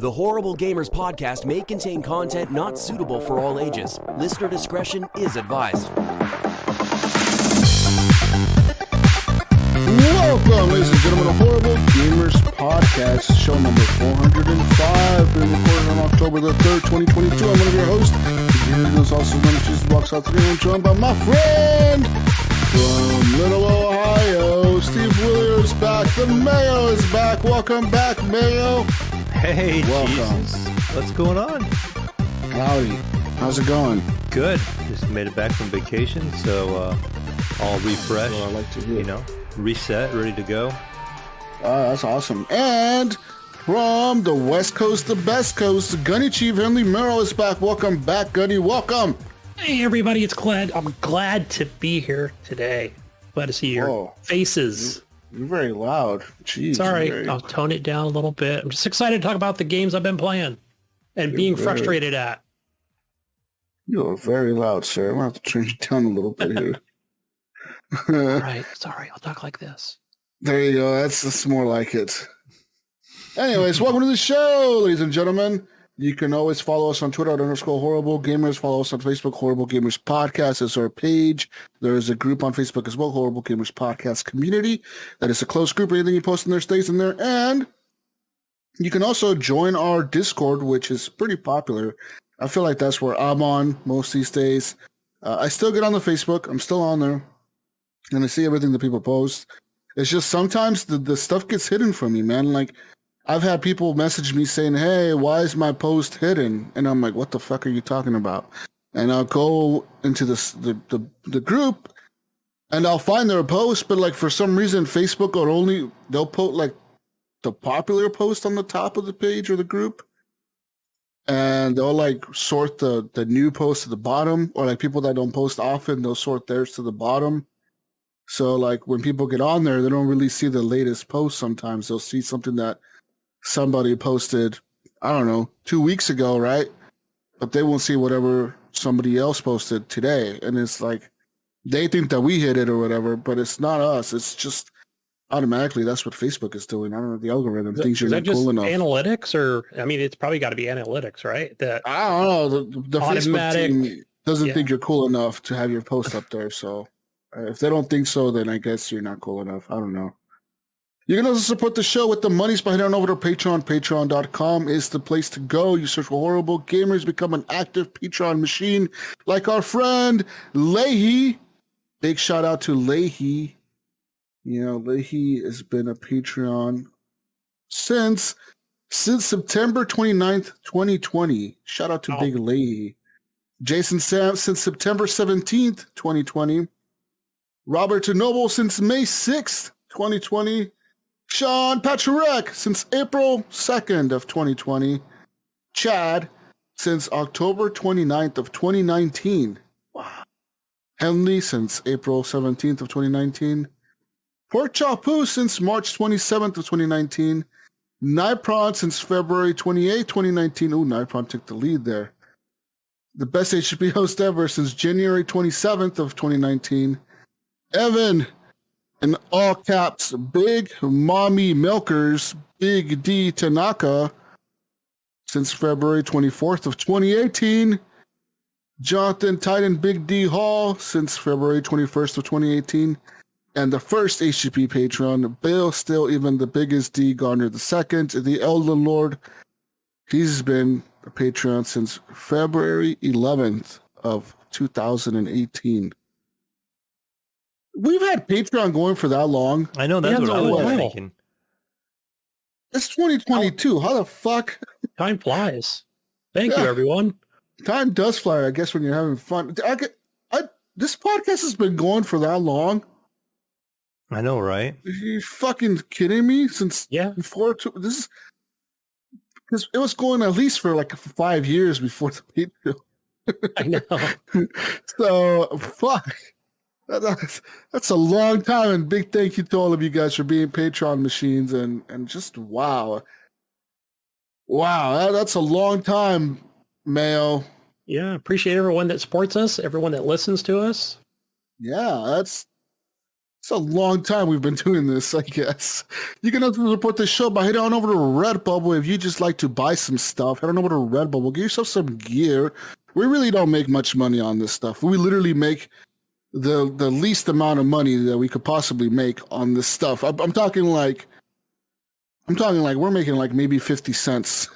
The Horrible Gamers podcast may contain content not suitable for all ages. Listener discretion is advised. Welcome, ladies and gentlemen, to Horrible Gamers podcast, show number 405, being recorded on October the 3rd, 2022. I'm one of your hosts. Here is also known as Jesus Walks Out today. I'm joined by my friend from Little Ohio, Steve Wheeler is back. The Mayo is back. Welcome back, Mayo. Hey, welcome. Jesus. What's going on? Howdy. How's it going? Good. Just made it back from vacation, so all refreshed. Well, I like to hear. You know, reset, ready to go. That's awesome. And from the West Coast, the best coast, Gunny Chief Henry Merrill is back. Welcome back, Gunny. Welcome. Hey, everybody. I'm glad to be here today. Glad to see your faces. You're very loud. Jeez. Sorry, I'll tone it down a little bit. I'm just excited to talk about the games I've been playing and being frustrated at. You're very loud, sir. I'm going to have to turn you down a little bit here. All right. Sorry, I'll talk like this. There you go. That's more like it. Anyways, welcome to the show, ladies and gentlemen. You can always follow us on Twitter at _Horrible Gamers. Follow us on Facebook, Horrible Gamers Podcast is our page. There is a group on Facebook as well, Horrible Gamers Podcast Community. That is a close group. Anything you post in there stays in there. And you can also join our Discord, which is pretty popular. I feel like that's where I'm on most these days. I still get on the Facebook. I'm still on there. And I see everything that people post. It's just sometimes the stuff gets hidden from me, man. Like, I've had people message me saying, hey, why is my post hidden? And I'm like, what the fuck are you talking about? And I'll go into the group and I'll find their post, but like for some reason Facebook they'll put like the popular post on the top of the page or the group. And they'll like sort the new post to the bottom, or like people that don't post often, they'll sort theirs to the bottom. So like when people get on there, they don't really see the latest post sometimes. They'll see something that somebody posted, I don't know, 2 weeks ago, right? But they won't see whatever somebody else posted today. And it's like, they think that we hit it or whatever, but it's not us. It's just automatically, that's what Facebook is doing. I don't know, the algorithm thinks you're not cool enough. Analytics, or, I mean, it's probably got to be analytics, right? That I don't know. The automatic, Facebook team doesn't think you're cool enough to have your post up there. So if they don't think so, then I guess you're not cool enough. I don't know. You can also support the show with the money by heading on over to Patreon. Patreon.com is the place to go. You search for Horrible Gamers, become an active Patreon machine like our friend Leahy. Big shout out to Leahy. You know, Leahy has been a Patreon since September 29th, 2020. Shout out to Big Leahy. Jason Sam since September 17th, 2020. Robert Noble since May 6th, 2020. Sean Patrick since April 2nd of 2020. Chad since October 29th of 2019. Wow. Henley since April 17th of 2019. Pork Chapu since March 27th of 2019. Nipron since February 28th, 2019. Ooh, Nipron took the lead there. The best HGP host ever since January 27th of 2019. Evan, in all caps, Big Mommy Milkers, Big D Tanaka, since February 24th of 2018. Jonathan Titan Big D Hall, since February 21st of 2018. And the first HGP patron, Bill, still even the biggest D, Garner II, the Elder Lord. He's been a patron since February 11th of 2018. We've had Patreon going for that long. I know, that's what I was thinking. It's 2022. How the fuck? Time flies. Thank you, everyone. Time does fly, I guess, when you're having fun. This podcast has been going for that long. I know, right? Are you fucking kidding me? Since before this is because it was going at least for like 5 years before the Patreon. I know. So fuck. That's a long time, and big thank you to all of you guys for being Patreon machines, and just wow, that's a long time, Mayo. Yeah, appreciate everyone that supports us, everyone that listens to us. Yeah, It's a long time we've been doing this, I guess. You can also support the show by heading on over to Redbubble. If you just like to buy some stuff, head on over to Redbubble. Get yourself some gear. We really don't make much money on this stuff. We literally make the least amount of money that we could possibly make on this stuff. I'm talking like we're making like maybe 50 cents.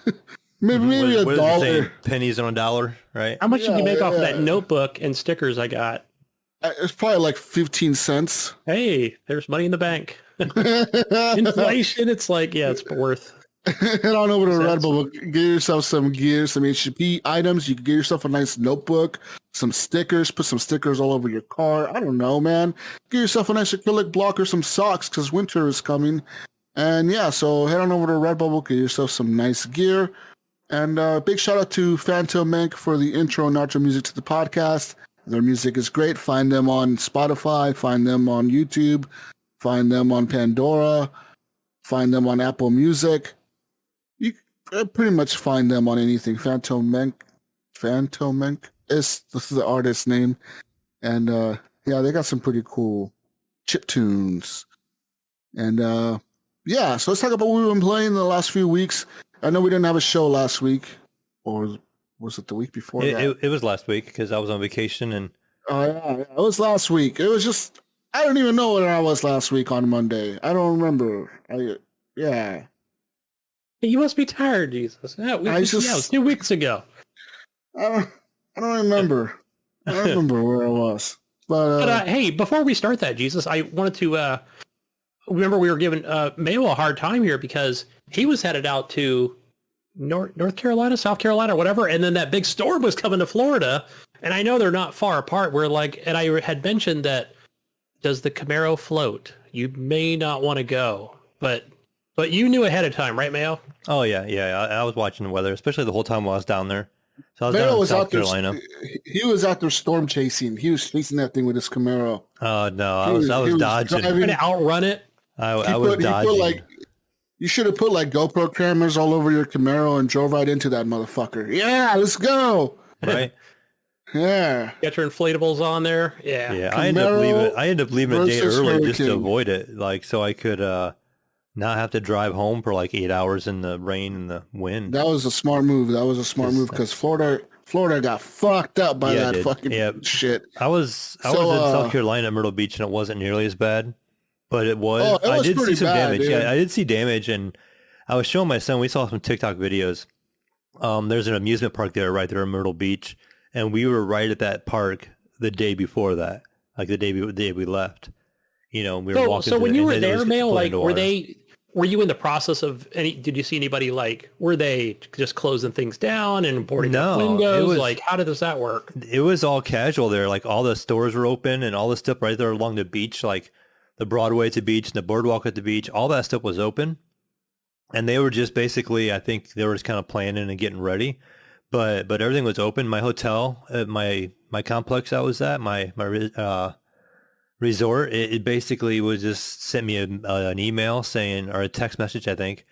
maybe what a dollar. Pennies on a dollar, right? How much did you make off of that notebook and stickers I got? It's probably like 15 cents. Hey, there's money in the bank. Inflation, it's like, yeah, it's worth. Head on over to Redbubble, get yourself some gear, some HGP items. You can get yourself a nice notebook, some stickers, put some stickers all over your car. I don't know, man. Get yourself a nice acrylic block or some socks because winter is coming. And yeah, so head on over to Redbubble, get yourself some nice gear. And big shout out to Phantom Mank for the intro and outro music to the podcast. Their music is great. Find them on Spotify, find them on YouTube, find them on Pandora, find them on Apple Music. You pretty much find them on anything. Phantom Mank is the artist's name. And yeah, they got some pretty cool chip tunes. And yeah, so let's talk about what we've been playing the last few weeks. I know we didn't have a show last week, or was it the week before that? It was last week because I was on vacation and. Oh yeah, it was last week. It was just I don't even know where I was last week on Monday. I don't remember. Yeah. You must be tired, Jesus. Yeah, it was 2 weeks ago. I don't remember. I don't remember where I was. But hey, before we start that, Jesus, I wanted to remember we were giving Mayo a hard time here because he was headed out to North Carolina, South Carolina, whatever, and then that big storm was coming to Florida, and I know they're not far apart. And I had mentioned that, does the Camaro float? You may not want to go, but you knew ahead of time, right, Mayo? Oh yeah. I was watching the weather, especially the whole time while I was down there. So I was Mayo down in was South out there, Carolina. He was out there storm chasing. He was chasing that thing with his Camaro. Oh no, I was dodging. Trying to outrun it. I was dodging. You should have put like GoPro cameras all over your Camaro and drove right into that motherfucker. Yeah, let's go. Right. Yeah. Get your inflatables on there. Yeah. Yeah. I ended up leaving a day early just to avoid it, like so I could not have to drive home for like 8 hours in the rain and the wind. That was a smart move. Because Florida got fucked up by that fucking shit. I was in South Carolina at Myrtle Beach and it wasn't nearly as bad. But it was. I did see some damage. Dude. Yeah, I did see damage, and I was showing my son. We saw some TikTok videos. There's an amusement park right there in Myrtle Beach, and we were right at that park the day before that, like the day we left. You know, we were walking. So when you were there, Mail, like, were you in the process of did you see anybody, like, were they just closing things down and boarding up windows? Like, how does that work? It was all casual there. Like, all the stores were open and all the stuff right there along the beach, like the Broadway at the beach and the boardwalk at the beach, all that stuff was open. And they were just basically, I think they were just kind of planning and getting ready. But everything was open. My hotel, my complex I was at, my resort, it basically was just sent me an email saying, or a text message, I think,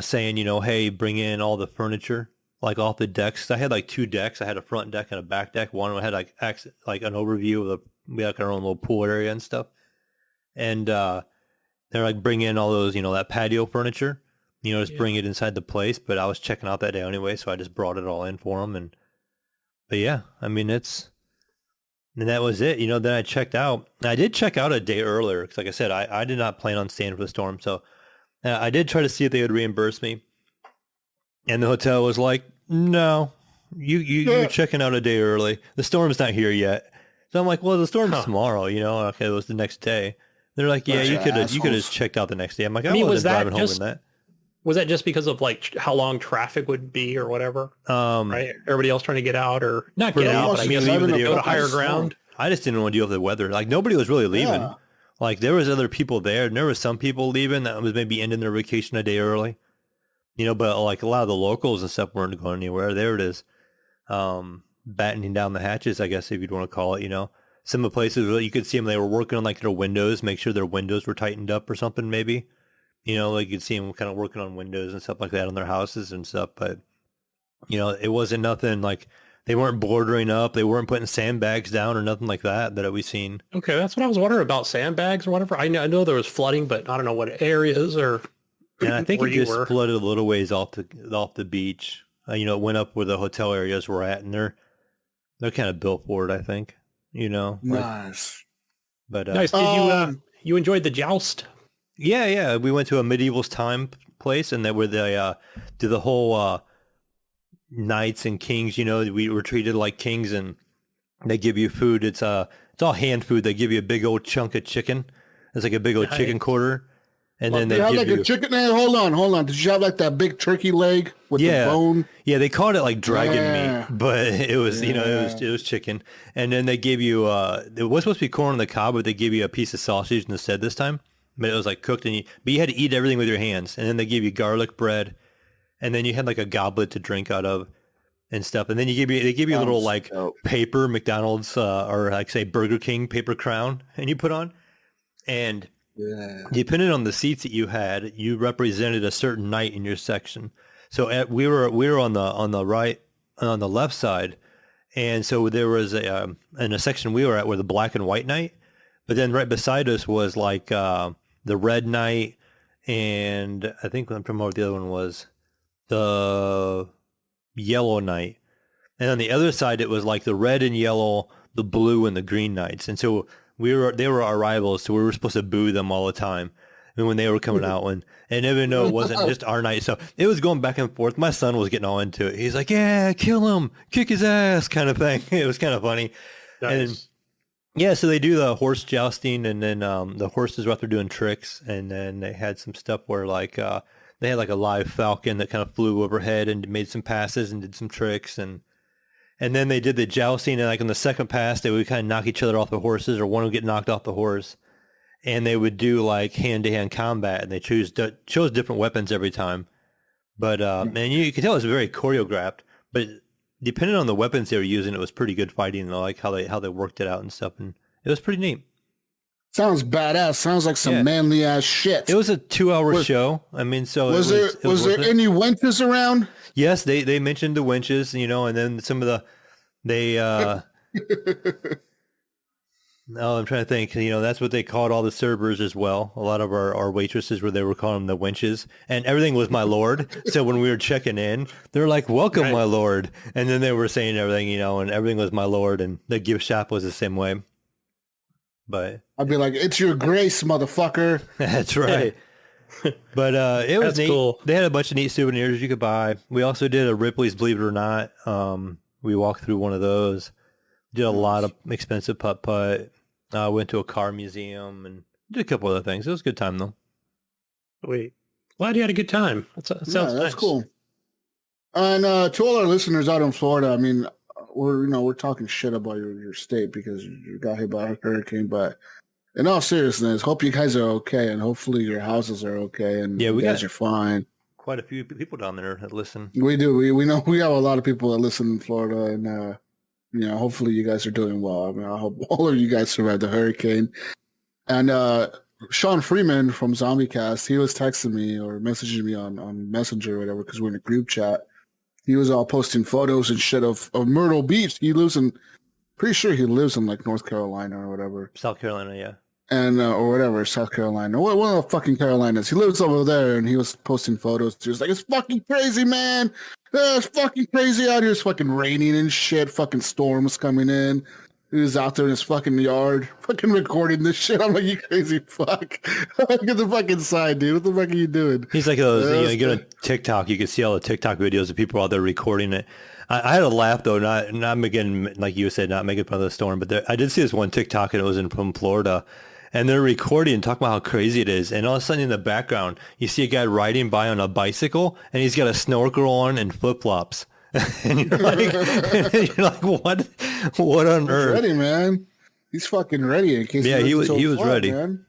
saying, you know, hey, bring in all the furniture, like off the decks. I had like 2 decks. I had a front deck and a back deck. One had like an overview of we had our own little pool area and stuff. And they're like, bring in all those, you know, that patio furniture, you know, just bring it inside the place. But I was checking out that day anyway, so I just brought it all in for them. But yeah, I mean, and that was it. You know, then I checked out. I did check out a day earlier because, like I said, I did not plan on staying for the storm. So I did try to see if they would reimburse me. And the hotel was like, no, you're checking out a day early. The storm's not here yet. So I'm like, well, the storm's tomorrow, you know. Okay, it was the next day. They're like, yeah, you could have checked out the next day. I'm like, I wasn't driving home in that. Was that just because of like how long traffic would be or whatever? Right? Everybody else trying to get out or not get out, but I guess even go to higher ground. I just didn't want to deal with the weather. Like, nobody was really leaving. Yeah. Like, there was other people there, and there was some people leaving that was maybe ending their vacation a day early. You know, but like a lot of the locals and stuff weren't going anywhere. There it is. Battening down the hatches, I guess, if you'd want to call it, you know. Some of the places you could see them, they were working on like their windows, make sure their windows were tightened up or something, maybe. You know, like you'd see them kind of working on windows and stuff like that on their houses and stuff. But, you know, it wasn't nothing like They weren't bordering up. They weren't putting sandbags down or nothing like that we've seen. Okay, that's what I was wondering about, sandbags or whatever. I know there was flooding, but I don't know what areas or. And I think where it you just were. flooded a little ways off the beach. You know, it went up where the hotel areas were at, and they're kind of built for it, I think. You know, Nice. but Nice. Did you enjoyed the joust? yeah, we went to a medieval time place, and that where they do the whole knights and kings. You know, we were treated like kings, and they give you food. It's all hand food. They give you a big old chunk of chicken. It's like a big old chicken quarter. And then they they have give like you a chicken. Hey, hold on. Did you have like that big turkey leg with the bone? Yeah, they called it like dragon meat, but it was you know it was chicken. And then they gave you it was supposed to be corn on the cob, but they gave you a piece of sausage instead this time. But it was like cooked, but you had to eat everything with your hands. And then they gave you garlic bread, and then you had like a goblet to drink out of and stuff. And then they give you a little like paper McDonald's or like say Burger King paper crown, and you put on. And depending on the seats that you had, you represented a certain knight in your section. So we were on the right, on the left side, and so there was in a section we were at were the black and white knight, but then right beside us was like the red knight, and I think I'm from what the other one was, the yellow knight, and on the other side it was like the red and yellow, the blue and the green knights, and so. They were our rivals, so we were supposed to boo them all the time. And when they were coming out, and even though it wasn't just our night, so it was going back and forth. My son was getting all into it. He's like, "Yeah, kill him, kick his ass," kind of thing. It was kind of funny. Nice. And yeah, so they do the horse jousting, and then the horses were out there doing tricks, and then they had some stuff where like they had like a live falcon that kind of flew overhead and made some passes and did some tricks, and then they did the jousting, and like on the second pass, they would kind of knock each other off the horses, or one would get knocked off the horse, and they would do like hand-to-hand combat, and they chose different weapons every time. But and you could tell it was very choreographed. But depending on the weapons they were using, it was pretty good fighting. I like how they worked it out and stuff, and it was pretty neat. Sounds badass. Sounds like some manly ass shit. It was a 2-hour show. I mean, so was there any wenches around? Yes, they mentioned the wenches, you know, and then some of no, I'm trying to think. You know, that's what they called all the servers as well. A lot of our waitresses they were calling them the wenches, and everything was my lord. So when we were checking in, they're like, "Welcome, my lord," and then they were saying everything, you know, and everything was my lord, and the gift shop was the same way. But I'd be like, "It's your grace, motherfucker." That's right. But it was neat. Cool. They had a bunch of neat souvenirs you could buy. We also did a Ripley's Believe It or Not. We walked through one of those. Did a lot of expensive putt-putt. Went to a car museum and did a couple other things. It was a good time, though. Wait, glad you had a good time. That sounds that's nice. cool. And to all our listeners out in Florida, I mean, we're talking shit about your state because you got hit by a hurricane, but in all seriousness, hope you guys are okay, and hopefully your houses are okay, and you guys are fine. Quite a few people down there that listen. We do. We know we have a lot of people that listen in Florida, and you know, hopefully you guys are doing well. I mean, I hope all of you guys survived the hurricane. And Sean Freeman from ZombieCast, he was texting me or messaging me on Messenger or whatever because we're in a group chat. He was all posting photos and shit of Myrtle Beach. Pretty sure he lives in like North Carolina or whatever. South Carolina, yeah. And or whatever, South Carolina, one of the fucking Carolinas. He lives over there, and he was posting photos. He was like, "It's fucking crazy, man. It's fucking crazy out here. It's fucking raining and shit. Fucking storms coming in." He was out there in his fucking yard, fucking recording this shit. I'm like, "You crazy fuck. Get the fucking side, dude. What the fuck are you doing?" He's like those, you get on TikTok, you can see all the TikTok videos of people out there recording it. I had a laugh though, not making, like you said, not making fun of the storm, but I did see this one TikTok, and it was from Florida. And they're recording and talking about how crazy it is. And all of a sudden in the background, you see a guy riding by on a bicycle, and he's got a snorkel on and flip-flops. And you're like, what on earth? Ready, man. He's fucking ready in case. Yeah, he was ready. Man.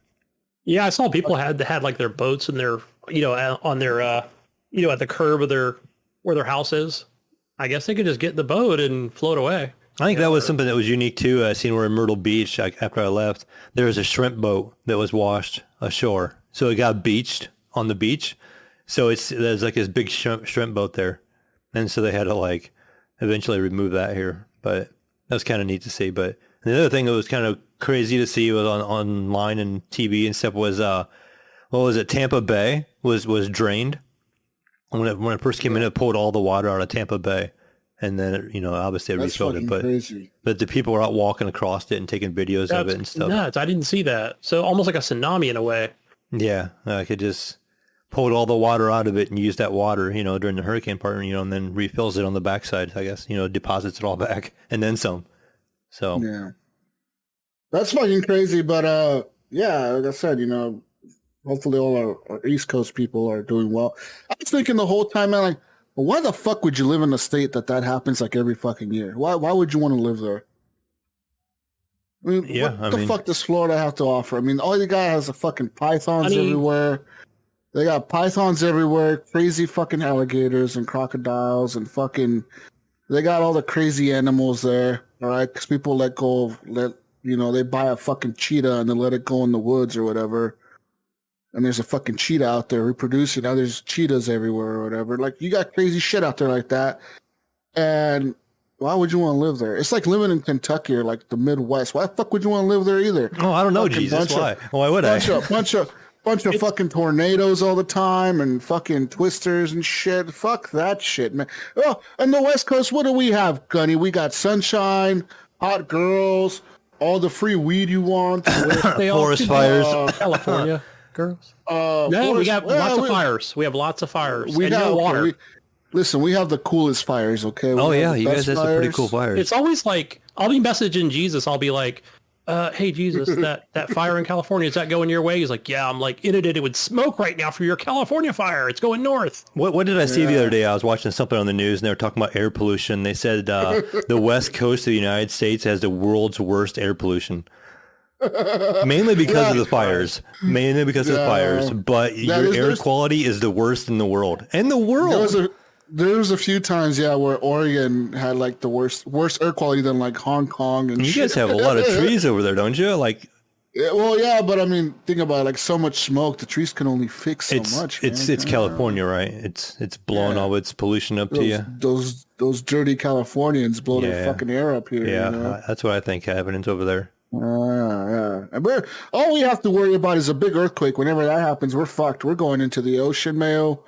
Yeah, I saw people had like their boats and their, you know, on their, you know, at the curb of where their house is. I guess they could just get in the boat and float away. I think that was something that was unique too. I seen where in Myrtle Beach, after I left, there was a shrimp boat that was washed ashore. So it got beached on the beach. So there's like this big shrimp boat there. And so they had to like eventually remove that here. But that was kind of neat to see. But the other thing that was kind of crazy to see was online and TV and stuff was what was it? Tampa Bay was drained when it first came in. It pulled all the water out of Tampa Bay, and then obviously it refilled it. But crazy. But the people were out walking across it and taking videos of it and stuff. Nuts! I didn't see that. So almost like a tsunami in a way. Yeah, like it just pulled all the water out of it and used that water, during the hurricane part, and then refills it on the backside. I guess deposits it all back and then some. So yeah, that's fucking crazy. But yeah, like I said, hopefully all our East Coast people are doing well. I was thinking the whole time, man, like, well, why the fuck would you live in a state that happens like every fucking year? Why would you want to live there? I mean, what the fuck does Florida have to offer? I mean, all you got has fucking pythons everywhere. They got pythons everywhere, crazy fucking alligators and crocodiles and fucking... They got all the crazy animals there, all right? Because people they buy a fucking cheetah and then let it go in the woods or whatever. And there's a fucking cheetah out there reproducing. Now there's cheetahs everywhere or whatever. Like, you got crazy shit out there like that. And why would you want to live there? It's like living in Kentucky or like the Midwest. Why the fuck would you want to live there either? Oh, I don't know, Jesus. Why? Why would I? Bunch of fucking tornadoes all the time and fucking twisters and shit. Fuck that shit, man. Oh, on the West Coast, what do we have, Gunny? We got sunshine, hot girls, all the free weed you want. Forest fires. California girls. We got lots of fires. We have lots of fires. We have water. Listen, we have the coolest fires, okay? You guys have some pretty cool fires. It's always like, I'll be messaging Jesus. I'll be like, hey, Jesus, that fire in California, is that going your way? He's like, yeah. I'm like, inundated with smoke right now for your California fire. It's going north. What did I see the other day? I was watching something on the news, and they were talking about air pollution. They said the West Coast of the United States has the world's worst air pollution. Mainly because of the fires. But your air quality is the worst in the world. There was a few times, where Oregon had like the worst air quality than like Hong Kong and you shit. guys have a lot of trees over there, don't you? Like, but I mean, think about it, like so much smoke, the trees can only fix so much. It's California, right? It's blowing all its pollution up to you. Those dirty Californians blow their fucking air up here. Yeah, that's what I think happens over there. But all we have to worry about is a big earthquake. Whenever that happens, we're fucked. We're going into the ocean, Mayo.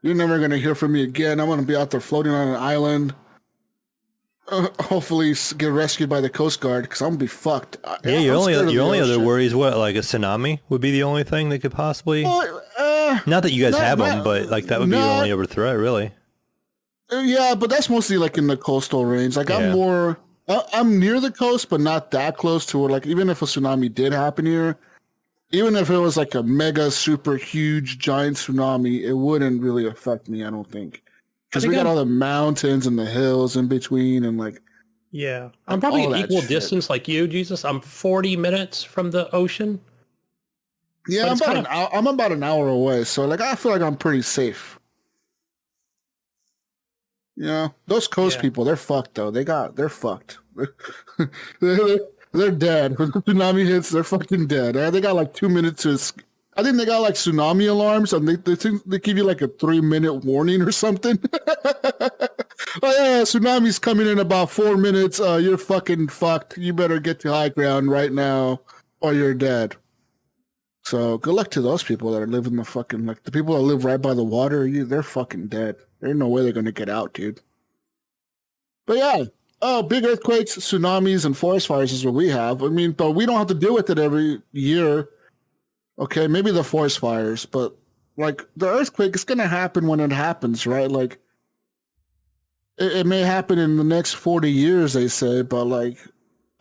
You're never going to hear from me again. I'm going to be out there floating on an island. Hopefully get rescued by the Coast Guard because I'm going to be fucked. Your only other worry is what? Like a tsunami would be the only thing that could possibly... not that you guys have them, but like that would be your only other threat, really. Yeah, but that's mostly like in the coastal range. Like I'm near the coast, but not that close to where, like, even if a tsunami did happen here, even if it was like a mega, super huge, giant tsunami, it wouldn't really affect me, I don't think. Because we got all the mountains and the hills in between and like... Yeah. I'm probably an equal distance like you, Jesus. I'm 40 minutes from the ocean. Yeah, I'm about an hour away, so like I feel like I'm pretty safe. Those coast people, they're fucked though. They're fucked. They're dead. When the tsunami hits, they're fucking dead. They got like 2 minutes to... I think they got like tsunami alarms, and they give you like a 3-minute warning or something. Tsunami's coming in about 4 minutes. You're fucking fucked. You better get to high ground right now, or you're dead. So good luck to those people that are living the fucking... Like the people that live right by the water, they're fucking dead. There's no way they're gonna get out, dude. But yeah. Big earthquakes, tsunamis, and forest fires is what we have. I mean, but we don't have to deal with it every year. Okay, maybe the forest fires, but like the earthquake is going to happen when it happens, right? Like it may happen in the next 40 years, they say, but like,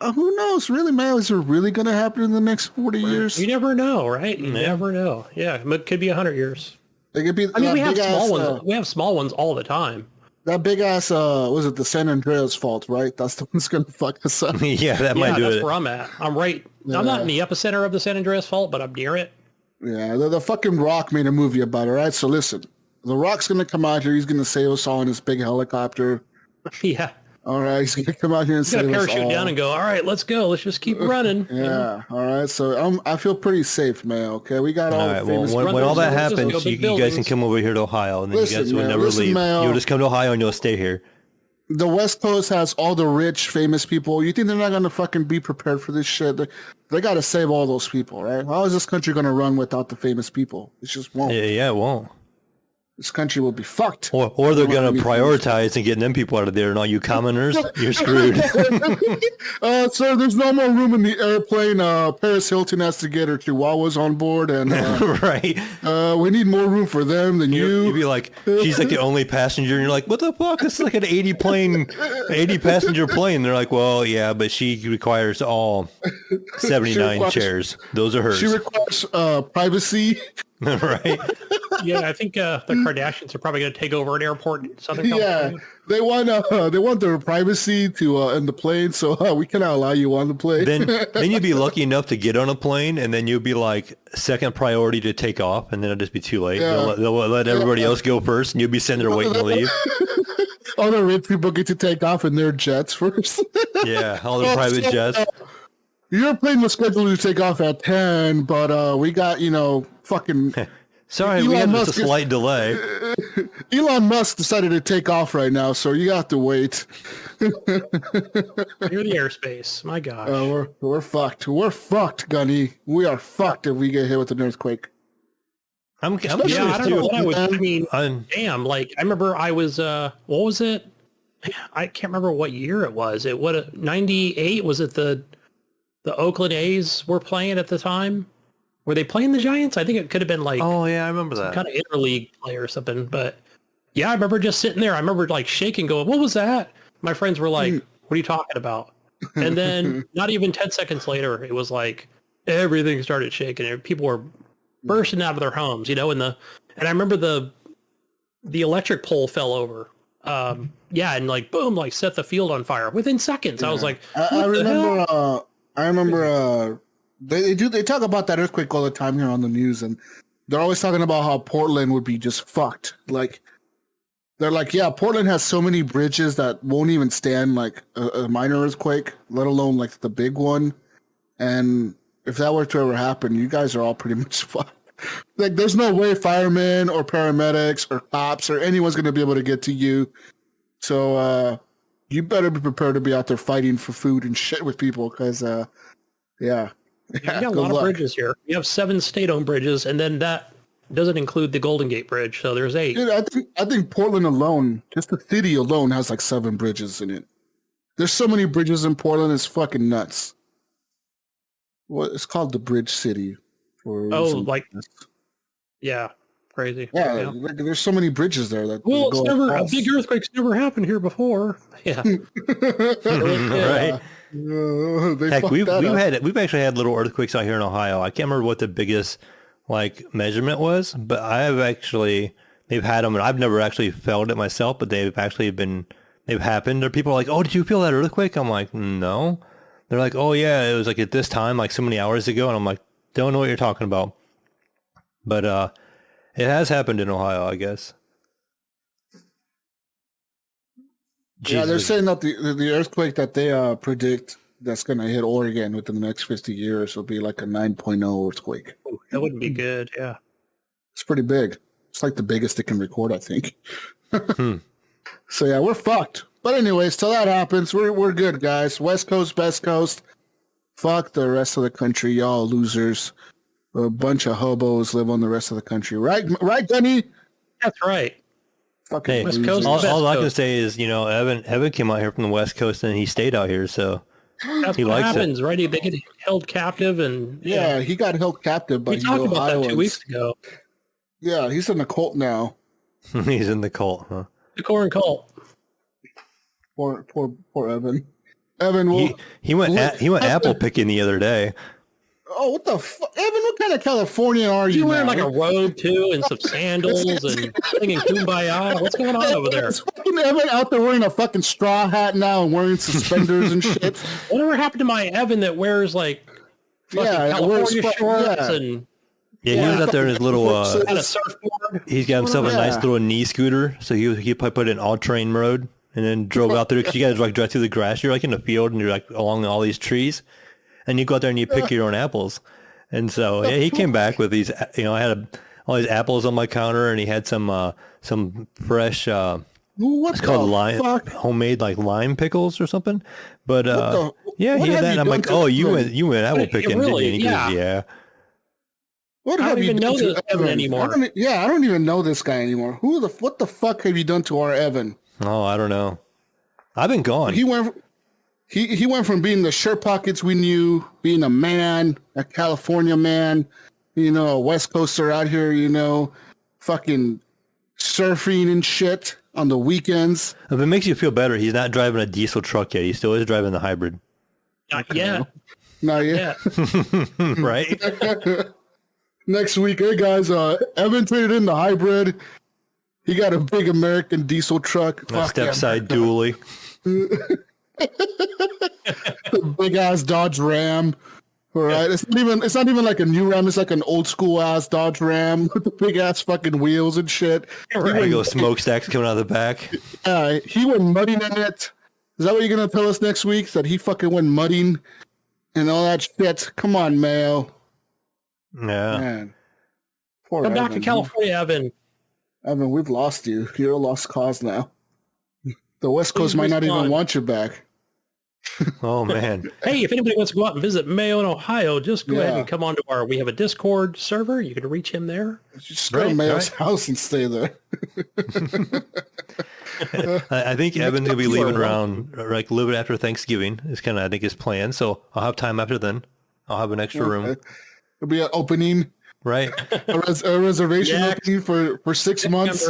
who knows? Really, man, is it really going to happen in the next 40 years? You never know, right? You never know. Yeah, it could be 100 years. It could be. I mean, we have small ones. We have small ones all the time. That big ass, was it the San Andreas fault, right? That's the one that's going to fuck us up. Yeah, that might do it. That's where I'm at. I'm right. Yeah. I'm not in the epicenter of the San Andreas fault, but I'm near it. Yeah, the fucking Rock made a movie about it, right? So listen, the Rock's going to come out here. He's going to save us all in his big helicopter. Yeah. All right, he's going to come out here and save us all. He's going to parachute down and go, all right, let's go. Let's just keep running. Yeah, all right. So I feel pretty safe, man, okay? We got all the famous... When all that happens, you guys can come over here to Ohio, and then you guys will never leave. Mayo. You'll just come to Ohio and you'll stay here. the West Coast has all the rich, famous people. You think they're not going to fucking be prepared for this shit? They got to save all those people, right? How is this country going to run without the famous people? It just won't. Yeah, it won't. This country will be fucked. Or they're going to prioritize and getting them people out of there, and all you commoners, you're screwed. Sir, there's no more room in the airplane. Paris Hilton has to get her chihuahuas on board, and right. We need more room for them than you. You'd be like, she's like the only passenger, and you're like, what the fuck? This is like an 80 passenger plane. They're like, well, yeah, but she requires all 79 chairs. Those are hers. She requires privacy. Right. Yeah, I think the Kardashians are probably going to take over an airport in Southern California. Yeah, they want their privacy to in the plane, so we cannot allow you on the plane. Then you'd be lucky enough to get on a plane, and then you'd be like second priority to take off, and then it'll just be too late. Yeah. They'll let everybody else go first, and you'll be sitting there waiting to leave. All the rich people get to take off in their jets first. Yeah, all the private jets. Your plane was scheduled to take off at 10, but we got, fucking... Sorry, we had just a slight delay. Elon Musk decided to take off right now, so you have to wait. Near the airspace. My gosh. We're fucked. We're fucked, Gunny. We are fucked if we get hit with an earthquake. I'm I don't know what I would... I mean, damn, like, I remember I was... what was it? I can't remember what year it was. 98? Was it the Oakland A's were playing at the time? Were they playing the Giants? I think it could have been like... Oh, yeah, I remember that. Kind of interleague play or something. But yeah, I remember just sitting there. I remember like shaking, going, what was that? My friends were like, what are you talking about? And then not even 10 seconds later, it was like everything started shaking. And people were bursting out of their homes, and I remember the electric pole fell over. And like, boom, like set the field on fire within seconds. Yeah. I was like, I remember they talk about that earthquake all the time here on the news, and they're always talking about how Portland would be just fucked. Like, they're like, yeah, Portland has so many bridges that won't even stand like a minor earthquake, let alone like the big one. And if that were to ever happen, you guys are all pretty much fucked. Like, there's no way firemen or paramedics or cops or anyone's going to be able to get to you. So you better be prepared to be out there fighting for food and shit with people, because, yeah. You got a lot of bridges here. You have 7 state-owned bridges, and then that doesn't include the Golden Gate Bridge, so there's 8. Dude, I think Portland alone, just the city alone, has like 7 bridges in it. There's so many bridges in Portland, it's fucking nuts. Well, it's called the Bridge City. Yeah, crazy. Yeah, like, there's so many bridges there. That a big earthquake's never happened here before. Yeah. Right. Heck, we've actually had little earthquakes out here in Ohio. I can't remember what the biggest like measurement was, but they've had them, and I've never actually felt it myself, but they've happened. Or people are like, oh, did you feel that earthquake? I'm like, no. They're like, oh yeah, it was like at this time, like so many hours ago, and I'm like, don't know what you're talking about. But it has happened in Ohio, I guess. Yeah, they're saying that the earthquake that they predict that's going to hit Oregon within the next 50 years will be like a 9.0 earthquake. That wouldn't be good, yeah. It's pretty big. It's like the biggest it can record, I think. So yeah, we're fucked. But anyways, till that happens, we're good, guys. West Coast, Best Coast. Fuck the rest of the country, y'all losers. A bunch of hobos live on the rest of the country. Right, Gunny? That's right. Hey, West Coast, all I can say is, Evan came out here from the West Coast and he stayed out here, so that's he what likes happens, it. Right? They get held captive, and yeah, he got held captive by we talked about Ohioans. that 2 weeks ago. Yeah, he's in the cult now. He's in the cult, huh? The Corin cult. Poor Evan. Evan, he went apple picking the other day. Oh, what the fuck? Evan, what kind of Californian are you? You wearing like a robe too, and some sandals, and singing Kumbaya? What's going on over there? It's fucking Evan out there wearing a fucking straw hat now and wearing suspenders and shit. Whatever happened to my Evan that wears like California shorts and? Yeah, he was out there in his little. Had a surfboard. He's got himself a nice little knee scooter, so he probably put it in all-terrain mode and then drove out there, because you guys like drive through the grass. You're like in the field and you're like along all these trees. And you go out there and you pick your own apples. And so, yeah, he came back with these, I had all these apples on my counter, and he had some fresh What It's the called fuck? homemade like lime pickles or something. But yeah, what he had have that, you and I'm done like, to oh, Evan? you went apple picking, didn't you? really, And he goes, yeah. What I have don't you even done know to this Evan anymore. I don't even know this guy anymore. What the fuck have you done to our Evan? Oh, I don't know. I've been gone. He went from being the shirt pockets we knew, being a man, a California man, a West Coaster out here, fucking surfing and shit on the weekends. If it makes you feel better, he's not driving a diesel truck yet. He still is driving the hybrid. Not yet. Not yet. Right? Next week, hey guys, Evan traded in the hybrid. He got a big American diesel truck. A step side dually. Big ass Dodge Ram. All right, it's not even like a new Ram. It's like an old school ass Dodge Ram with the big ass fucking wheels and shit. Right. Go smokestacks coming out of the back. He went mudding in it. Is that what you're gonna tell us next week? That he fucking went mudding and all that shit? Come on, Mayo. Yeah. Man. Poor Come Evan. back to California, Evan. Evan, we've lost you. You're a lost cause now. The West Coast Please might not even respond. want you back. Oh man. Hey, if anybody wants to go out and visit Mayo in Ohio, just go ahead Yeah. and come on to we have a Discord server. You can reach him there. Just go to Mayo's house and stay there. I think Evan's gonna be You are leaving welcome. around like a little bit after Thanksgiving. Is kind of I think his plan. So I'll have time after then. I'll have an extra room. It'll be an opening, Right. a reservation Yeah. opening for 6 months.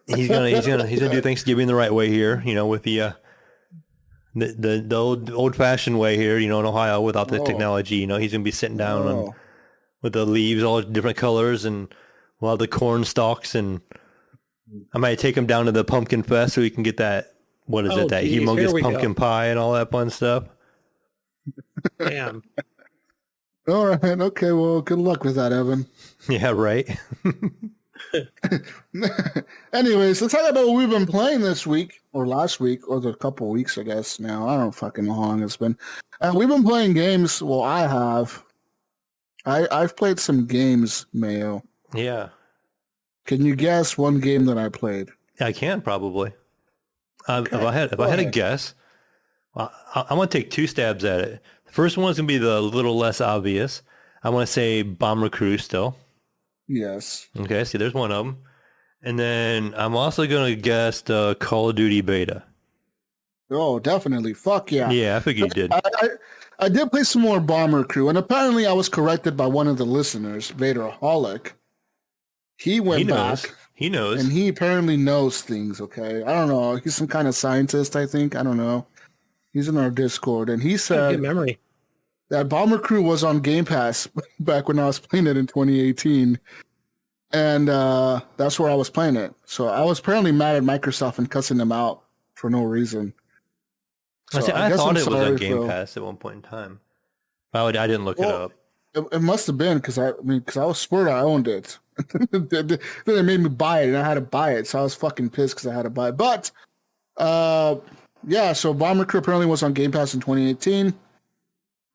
September. He's gonna do Thanksgiving the right way here. With the old fashioned way here. In Ohio without the technology. He's gonna be sitting down with the leaves all different colors, and we'll have the corn stalks, and I might take him down to the pumpkin fest so we can get that. What is it? That geez, here humongous we go. pumpkin pie and all that fun stuff. Damn. All right. Okay. Well, good luck with that, Evan. Yeah. Right. Anyways, let's talk about what we've been playing this week or last week or the couple weeks, I guess. Now I don't fucking know how long it's been. We've been playing games. Well, I have. I've played some games, Mayo. Yeah. Can you guess one game that I played? I can probably. If I had a guess, I'm gonna take two stabs at it. The first one's gonna be the little less obvious. I want to say Bomber Crew still. Yes. Okay, see, there's one of them. And then I'm also gonna guess the Call of Duty beta. Oh, definitely. Fuck yeah. Yeah, I figured you did. I did play some more Bomber Crew, and apparently I was corrected by one of the listeners, Vaderholic. He went back. He knows. And he apparently knows things, okay? I don't know. He's some kind of scientist, I think. I don't know. He's in our Discord, and he Good said memory. that Bomber Crew was on Game Pass back when I was playing it in 2018. And that's where I was playing it. So I was apparently mad at Microsoft and cussing them out for no reason. I guess thought I'm it was sorry, on Game Phil. Pass at one point in time. I didn't look it Well, up. It must have been because I was swear I owned it. Then they made me buy it, and I had to buy it, so I was fucking pissed because I had to buy it. But yeah, so Bomber Crew apparently was on Game Pass in 2018,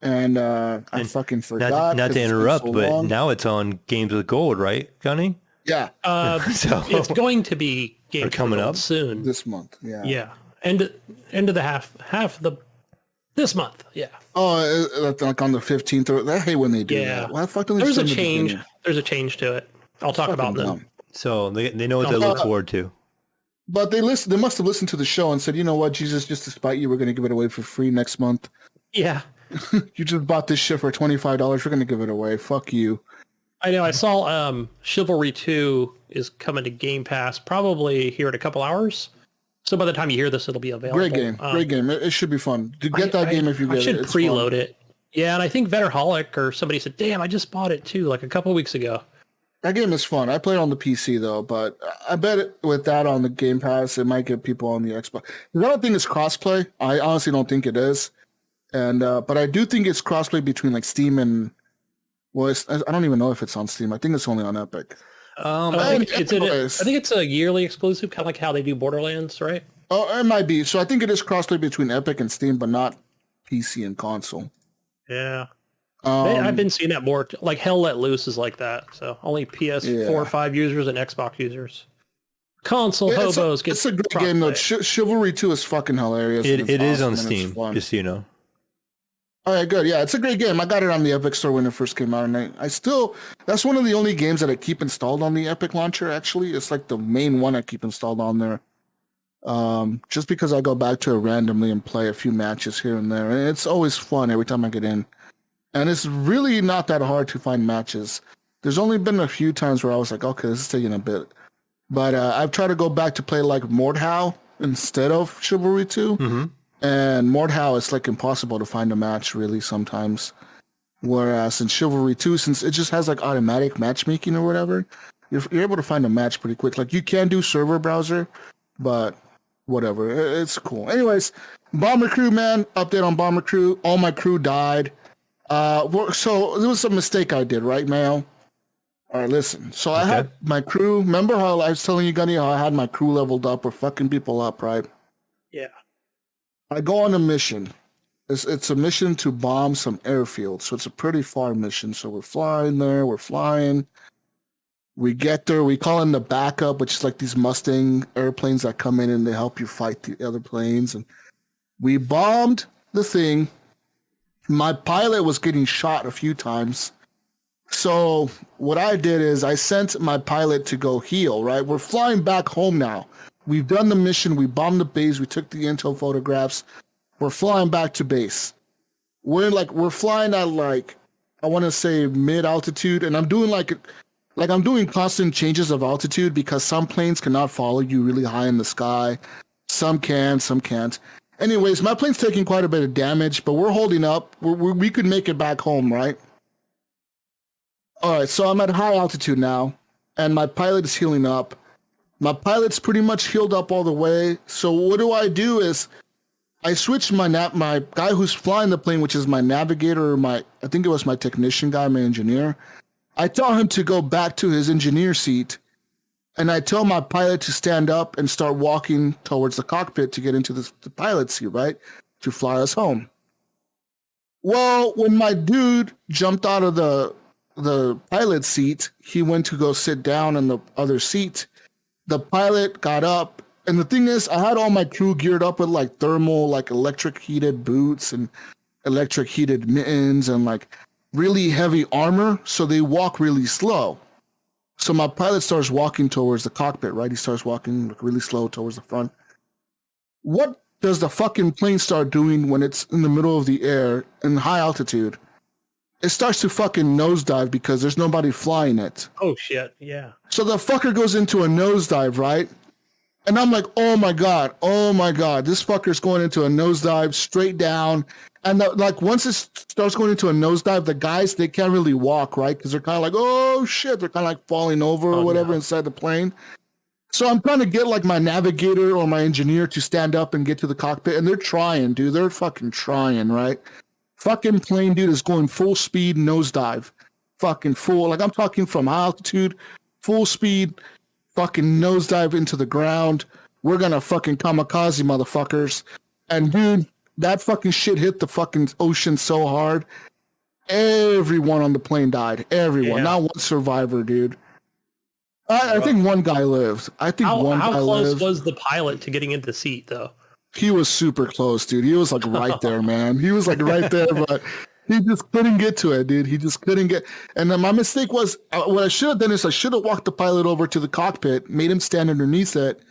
and I fucking forgot. Not 'cause to it's been interrupt, so but long. now it's on Games with Gold, right, Gunny? Yeah, So It's going to be game coming up soon. this month. Yeah. Yeah. End of the half of the this month. Yeah. Oh, like on the 15th. I hate when they do Yeah. that. Why the fuck don't they There's a send the change. beginning? There's a change to it. I'll talk Fucking about them. dumb. So they know what to look forward to. But they must have listened to the show and said, you know what, Jesus, just to spite you, we're going to give it away for free next month. Yeah. You just bought this shit for $25. We're going to give it away. Fuck you. I know. I saw Chivalry 2 is coming to Game Pass probably here in a couple hours. So by the time you hear this, it'll be available. Great game. Great game. It should be fun. To get that game if you get it. I should it's preload fun. it. Yeah, and I think Vetterholic or somebody said, damn, I just bought it too, like a couple weeks ago. That game is fun. I played on the PC though, but I bet with that on the Game Pass, it might get people on the Xbox. I don't think it's crossplay. I honestly don't think it is. And but I do think it's crossplay between like Steam and I don't even know if it's on Steam. I think it's only on Epic. I think anyways. it's a yearly exclusive, kind of like how they do Borderlands, right? Oh, it might be. So I think it is crossplay between Epic and Steam, but not PC and console. Yeah. I've been seeing that more. Like Hell Let Loose is like that. So only PS4 or 5 users and Xbox users. Console hobos get. It's a great game though. Chivalry 2 is fucking hilarious. It is awesome on Steam, just so you know. All right, good. Yeah, it's a great game. I got it on the Epic Store when it first came out, and I still, that's one of the only games that I keep installed on the Epic launcher. Actually, it's like the main one I keep installed on there. Just because I go back to it randomly and play a few matches here and there, and it's always fun every time I get in. And it's really not that hard to find matches. There's only been a few times where I was like, okay, this is taking a bit. But I've tried to go back to play like Mordhau instead of Chivalry 2. Mm-hmm. And Mordhau, it's like impossible to find a match really sometimes. Whereas in Chivalry 2, since it just has like automatic matchmaking or whatever, you're able to find a match pretty quick. Like you can do server browser, but whatever. It's cool. Anyways, Bomber Crew, man. Update on Bomber Crew. All my crew died. So there was a mistake I did, right, Mayo? All right, listen. So I had my crew. Remember how I was telling you, Gunny, how I had my crew leveled up? We're fucking people up, right? Yeah. I go on a mission. It's a mission to bomb some airfields. So it's a pretty far mission. So we're flying there. We're flying. We get there. We call in the backup, which is like these Mustang airplanes that come in and they help you fight the other planes. And we bombed the thing. My pilot was getting shot a few times. So what I did is I sent my pilot to go heal, right? We're flying back home now. We've done the mission. We bombed the base. We took the intel photographs. We're flying back to base. We're flying at like, I want to say mid altitude. And I'm doing I'm doing constant changes of altitude because some planes cannot follow you really high in the sky. Some can, some can't. Anyways, my plane's taking quite a bit of damage, but we're holding up. We could make it back home, right? All right, so I'm at high altitude now, and my pilot is healing up. My pilot's pretty much healed up all the way. So what I do is I switch my guy who's flying the plane, which is my navigator, I think it was my technician guy, my engineer. I tell him to go back to his engineer seat, and I tell my pilot to stand up and start walking towards the cockpit to get into the pilot seat, right, to fly us home. Well, when my dude jumped out of the pilot seat, he went to go sit down in the other seat. The pilot got up, and the thing is, I had all my crew geared up with like thermal, like electric heated boots and electric heated mittens and like really heavy armor, so they walk really slow. So my pilot starts walking towards the cockpit, right? He starts walking like really slow towards the front. What does the fucking plane start doing when it's in the middle of the air in high altitude? It starts to fucking nosedive because there's nobody flying it. Oh, shit. Yeah. So the fucker goes into a nosedive, right? And I'm like, oh my God, this fucker's going into a nosedive straight down. And once it starts going into a nosedive, the guys, they can't really walk, right? Because they're kind of like, oh shit, they're kind of like falling over or whatever inside the plane. So I'm trying to get like my navigator or my engineer to stand up and get to the cockpit. And they're trying, dude. They're fucking trying, right? Fucking plane, dude, is going full speed nosedive. Fucking full. Like I'm talking from high altitude, full speed, fucking nosedive into the ground. We're gonna fucking kamikaze, motherfuckers. And dude, that fucking shit hit the fucking ocean so hard. Everyone on the plane died. Everyone. Yeah. Not one survivor, dude. I think one guy lived. I think one guy lived. How close was the pilot to getting into the seat, though? He was super close, dude. He was like right there, man. He was like right there, but he just couldn't get to it, dude. He just couldn't get. And then my mistake was, what I should have done is I should have walked the pilot over to the cockpit, made him stand underneath it,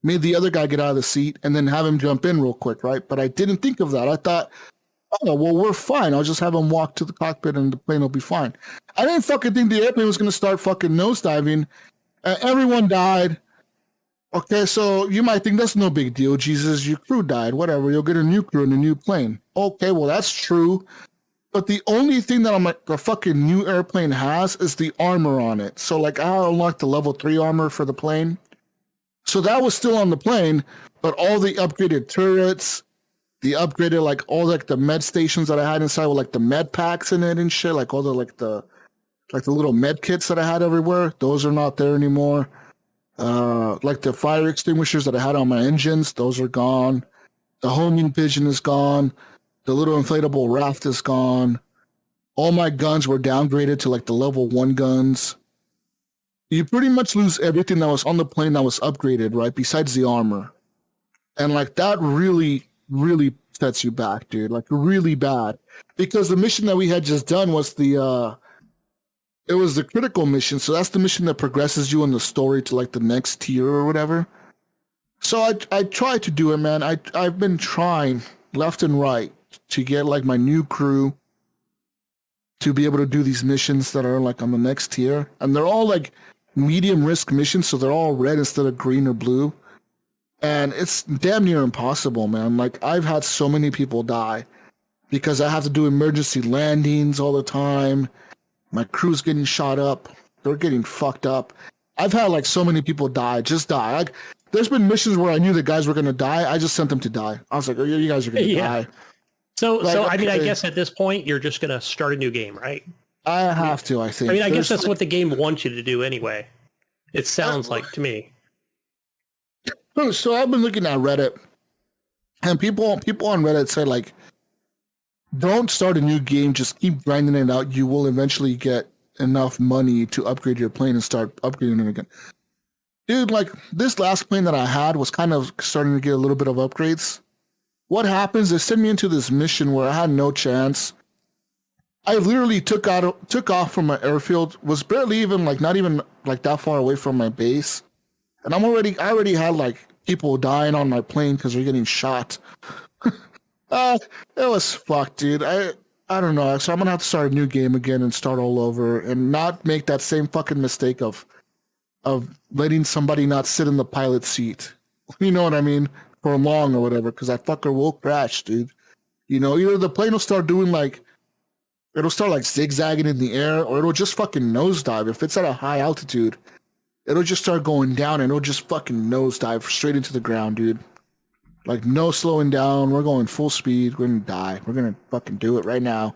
made the other guy get out of the seat, and then have him jump in real quick, right? But I didn't think of that. I thought, oh, well, we're fine. I'll just have him walk to the cockpit and the plane will be fine. I didn't fucking think the airplane was going to start fucking nosediving. Everyone died. Okay, so you might think that's no big deal. Jesus, your crew died. Whatever. You'll get a new crew and a new plane. Okay, well, that's true. But the only thing that the fucking new airplane has is the armor on it. So, like, I unlocked the level 3 armor for the plane. So that was still on the plane, but all the upgraded turrets, the upgraded, like, all, like, the med stations that I had inside with, like, the med packs in it and shit, like, all the, like the little med kits that I had everywhere, those are not there anymore. Like, the fire extinguishers that I had on my engines, those are gone. The homing pigeon is gone. The little inflatable raft is gone. All my guns were downgraded to, like, the level 1 guns. you pretty much lose everything that was on the plane that was upgraded, right? Besides the armor. And like that really, really sets you back, dude. Like really bad. Because the mission that we had just done was it was the critical mission. So that's the mission that progresses you in the story to like the next tier or whatever. So I tried to do it, man. I've been trying left and right to get like my new crew to be able to do these missions that are like on the next tier. And they're all like medium risk missions, so they're all red instead of green or blue. And it's damn near impossible, man. Like I've had so many people die because I have to do emergency landings all the time. My crew's getting shot up. They're getting fucked up. I've had like so many people die. Like there's been missions where I knew the guys were going to die. I just sent them to die. I was like, oh, you guys are going to die. So, like, I mean, I guess at this point, you're just going to start a new game, right? I have to, I think. I mean, I guess that's what the game wants you to do anyway. It sounds like to me. So I've been looking at Reddit, and people on Reddit say, like, don't start a new game. Just keep grinding it out. You will eventually get enough money to upgrade your plane and start upgrading it again. Dude, like, this last plane that I had was kind of starting to get a little bit of upgrades. What happens is send me into this mission where I had no chance. I literally took off from my airfield, was barely even like not even like that far away from my base, and I already had like people dying on my plane because they're getting shot. It was fucked, dude. I don't know. So I'm gonna have to start a new game again and start all over and not make that same fucking mistake of letting somebody not sit in the pilot seat. You know what I mean? For long or whatever, because that fucker will crash, dude. You know, either the plane will start doing like, it'll start like zigzagging in the air, or it'll just fucking nosedive. If it's at a high altitude, it'll just start going down and it'll just fucking nosedive straight into the ground, dude. Like no slowing down. We're going full speed. We're gonna die. We're gonna fucking do it right now.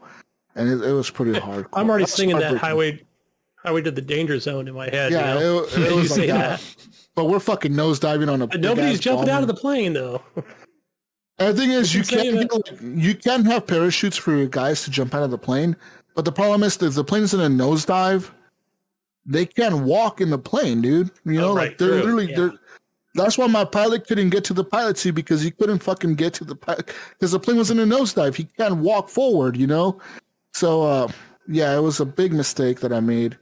And it was pretty hard. I'm already singing that highway to the danger zone in my head. Yeah, you know? it was like that. But we're fucking nosediving on a. But nobody's jumping out of the plane though. And the thing is, you can have parachutes for your guys to jump out of the plane, but the problem is that if the plane is in a nosedive, they can't walk in the plane, dude. You know, like they're literally that's why my pilot couldn't get to the pilot seat, because he couldn't fucking get to the pilot because the plane was in a nosedive. He can't walk forward, you know. So yeah, it was a big mistake that I made.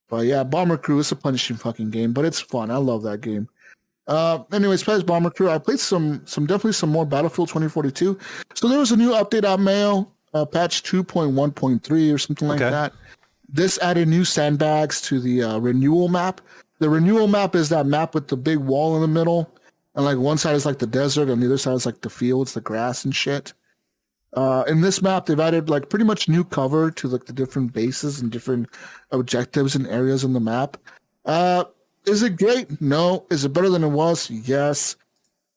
But yeah, Bomber Crew is a punishing fucking game, but it's fun. I love that game. Anyways, besides Bomber Crew, I played definitely some more Battlefield 2042. So there was a new update on Mayo, patch 2.1.3 or something like that. This added new sandbags to the renewal map. The renewal map is that map with the big wall in the middle, and like one side is like the desert, and the other side is like the fields, the grass and shit. In this map, they've added like pretty much new cover to like the different bases and different objectives and areas in the map. Is it great? No. Is it better than it was? Yes.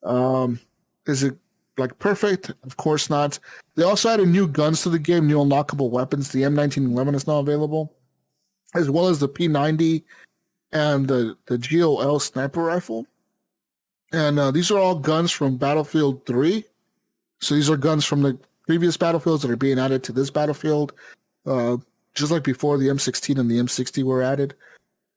Is it like perfect? Of course not. They also added new guns to the game, new unlockable weapons. The M1911 is now available, as well as the P90 and the GOL sniper rifle. And these are all guns from Battlefield 3. So these are guns from the previous Battlefields that are being added to this Battlefield. Just like before, the M16 and the M60 were added.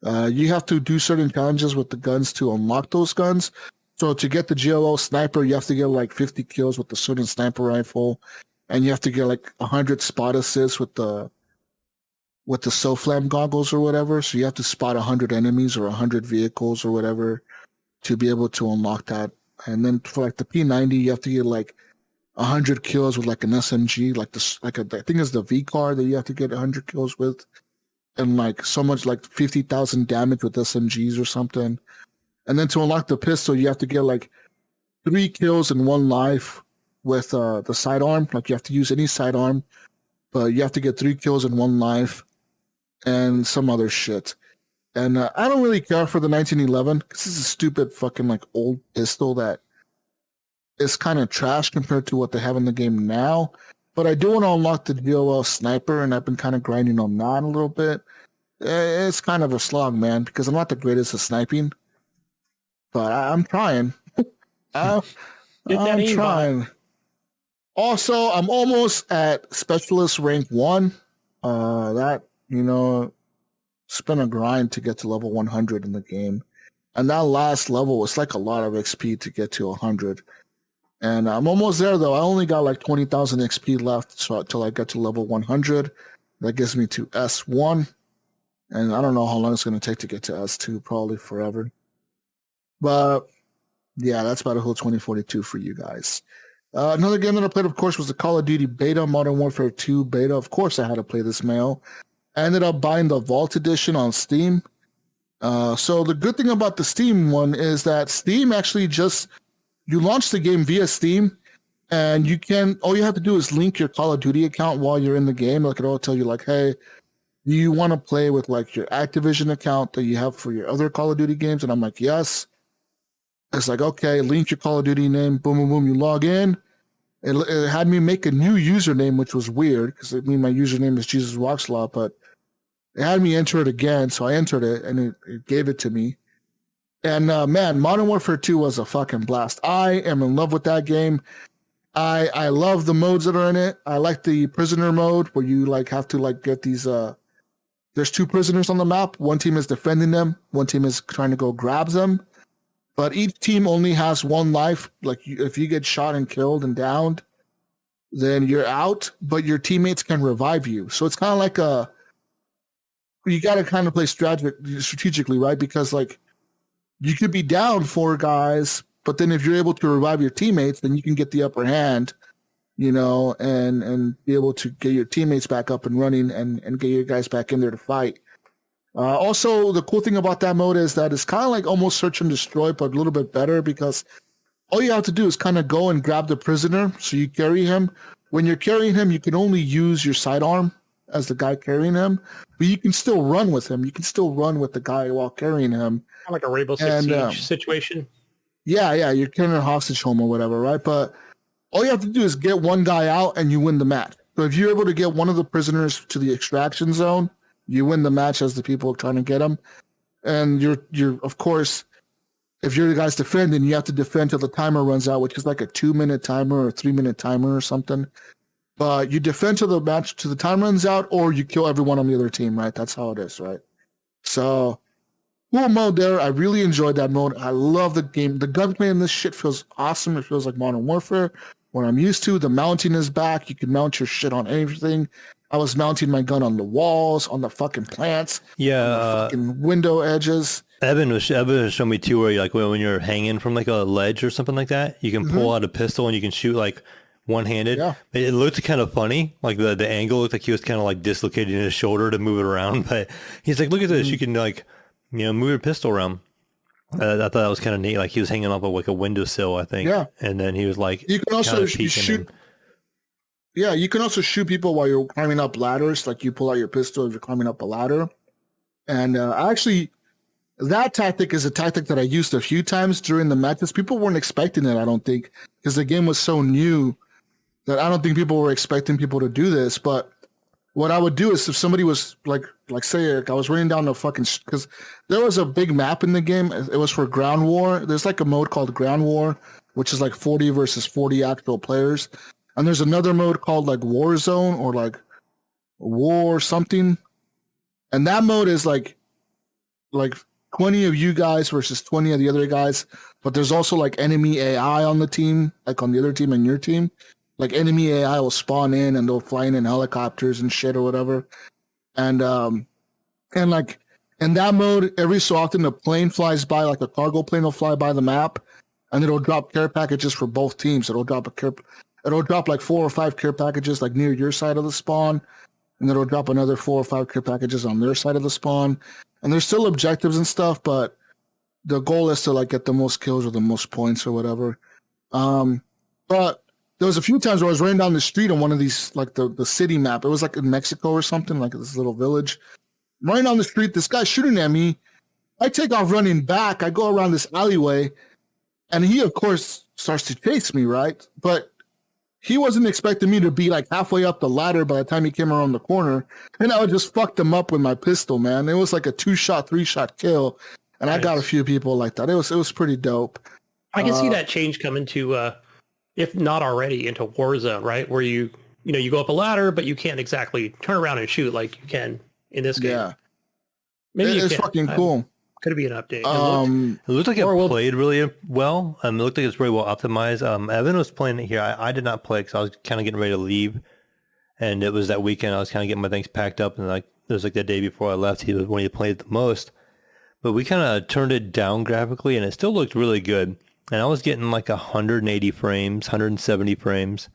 You have to do certain challenges with the guns to unlock those guns. So to get the GOL sniper, you have to get like 50 kills with the certain sniper rifle, and you have to get like 100 spot assists with the SOFLAM goggles or whatever. So you have to spot 100 enemies or 100 vehicles or whatever to be able to unlock that. And then for like the P90, you have to get like 100 kills with like an SMG, I think it's the V car that you have to get 100 kills with, and like so much like 50,000 damage with SMGs or something. And then to unlock the pistol, you have to get like 3 kills and 1 life with the sidearm. Like you have to use any sidearm, but you have to get 3 kills and 1 life and some other shit. And I don't really care for the 1911 because this is a stupid fucking like old pistol that is kind of trash compared to what they have in the game now. But I do want to unlock the GOL sniper, and I've been kind of grinding on that a little bit. It's kind of a slog, man, because I'm not the greatest at sniping. But I'm trying. I'm trying. Also, I'm almost at Specialist rank 1. That, you know, It's been a grind to get to level 100 in the game. And that last level was like a lot of XP to get to 100. And I'm almost there, though. I only got like 20,000 XP left till I get to level 100. That gives me to S1. And I don't know how long it's going to take to get to S2, probably forever. But yeah, that's Battlefield 2042 for you guys. Another game that I played, of course, was the Call of Duty beta, Modern Warfare 2 beta. Of course, I had to play this, Mayo. I ended up buying the Vault Edition on Steam. So the good thing about the Steam one is that Steam actually you launch the game via Steam, and all you have to do is link your Call of Duty account while you're in the game. Like, it'll tell you, like, hey, do you want to play with, like, your Activision account that you have for your other Call of Duty games? And I'm like, yes. It's like, okay, link your Call of Duty name, boom, boom, boom, you log in. It had me make a new username, which was weird, because my username is Jesus Rockslot, but it had me enter it again, so I entered it, and it gave it to me. And man, Modern Warfare 2 was a fucking blast. I am in love with that game. I love the modes that are in it. I like the prisoner mode, where you like have to like get these. There's 2 prisoners on the map. One team is defending them. One team is trying to go grab them. But each team only has 1 life. Like, if you get shot and killed and downed, then you're out. But your teammates can revive you. So it's kind of like you got to kind of play strategically, right? Because like you could be down 4 guys, but then if you're able to revive your teammates, then you can get the upper hand, and be able to get your teammates back up and running and get your guys back in there to fight. Also, the cool thing about that mode is that it's kind of like almost search and destroy, but a little bit better, because all you have to do is kind of go and grab the prisoner. So you carry him. When you're carrying him, you can only use your sidearm as the guy carrying him, but you can still run with him. You can still run with the guy while carrying him. Kind of like a Rainbow Six Siege situation. Yeah, you're carrying a hostage home or whatever, right? But all you have to do is get one guy out and you win the match. So if you're able to get one of the prisoners to the extraction zone, you win the match as the people trying to get them. And you're of course, if you're the guys defending, you have to defend till the timer runs out, which is like a 2-minute timer or 3-minute timer or something. But you defend till the time runs out, or you kill everyone on the other team, right? That's how it is, right? So, cool mode there. I really enjoyed that mode. I love the game. The gunplay in this shit feels awesome. It feels like Modern Warfare, what I'm used to. The mounting is back. You can mount your shit on everything. I was mounting my gun on the walls, on the fucking plants, on the fucking window edges. Evan was showing me too, where like when you're hanging from like a ledge or something like that, you can pull out a pistol and you can shoot like one-handed. Yeah. It looked kind of funny. Like the angle looked like he was kind of like dislocating his shoulder to move it around. But he's like, look at this. You can like, move your pistol around. I thought that was kind of neat. Like he was hanging off of like a windowsill, I think. Yeah. And then he was like, you can also shoot. Yeah, you can also shoot people while you're climbing up ladders. Like you pull out your pistol if you're climbing up a ladder. And that tactic is a tactic that I used a few times during the matches. People weren't expecting it, I don't think, because the game was so new that I don't think people were expecting people to do this. But what I would do is if somebody was like say I was running down the fucking, because there was a big map in the game. It was for ground war. There's like a mode called ground war, which is like 40 versus 40 actual players. And there's another mode called like war zone or like war something. And that mode is like 20 of you guys versus 20 of the other guys. But there's also like enemy AI on the team, like on the other team and your team. Like enemy AI will spawn in and they'll fly in helicopters and shit or whatever. And like in that mode, every so often a plane flies by, like a cargo plane will fly by the map, and it'll drop care packages for both teams. It'll drop like 4 or 5 care packages like near your side of the spawn, and it'll drop another 4 or 5 care packages on their side of the spawn. And there's still objectives and stuff, but the goal is to like get the most kills or the most points or whatever. But there was a few times where I was running down the street on one of these, like the city map. It was like in Mexico or something, like this little village. I'm running down the street, this guy's shooting at me. I take off running back. I go around this alleyway, and he, of course, starts to chase me, right? But he wasn't expecting me to be like halfway up the ladder by the time he came around the corner. And I would just fucked him up with my pistol, man. It was like a 2-shot, 3-shot kill. And nice. I got a few people like that. It was pretty dope. I can see that change coming to, if not already, into Warzone, right? Where you go up a ladder, but you can't exactly turn around and shoot like you can in this game. Yeah. Maybe you It's can. fucking cool. Could be an update. It looked like it played really well. It looked like it's really well optimized. Evan was playing it here. I did not play because I was kind of getting ready to leave, and it was that weekend. I was kind of getting my things packed up, and like it was like the day before I left. He was when he played the most, but we kind of turned it down graphically, and it still looked really good. And I was getting like 180 frames, 170 frames,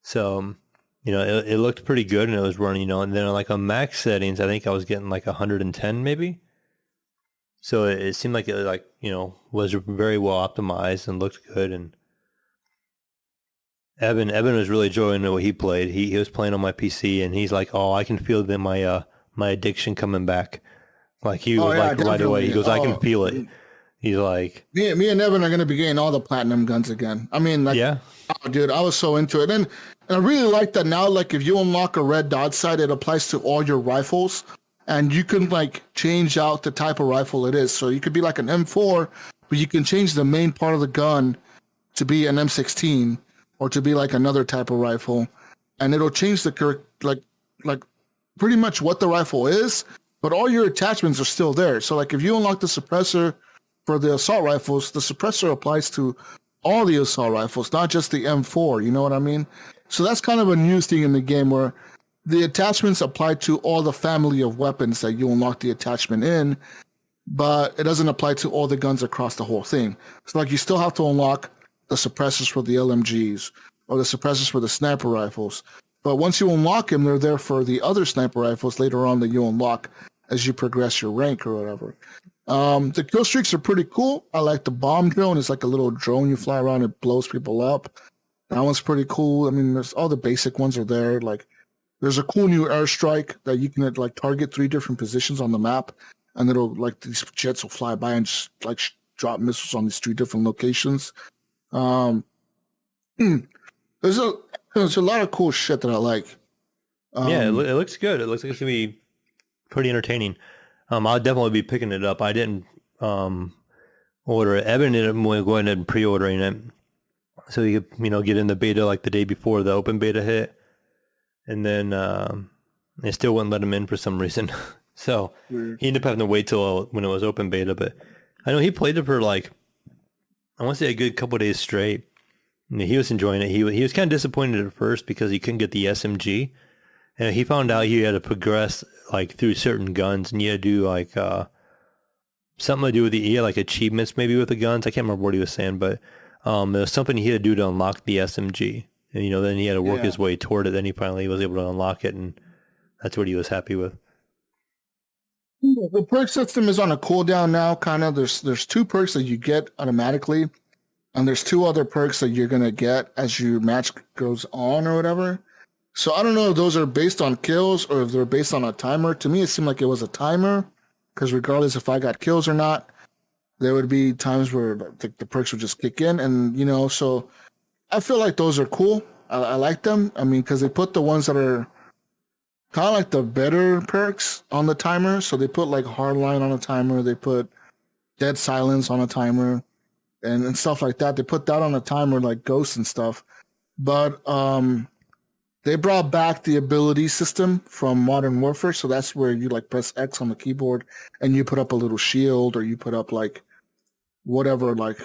so it looked pretty good, and it was running. And then like on max settings, I think I was getting like 110 maybe. So it seemed like it was very well optimized and looked good. And Evan was really enjoying what he played. He was playing on my PC, and he's like, "Oh, I can feel my addiction coming back." Like he was like right away. He goes, "I can feel it." He's like, me and Evan are gonna be getting all the platinum guns again. I mean, like, yeah, oh, dude, I was so into it, and I really like that now. Like, if you unlock a red dot sight, it applies to all your rifles. And you can like change out the type of rifle it is. So you could be like an M4, but you can change the main part of the gun to be an M16 or to be like another type of rifle. And it'll change the like pretty much what the rifle is, but all your attachments are still there. So like if you unlock the suppressor for the assault rifles, the suppressor applies to all the assault rifles, not just the M4. You know what I mean? So that's kind of a new thing in the game where the attachments apply to all the family of weapons that you unlock the attachment in, but it doesn't apply to all the guns across the whole thing. So like you still have to unlock the suppressors for the LMGs or the suppressors for the sniper rifles. But once you unlock them, they're there for the other sniper rifles later on that you unlock as you progress your rank or whatever. The kill streaks are pretty cool. I like the bomb drone. It's like a little drone you fly around and blows people up. That one's pretty cool. I mean, there's all the basic ones are there. Like, there's a cool new airstrike that you can like target 3 different positions on the map, and it'll like these jets will fly by and just like drop missiles on these 3 different locations. There's a lot of cool shit that I like. Yeah, it looks good. It looks like it's gonna be pretty entertaining. I'll definitely be picking it up. I didn't order it. Evan ended up going ahead and pre-ordering it, so you could get in the beta like the day before the open beta hit. And then they still wouldn't let him in for some reason. So he ended up having to wait till when it was open beta. But I know he played it for like, I want to say a good couple of days straight. And he was enjoying it. He was kind of disappointed at first because he couldn't get the SMG. And he found out he had to progress like through certain guns, and he had to do like something to do with he had like achievements maybe with the guns. I can't remember what he was saying, but there was something he had to do to unlock the SMG. And, then he had to work his way toward it. Then he finally was able to unlock it, and that's what he was happy with. The perk system is on a cooldown now, kind of. There's 2 perks that you get automatically, and there's 2 other perks that you're going to get as your match goes on or whatever. So I don't know if those are based on kills or if they're based on a timer. To me, it seemed like it was a timer, because regardless if I got kills or not, there would be times where the perks would just kick in. And, so I feel like those are cool. I like them. I mean, because they put the ones that are kind of like the better perks on the timer. So they put like Hardline on a timer. They put Dead Silence on a timer and stuff like that. They put that on a timer like Ghost and stuff. But they brought back the ability system from Modern Warfare. So that's where you like press X on the keyboard and you put up a little shield, or you put up like whatever, like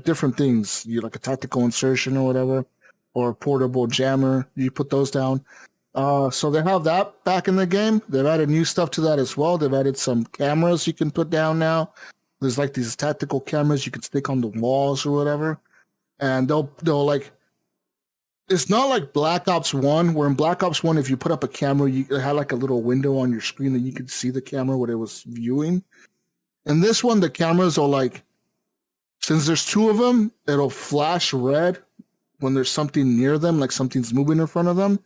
different things. You like a tactical insertion or whatever, or a portable jammer. You put those down. So they have that back in the game. They've added new stuff to that as well. They've added some cameras you can put down now. There's like these tactical cameras you can stick on the walls or whatever. And they'll like, it's not like Black Ops 1, where in Black Ops 1, if you put up a camera, it had like a little window on your screen that you could see the camera, what it was viewing. In this one, the cameras are like, since there's 2 of them, it'll flash red when there's something near them, like something's moving in front of them.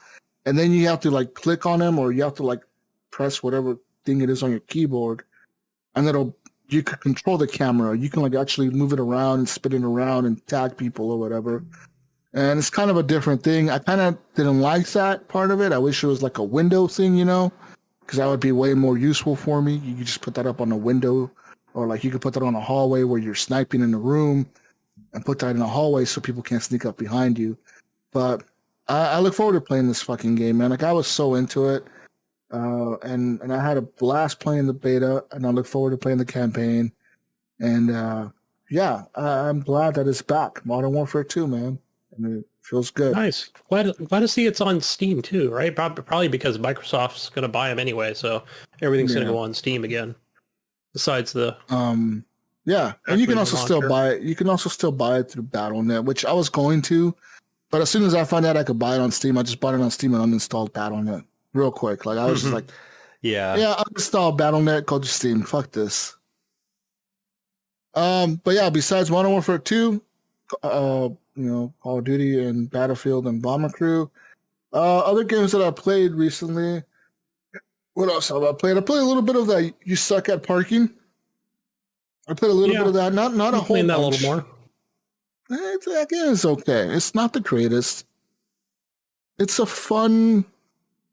And then you have to like click on them, or you have to like press whatever thing it is on your keyboard. And you can control the camera. You can like actually move it around and spin it around and tag people or whatever. And it's kind of a different thing. I kind of didn't like that part of it. I wish it was like a window thing, because that would be way more useful for me. You could just put that up on a window, or like you could put that on a hallway where you're sniping in a room and put that in a hallway so people can't sneak up behind you. But I look forward to playing this fucking game, man. Like, I was so into it. and I had a blast playing the beta, and I look forward to playing the campaign. And yeah, I'm glad that it's back. Modern Warfare 2, man. And it feels good. Nice. Glad to see it's on Steam too, right? Probably because Microsoft's going to buy them anyway, so everything's going to go on Steam again. Besides the yeah, and you can also still buy it. You can also still buy it through Battle.net, which I was going to, but as soon as I found out I could buy it on Steam, I just bought it on Steam and uninstalled Battle.net real quick. Like I was just like, yeah, uninstall Battle.net, go to Steam. Fuck this. But yeah, besides Modern Warfare 2, Call of Duty and Battlefield and Bomber Crew, other games that I played recently. What else have I played? I played a little bit of that You Suck at Parking. I played a little bit of that. Not a whole bunch. That a little more. That game is okay. It's not the greatest. It's a fun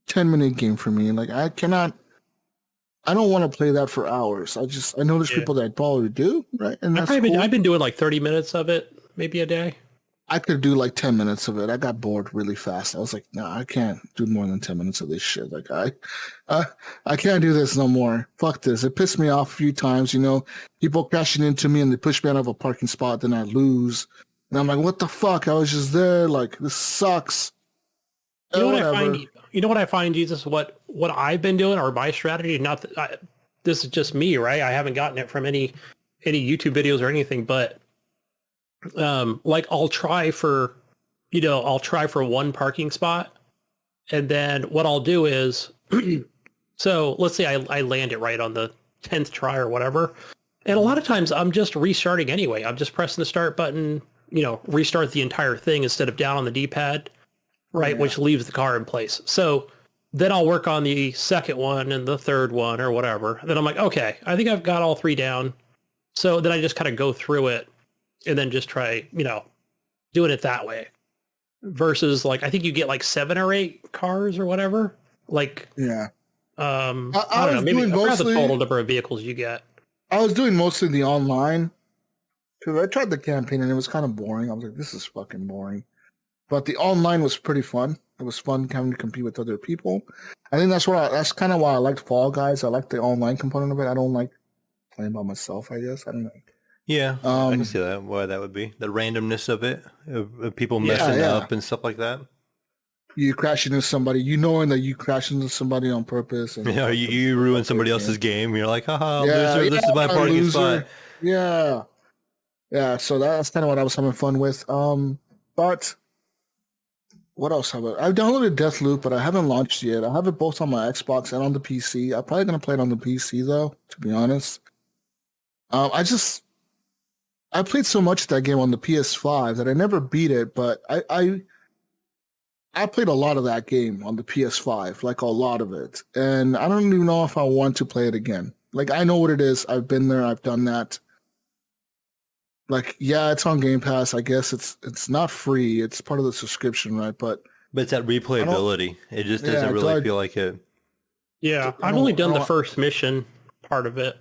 10-minute game for me. Like I don't want to play that for hours. I know there's people that probably do, right? And that's cool. I've been doing like 30 minutes of it, maybe a day. I could do like 10 minutes of it. I got bored really fast. I was like, no, I can't do more than 10 minutes of this shit. Like I can't do this no more. Fuck this. It pissed me off a few times, people crashing into me and they push me out of a parking spot, then I lose. And I'm like, what the fuck? I was just there. Like, this sucks. You know what I find, Jesus, what I've been doing, or my strategy, not that this is just me, right? I haven't gotten it from any YouTube videos or anything, but like I'll try for one parking spot, and then what I'll do is, so let's say I land it right on the 10th try or whatever, and a lot of times I'm just restarting anyway. I'm just pressing the start button, restart the entire thing instead of down on the D-pad, right, yeah. Which leaves the car in place. So then I'll work on the second one and the third one or whatever. Then I'm like, okay, I think I've got all three down. So then I just kind of go through it and then just try, doing it that way. Versus like, I think you get like 7 or 8 cars or whatever. Like, yeah. I don't know, maybe around the total number of vehicles you get. I was doing mostly the online because I tried the campaign and it was kind of boring. I was like, this is fucking boring. But the online was pretty fun. It was fun having to compete with other people. I think that's kind of why I liked Fall Guys. I like the online component of it. I don't like playing by myself, I guess. I don't know. Yeah, I can see that. Why that would be the randomness of it, of people messing up and stuff like that. You crash into somebody, knowing that you crash into somebody on purpose. And you ruin somebody else's game. You're like, haha, loser, this is my parking spot. Yeah. So that's kind of what I was having fun with. But what else have I've downloaded Deathloop, but I haven't launched yet. I have it both on my Xbox and on the PC. I'm probably gonna play it on the PC though, to be honest. I played so much of that game on the PS5 that I never beat it, but I played a lot of that game on the PS5, like a lot of it. And I don't even know if I want to play it again. Like, I know what it is. I've been there. I've done that. Like, yeah, it's on Game Pass. I guess it's not free. It's part of the subscription, right? But it's that replayability. It just doesn't really feel like it. Yeah, I've only done the first mission part of it.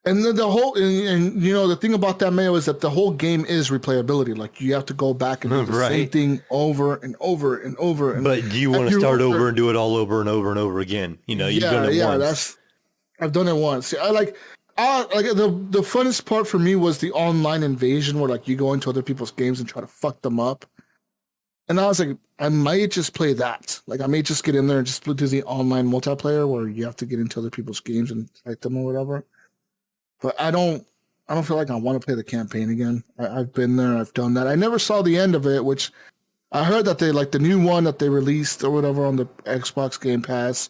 And the whole, and the thing about that, Mayo, is that the whole game is replayability. Like, you have to go back and do the same thing over and over and over. But do you want to start over and do it all over and over and over again? You've done it once. I've done it once. I like the funnest part for me was the online invasion, where like you go into other people's games and try to fuck them up. And I was like, I might just play that. Like, I may just get in there and just do the online multiplayer where you have to get into other people's games and fight them or whatever. But I don't feel like I want to play the campaign again. I've been there. I've done that. I never saw the end of it, which I heard that they, like, the new one that they released or whatever on the Xbox Game Pass.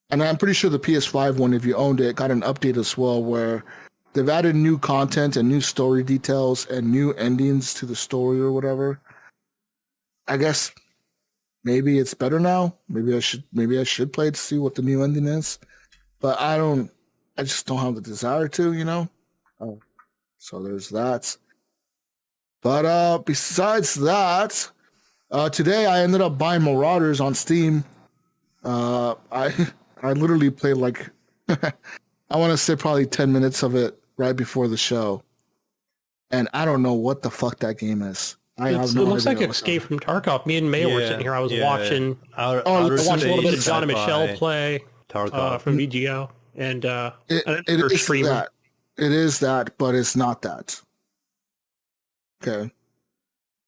And I'm pretty sure the PS5 one, if you owned it, got an update as well, where they've added new content and new story details and new endings to the story or whatever. I guess maybe it's better now. Maybe I should play it to see what the new ending is. But I just don't have the desire to, So there's that. But besides that, today I ended up buying Marauders on Steam. I literally played like, I want to say probably 10 minutes of it right before the show. And I don't know what the fuck that game is. It looks like Escape from Tarkov. Me and Mayo were sitting here. I was watching. I watched a little bit of John and Michelle play. Tarkov. from VGO, and it is that. It is that, but it's not that. Okay.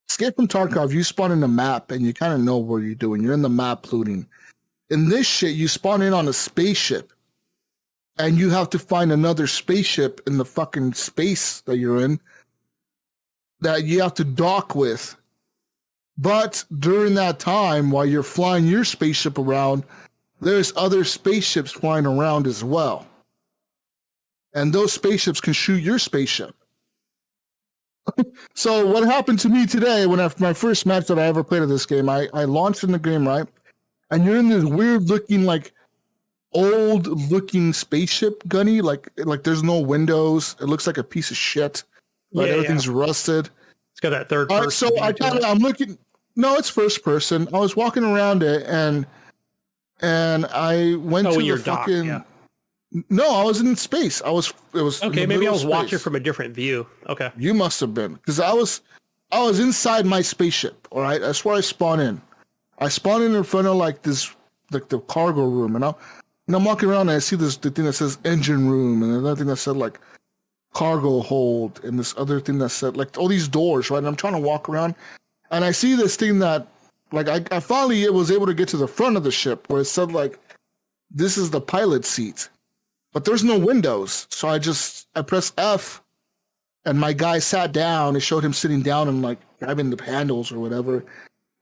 Escape from Tarkov, you spawn in the map and you kind of know what you're doing. You're in the map looting. In this shit, you spawn in on a spaceship and you have to find another spaceship in the fucking space that you're in that you have to dock with. But during that time, while you're flying your spaceship around, there's other spaceships flying around as well. And those spaceships can shoot your spaceship. So what happened to me today when my first match that I ever played of this game, I launched in the game, right? And you're in this weird looking, like old looking spaceship, Gunny. Like there's no windows. It looks like a piece of shit. Like everything's rusted. It's got that third person. So I'm looking. No, it's first person. I was walking around it and I went to the fucking. Dock, No, I was in space. It was okay. Maybe I was watching from a different view. Okay, you must have been, because I was inside my spaceship. All right, that's where I spawn in. I spawn in front of like this, like the cargo room, and I'm walking around and I see the thing that says engine room, and another thing that said like cargo hold, and this other thing that said like all these doors, right? And I'm trying to walk around, and I see this thing that like I finally was able to get to the front of the ship where it said like this is the pilot seat. But there's no windows, so I pressed F, and my guy sat down. It showed him sitting down and like grabbing the handles or whatever,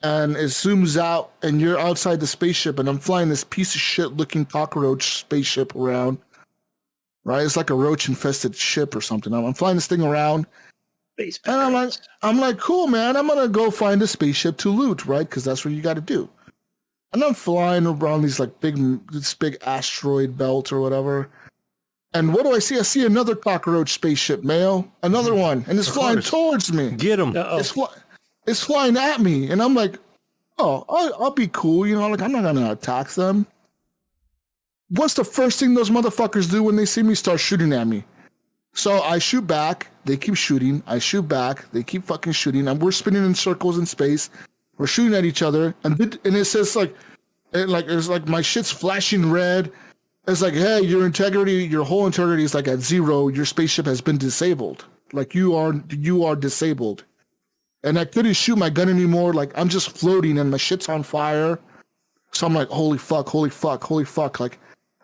and it zooms out, and you're outside the spaceship, and I'm flying this piece of shit looking cockroach spaceship around. Right, it's like a roach infested ship or something. I'm flying this thing around, and I'm like, cool, man. I'm gonna go find a spaceship to loot, right? Because that's what you got to do. And I'm flying around this big asteroid belt or whatever. And what do I see? I see another cockroach spaceship, Mayo. Another one. And it's flying towards me. Get him. It's flying at me. And I'm like, oh, I'll be cool. You know, like I'm not going to attack them. What's the first thing those motherfuckers do when they see me? Start shooting at me. So I shoot back. They keep shooting. I shoot back. They keep fucking shooting. And we're spinning in circles in space. We're shooting at each other. And it says like, it's like my shit's flashing red. It's like, hey, your whole integrity is like at 0. Your spaceship has been disabled. Like you are disabled. And I couldn't shoot my gun anymore. Like I'm just floating and my shit's on fire. So I'm like, holy fuck. Like,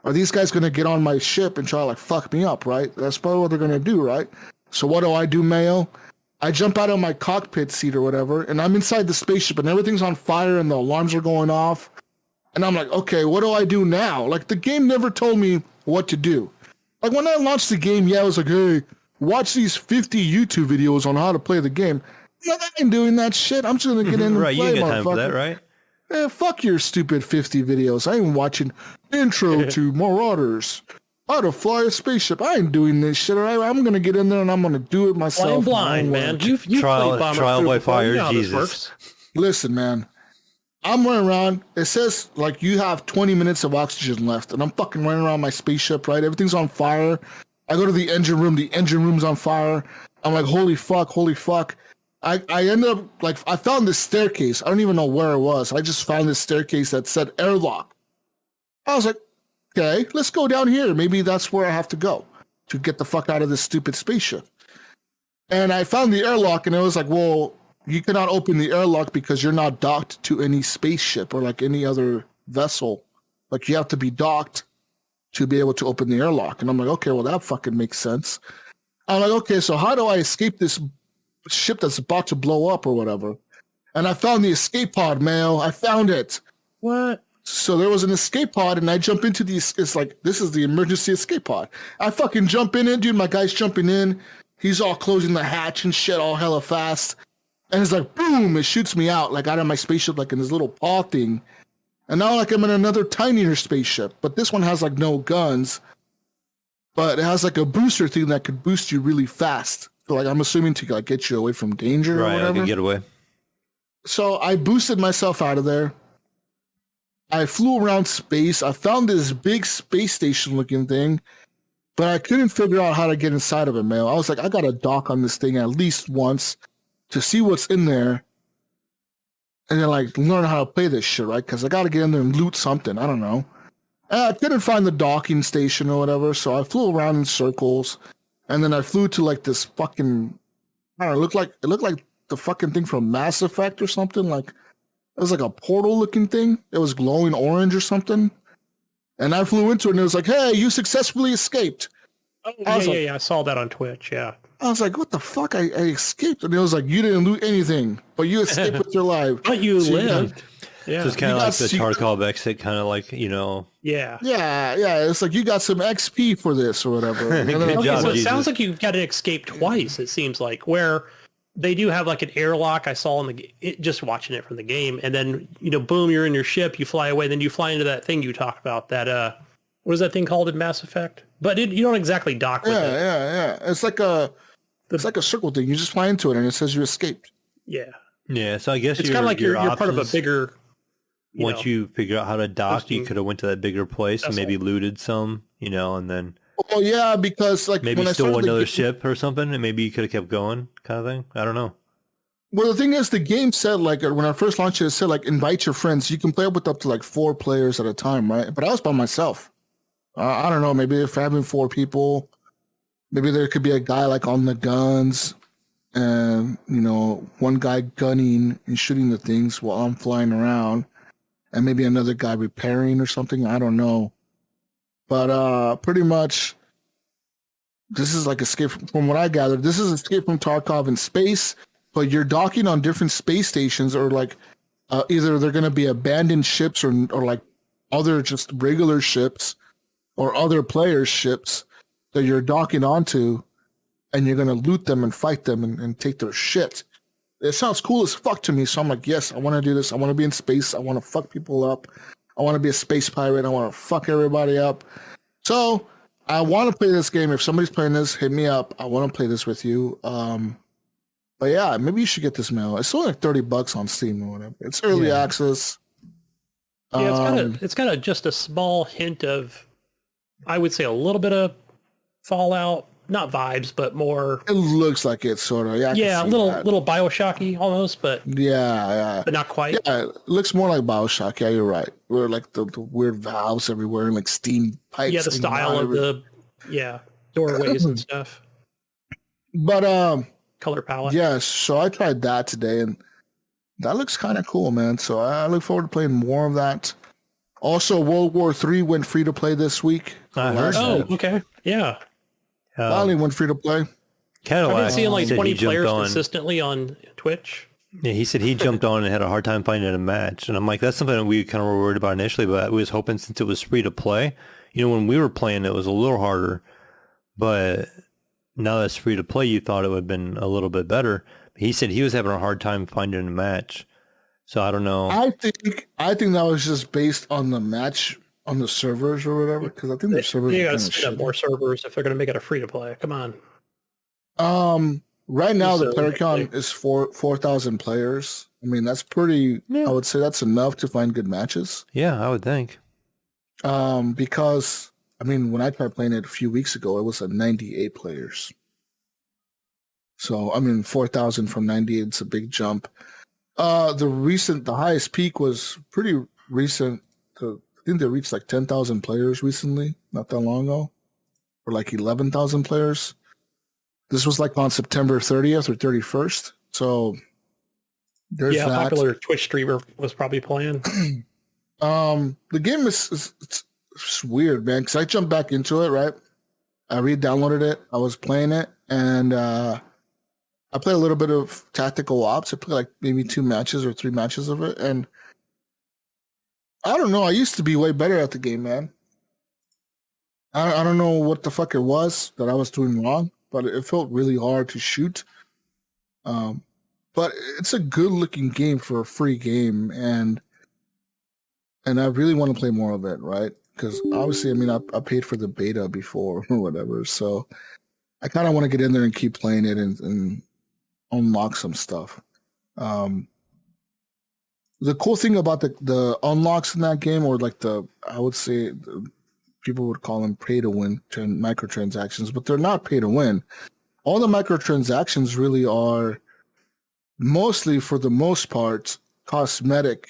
are these guys going to get on my ship and try to like fuck me up, right? That's probably what they're going to do, right? So what do, Mayo? I jump out of my cockpit seat or whatever, and I'm inside the spaceship and everything's on fire and the alarms are going off. And I'm like, okay, what do I do now? Like, the game never told me what to do. Like, when I launched the game, I was like, hey, watch these 50 YouTube videos on how to play the game. Like, I ain't doing that shit. I'm just going to get in and right, play, you ain't got time for that, right? Fuck your stupid 50 videos. I ain't watching Intro to Marauders, how to fly a spaceship. I ain't doing this shit, all right? I'm going to get in there and I'm going to do it myself. I'm blind, man. You trial by fire, Jesus. Listen, man. I'm running around. It says, like, you have 20 minutes of oxygen left, and I'm fucking running around my spaceship, right? Everything's on fire. I go to the engine room. The engine room's on fire. I'm like, holy fuck. I ended up, like, I found this staircase. I don't even know where it was. I just found this staircase that said airlock. I was like, okay, let's go down here. Maybe that's where I have to go to get the fuck out of this stupid spaceship. And I found the airlock, and it was like, well, you cannot open the airlock because you're not docked to any spaceship or like any other vessel. Like you have to be docked to be able to open the airlock. And I'm like, okay, well that fucking makes sense. I'm like, okay, so how do I escape this ship that's about to blow up or whatever? And I found the escape pod, Mayo. I found it. What? So there was an escape pod and I jump into it's like, this is the emergency escape pod. I fucking jump in it, dude. My guy's jumping in. He's all closing the hatch and shit all hella fast. And it's like, boom, it shoots me out, like out of my spaceship, like in this little paw thing. And now like I'm in another tinier spaceship, but this one has like no guns, but it has like a booster thing that could boost you really fast. So like I'm assuming to like get you away from danger or whatever. Right, I can get away. So I boosted myself out of there. I flew around space. I found this big space station looking thing, but I couldn't figure out how to get inside of it, man. I was like, I got to dock on this thing at least once to see what's in there and then like learn how to play this shit, right? Because I got to get in there and loot something. I don't know. I couldn't find the docking station or whatever, so I flew around in circles, and then I flew to like this fucking, I don't know, it looked like the fucking thing from Mass Effect or something. Like it was like a portal looking thing. It was glowing orange or something. And I flew into it and it was like, hey, you successfully escaped. Oh, yeah. I saw that on Twitch. Yeah. I was like, what the fuck? I escaped. And it was like, you didn't loot anything, but you escaped with your life. But you lived. Yeah. So it's kind of like the Tarkov exit, kind of like, you know. Yeah. Yeah. It's like you got some XP for this or whatever. And then Good job, so it Jesus. sounds like you've got to escape twice, it seems like, where they do have like an airlock I saw in just watching it from the game. And then, you know, boom, you're in your ship, you fly away, then you fly into that thing you talked about, that, what is that thing called in Mass Effect? But you don't exactly dock with it. Yeah. It's like a circle thing. You just fly into it and it says you escaped. Yeah. Yeah, so I guess It's kind of like you're part of a bigger... Once you figure out how to dock, you could have went to that bigger place and maybe all. looted some, you know, and then Oh yeah, because like maybe when stole I another ship or something, and maybe you could have kept going, kind of thing. I don't know. Well, the thing is, the game said like when I first launched it said like invite your friends. You can play with up to like 4 players at a time, right? But I was by myself. I don't know. Maybe if having 4 people, maybe there could be a guy like on the guns, and you know, one guy gunning and shooting the things while I'm flying around, and maybe another guy repairing or something. I don't know. But pretty much, this is like Escape from what I gathered. This is Escape from Tarkov in space, but you're docking on different space stations, or like either they're going to be abandoned ships or like other just regular ships or other players' ships that you're docking onto, and you're going to loot them and fight them and take their shit. It sounds cool as fuck to me, so I'm like, yes, I want to do this. I want to be in space. I want to fuck people up. I want to be a space pirate. I want to fuck everybody up. So I want to play this game. If somebody's playing this, hit me up. I want to play this with you. But yeah, maybe you should get this mail. It's only like $30 on Steam or whatever. It's early access. Yeah, it's got just a small hint of, I would say, a little bit of Fallout, not vibes, but more. It looks like it's sort of a little Bioshocky almost, but but not quite. Yeah, it looks more like Bioshock. Yeah, you're right. Where like the weird valves everywhere and like steam pipes. Yeah, the style of the doorways and stuff. But color palette. Yeah, so I tried that today, and that looks kind of cool, man. So I look forward to playing more of that. Also, World War III went free to play this week. I heard that. Okay, yeah. Finally went free to play. I've been seeing like said 20 he jumped players on. consistently on Twitch. Yeah, he said he jumped on and had a hard time finding a match. And I'm like, that's something that we kind of were worried about initially, but we was hoping since it was free to play, you know, when we were playing, it was a little harder. But now that it's free to play, you thought it would have been a little bit better. He said he was having a hard time finding a match. So I don't know. I think that was just based on the match on the servers or whatever, because I think the servers. You got to spin up more servers if they're going to make it a free to play. Come on. Right now the player count is 4,000 players. I mean, that's pretty. Yeah. I would say that's enough to find good matches. Yeah, I would think. Because I mean, when I tried playing it a few weeks ago, it was at 98 players. So I mean, 4,000 from 98 is a big jump. The highest peak was pretty recent. I think they reached like 10,000 players recently, not that long ago, or like 11,000 players. This was like on September 30th or 31st. So there's that. Popular Twitch streamer was probably playing. The game is it's weird, man, because I jumped back into it, right? I re-downloaded it. I was playing it, and I played a little bit of Tactical Ops. I played like maybe 2 matches or 3 matches of it, and I don't know. I used to be way better at the game, man. I don't know what the fuck it was that I was doing wrong, but it felt really hard to shoot. But it's a good-looking game for a free game, and I really want to play more of it, right? Because obviously, I mean, I paid for the beta before or whatever, so I kind of want to get in there and keep playing it and unlock some stuff. The cool thing about the unlocks in that game, or like I would say people would call them pay to win microtransactions, but they're not pay to win. All the microtransactions really are mostly, for the most part, cosmetic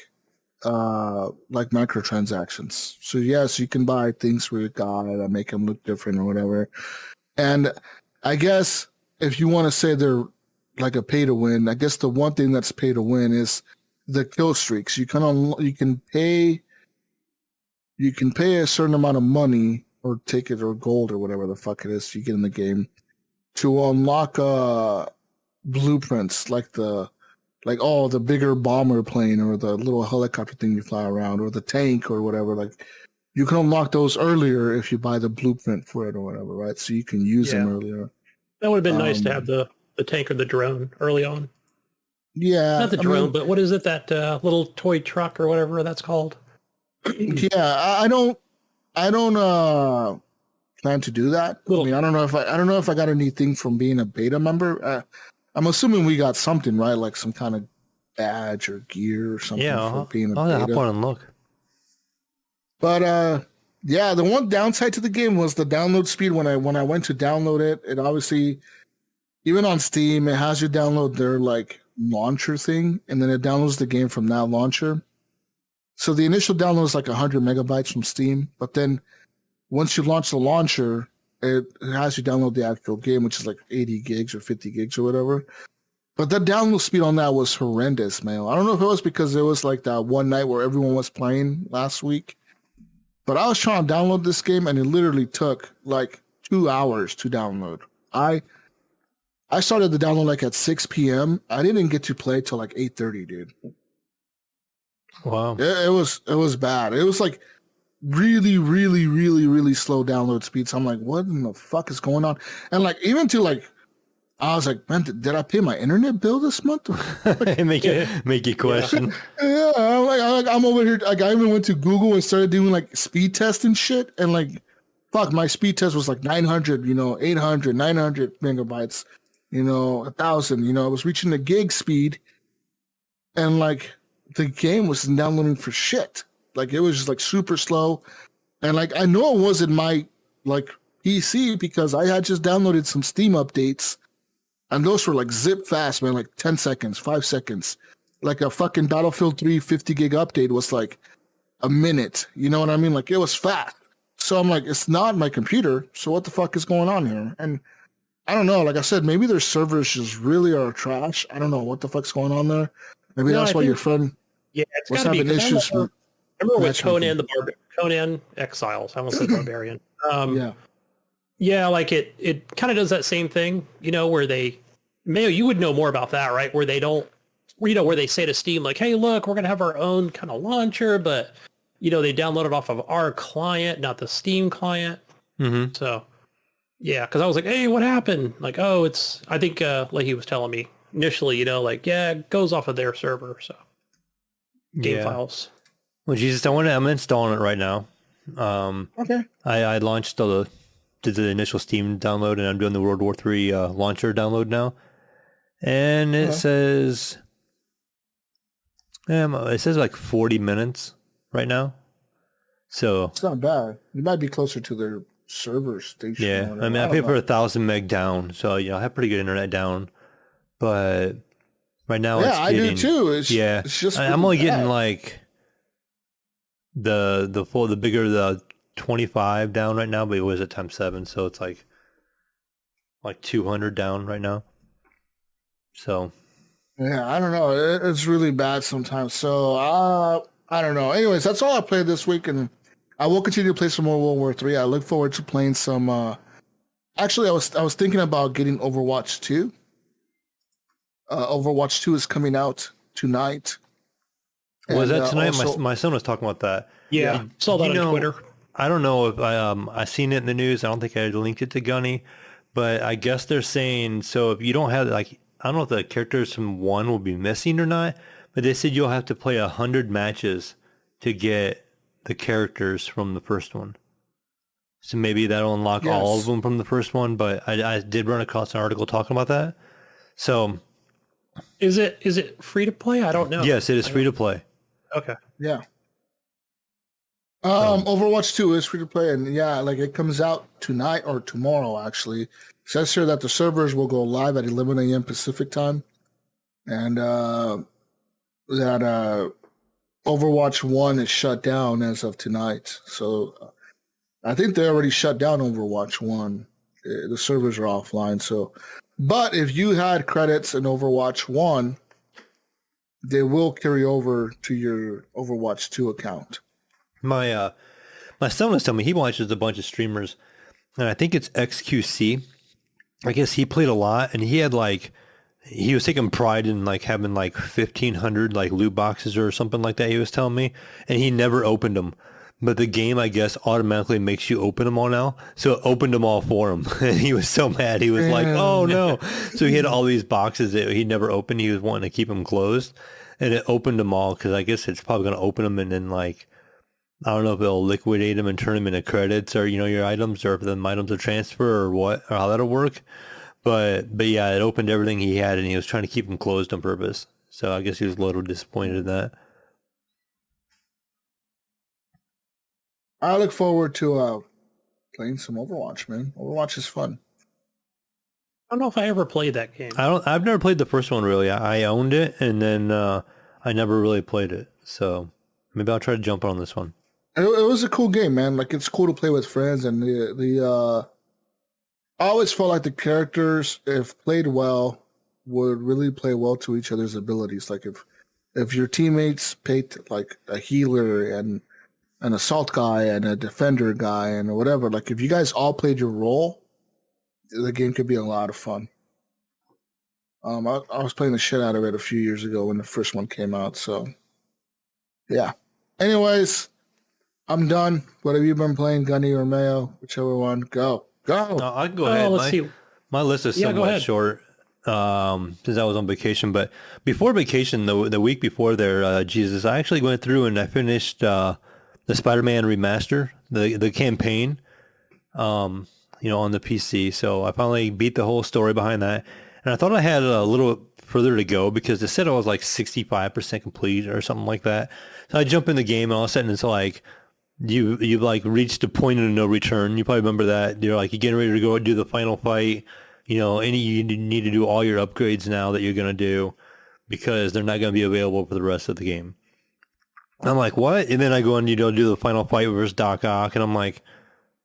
like microtransactions. So yes, you can buy things for your guy that make him look different or whatever. And I guess if you want to say they're like a pay to win, I guess the one thing that's pay to win is the kill streaks. You can pay a certain amount of money or ticket or gold or whatever the fuck it is you get in the game to unlock blueprints like the bigger bomber plane or the little helicopter thing you fly around or the tank or whatever. Like you can unlock those earlier if you buy the blueprint for it or whatever, right? So you can use them earlier. That would have been nice to have the tank or the drone early on. Yeah. Not the drone, but what is it? That little toy truck or whatever that's called. Yeah, I don't plan to do that. I mean, I don't know if I got anything from being a beta member. I'm assuming we got something, right? Like some kind of badge or gear or something for being a beta. I'll hop on and look. But yeah, the one downside to the game was the download speed. When I went to download it, it obviously, even on Steam, it has you download their like launcher thing, and then it downloads the game from that launcher. So the initial download is like 100 megabytes from Steam, but then once you launch the launcher, it has you download the actual game, which is like 80 gigs or 50 gigs or whatever. But the download speed on that was horrendous, man. I don't know if it was because it was like that one night where everyone was playing last week, but I was trying to download this game and it literally took like 2 hours to download. I started the download like at 6 p.m. I didn't get to play till like 8:30, dude. Wow. It was bad. It was like really, really, really, really slow download speed. So I'm like, what in the fuck is going on? And like, even to like, I was like, man, did I pay my internet bill this month? make you question. Yeah, I'm over here. Like, I even went to Google and started doing like speed test and shit. And like, fuck, my speed test was like 900, 800, 900 megabytes, 1,000. I was reaching the gig speed, and like the game was downloading for shit. Like it was just like super slow, and like I know it wasn't my like PC because I had just downloaded some Steam updates, and those were like zip fast, man. Like 10 seconds, 5 seconds. Like a fucking Battlefield 3 50 gig update was like a minute. You know what I mean? Like it was fast. So I'm like, it's not my computer. So what the fuck is going on here? And I don't know. Like I said, maybe their servers just really are trash. I don't know what the fuck's going on there. Maybe that's why your friend was having issues. I remember with Conan Exiles. I almost said Barbarian. Yeah, like it kind of does that same thing, where Mayo, you would know more about that, right? Where they don't, where they say to Steam, like, hey, look, we're going to have our own kind of launcher, but, they download it off of our client, not the Steam client. Mm-hmm. So, yeah, because I was like, hey, what happened? Like, oh, I think like he was telling me initially, it goes off of their server, so. Game files. Well, Jesus, I'm installing it right now. Okay. I launched did the initial Steam download, and I'm doing the World War III launcher download now. And it says like 40 minutes right now. So it's not bad. You might be closer to their server station. Yeah, I mean, I paid for 1,000 meg down, so I have pretty good internet down. But right now, I do too. It's just I'm only getting like the bigger the 25 down right now, but it was at times 7, so it's like 200 down right now. So yeah, I don't know. It's really bad sometimes. So I don't know. Anyways, that's all I played this week, and I will continue to play some more World War III. I look forward to playing some. Actually, I was thinking about getting Overwatch 2. Overwatch 2 is coming out tonight. Was that tonight? Also, my son was talking about that. Yeah, saw that on Twitter. I don't know if I seen it in the news. I don't think I linked it to Gunny, but I guess they're saying, so if you don't have, like, I don't know if the characters from 1 will be missing or not, but they said you'll have to play 100 matches to get the characters from the first one. So maybe that'll unlock all of them from the first one, but I did run across an article talking about that. So is it free to play? I don't know. Yes, it is free to play. Okay. Yeah. Overwatch 2 is free to play, and like it comes out tonight or tomorrow, actually. It says here that the servers will go live at 11 a.m. Pacific time, and that Overwatch 1 is shut down as of tonight. So I think they already shut down Overwatch 1. The servers are offline. So, but if you had credits in Overwatch 1, they will carry over to your Overwatch 2 account. My son was telling me he watches a bunch of streamers, and I think it's XQC. I guess he played a lot, and he was taking pride in like having like 1,500 like loot boxes or something like that. He was telling me, and he never opened them. But the game, I guess, automatically makes you open them all now. So it opened them all for him. And he was so mad. He was like, oh, no. So he had all these boxes that he never opened. He was wanting to keep them closed. And it opened them all because I guess it's probably going to open them and then, like, I don't know if it'll liquidate them and turn them into credits or, your items, or if the items will transfer or what, or how that'll work. But yeah, it opened everything he had and he was trying to keep them closed on purpose. So I guess he was a little disappointed in that. I look forward to playing some Overwatch, man. Overwatch is fun. I don't know if I ever played that game. I've never played the first one really. I owned it and then I never really played it. So maybe I'll try to jump on this one. It was a cool game, man. Like, it's cool to play with friends, and I always felt like the characters, if played well, would really play well to each other's abilities. Like if your teammates picked like a healer and an assault guy and a defender guy and whatever, like if you guys all played your role, the game could be a lot of fun. I was playing the shit out of it a few years ago when the first one came out. So yeah. Anyways, I'm done. What have you been playing, Gunny or Mayo? Whichever one. Go. No, I can go ahead. Let's see. My list is somewhat short since I was on vacation. But before vacation, the week before there, Jesus, I actually went through and I finished the Spider-Man remaster, the campaign, on the PC. So I finally beat the whole story behind that. And I thought I had a little further to go because it said I was like 65% complete or something like that. So I jump in the game and all of a sudden it's like, you've like reached a point of no return. You probably remember that. You're like, you're getting ready to go do the final fight. You need to do all your upgrades now that you're going to do because they're not going to be available for the rest of the game. I'm like, what? And then I go and, do the final fight versus Doc Ock. And I'm like,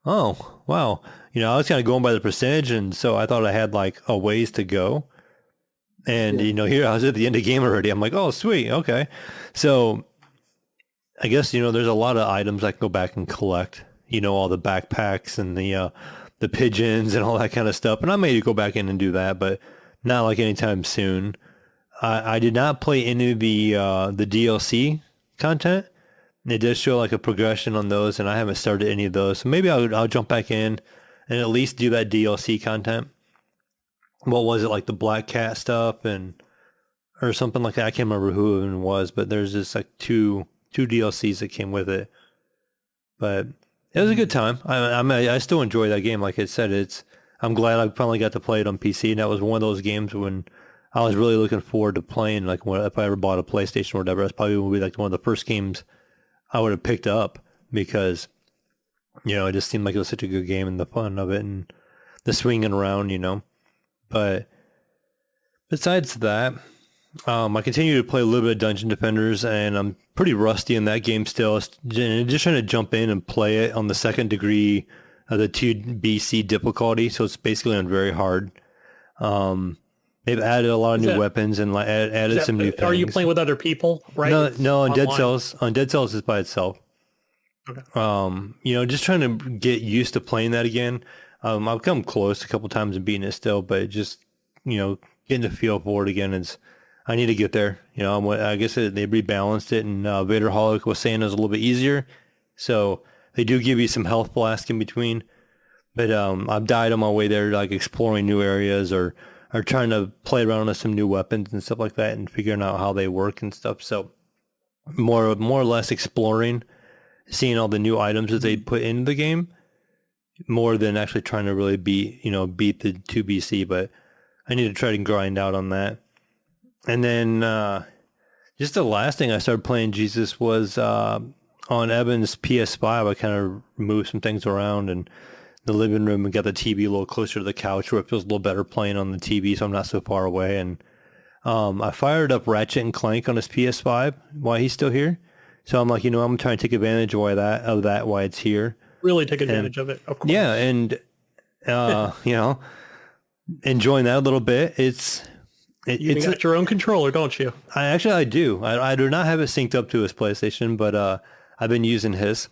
oh, wow. I was kind of going by the percentage. And so I thought I had like a ways to go. And, here I was at the end of the game already. I'm like, oh, sweet. Okay. So I guess, there's a lot of items I can go back and collect, all the backpacks and the pigeons and all that kind of stuff. And I may go back in and do that, but not like anytime soon. I did not play any of the DLC content. It does show like a progression on those, and I haven't started any of those. So maybe I'll jump back in and at least do that DLC content. What was it, like the Black Cat stuff or something like that? I can't remember who it was, but there's just like two DLCs that came with it. But it was a good time. I still enjoy that game. Like I said, I'm glad I finally got to play it on PC, and that was one of those games when I was really looking forward to playing. Like if I ever bought a PlayStation or whatever, that's probably would be like one of the first games I would have picked up because it just seemed like it was such a good game and the fun of it and the swinging around, But besides that, I continue to play a little bit of Dungeon Defenders, and I'm pretty rusty in that game still. Just trying to jump in and play it on the second degree of the 2BC difficulty, so it's basically on very hard. They've added a lot of new weapons and added some new things. Are you playing with other people? Right? No. On Dead Cells is by itself. Okay. Just trying to get used to playing that again. I've come close a couple times and beating it still, but just getting the feel for it again I need to get there. I guess they rebalanced it, and Vader Holic was saying it was a little bit easier. So they do give you some health blast in between. But I've died on my way there, like exploring new areas or trying to play around with some new weapons and stuff like that and figuring out how they work and stuff. So more or less exploring, seeing all the new items that they put into the game, more than actually trying to really beat the 2BC. But I need to try to grind out on that. And then just the last thing I started playing, Jesus, was on Evan's PS5. I kind of moved some things around in the living room and got the TV a little closer to the couch where it feels a little better playing on the TV, so I'm not so far away. And I fired up Ratchet and Clank on his PS5 while he's still here. So I'm like, I'm trying to take advantage of that while it's here. Really take advantage of it, of course. Yeah, and enjoying that a little bit. You got your own controller, don't you? I do. I do not have it synced up to his PlayStation, but I've been using his.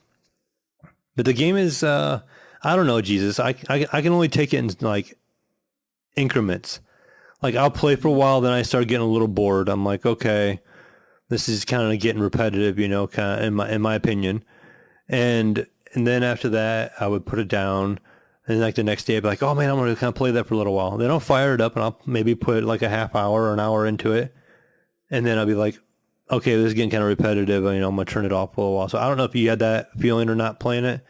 But the game is, I don't know, Jesus. I can only take it in like increments. Like I'll play for a while, then I start getting a little bored. I'm like, okay, this is kind of getting repetitive, kind of in my opinion. And then after that, I would put it down. And like the next day, I'd be like, oh man, I'm going to kind of play that for a little while. Then I'll fire it up and I'll maybe put like a half hour or an hour into it. And then I'll be like, okay, this is getting kind of repetitive. I'm going to turn it off for a while. So I don't know if you had that feeling or not playing it,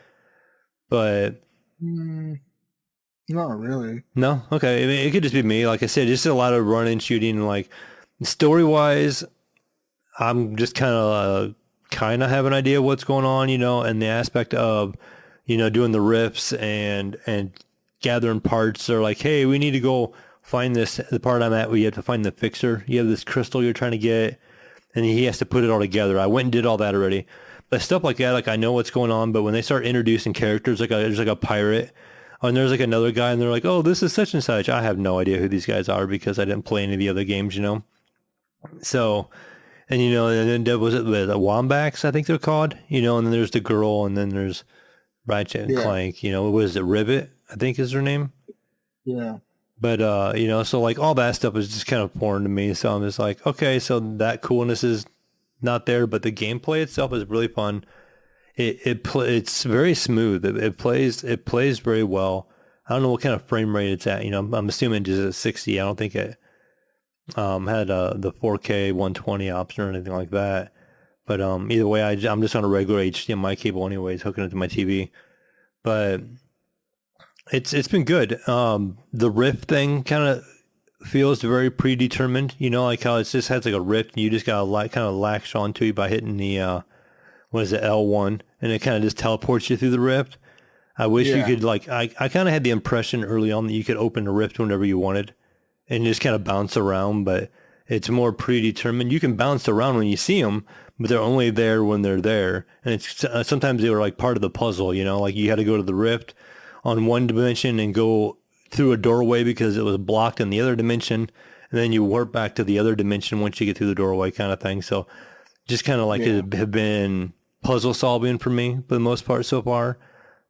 but... Not really. No? Okay. I mean, it could just be me. Like I said, just a lot of running, shooting, and like story-wise, I'm just kind of have an idea of what's going on, and the aspect of, doing the rifts and gathering parts. Or like, hey, we need to go find the part I'm at where you have to find the fixer. You have this crystal you're trying to get, and he has to put it all together. I went and did all that already. But stuff like that, like I know what's going on, but when they start introducing characters, there's like a pirate, and there's like another guy, and they're like, oh, this is such and such. I have no idea who these guys are because I didn't play any of the other games, So, and and then there was it the Wombats, I think they're called, and then there's the girl, and then there's Ratchet and Clank, what is it, Rivet, I think is her name. Yeah. But, so like all that stuff is just kind of foreign to me. So I'm just like, okay, so that coolness is not there, but the gameplay itself is really fun. It's very smooth. It plays very well. I don't know what kind of frame rate it's at. I'm assuming just at 60. I don't think it had the 4K 120 option or anything like that. But either way, I'm just on a regular HDMI cable anyways, hooking it to my TV. But it's been good. The rift thing kind of feels very predetermined. Like how it just has like a rift, and you just gotta kind of latch onto it by hitting the L1, and it kind of just teleports you through the rift. I wish you could I kind of had the impression early on that you could open the rift whenever you wanted and just kind of bounce around, but it's more predetermined. You can bounce around when you see them, but they're only there when they're there. And it's sometimes they were like part of the puzzle, like you had to go to the rift on one dimension and go through a doorway because it was blocked in the other dimension, and then you warp back to the other dimension once you get through the doorway, kind of thing. So just kind of like it have been puzzle solving for me for the most part so far.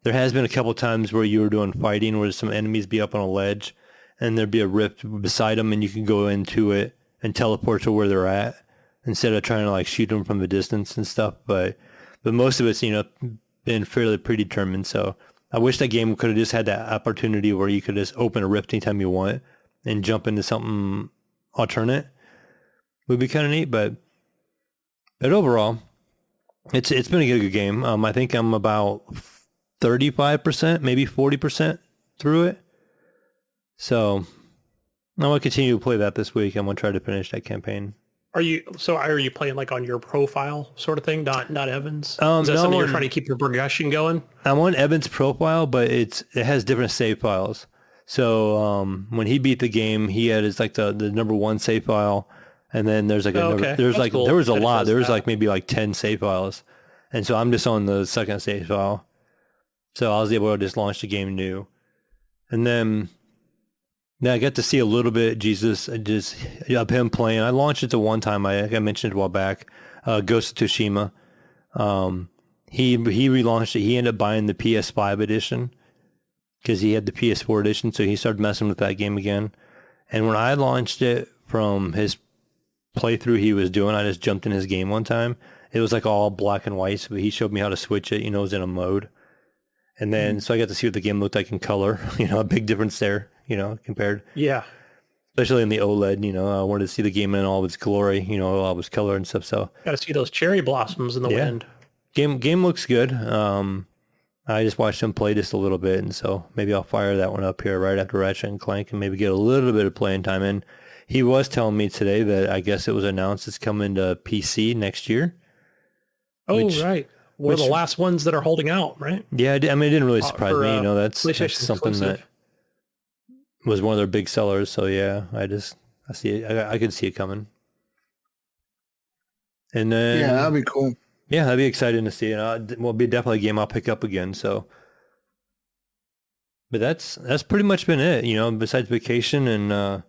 There has been a couple times where you were doing fighting where some enemies be up on a ledge and there'd be a rift beside them, and you can go into it and teleport to where they're at instead of trying to like shoot them from a distance and stuff. But most of it's, been fairly predetermined. So I wish that game could have just had that opportunity where you could just open a rift anytime you want and jump into something alternate. Would be kind of neat, but overall, it's been a good game. I think I'm about 35%, maybe 40% through it. So I'm going to continue to play that this week. I'm going to try to finish that campaign. Are you playing like on your profile sort of thing, not Evan's? Is that no, something you're trying to keep your progression going? I'm on Evan's profile, but it has different save files. So when he beat the game, he had his like the number one save file, and then there's like cool. There was a lot. There was like maybe like 10 save files, and so I'm just on the second save file. So I was able to just launch the game new, and then. Now I got to see a little bit, Jesus, just of him playing. I launched it to one time. I mentioned it a while back. Ghost of Tsushima. He relaunched it. He ended up buying the PS5 edition because he had the PS4 edition. So he started messing with that game again. And when I launched it from his playthrough he was doing, I just jumped in his game one time. It was like all black and white. So he showed me how to switch it. It was in a mode. And then, so I got to see what the game looked like in color. A big difference there. Compared. Yeah. Especially in the OLED, I wanted to see the game in all of its glory, all of its color and stuff. So got to see those cherry blossoms in the wind. Game looks good. I just watched him play just a little bit, and so maybe I'll fire that one up here right after Ratchet and Clank and maybe get a little bit of playing time in. He was telling me today that I guess it was announced it's coming to PC next year. Oh, right. One of the last ones that are holding out, right? Yeah, it didn't really surprise me. That's something exclusive. That was one of their big sellers. So yeah, I see it. I could see it coming. And then that'd be cool. Yeah, that'd be exciting to see. And will be definitely a game I'll pick up again. So, but that's pretty much been it. Besides vacation and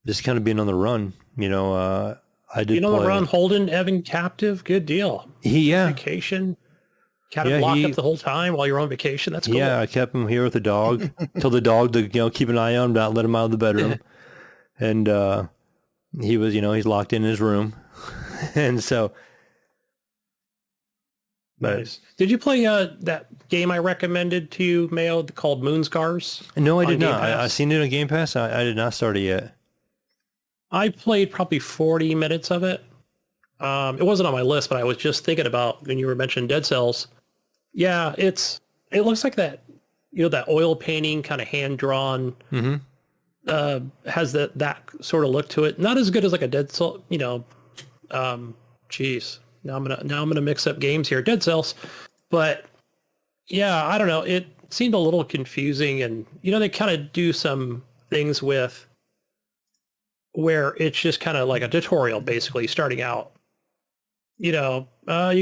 just kind of being on the run. I did. The run, holding Evan captive. Good deal. Vacation. Kind of locked up the whole time while you're on vacation. That's cool. Yeah, I kept him here with the dog. Told the dog to keep an eye on him, not let him out of the bedroom. And he was he's locked in his room, and so. But, nice. Did you play that game I recommended to you, Mayo, called Moonscars? No, I did not. I seen it on Game Pass. I did not start it yet. I played probably 40 minutes of it. It wasn't on my list, but I was just thinking about when you were mentioning Dead Cells. Yeah, it looks like that, that oil painting kind of hand drawn, has that sort of look to it. Not as good as like a Dead Cell, geez. Now I'm gonna mix up games here. Dead Cells, but yeah, I don't know. It seemed a little confusing, and they kind of do some things with where it's just kind of like a tutorial, basically starting out. You've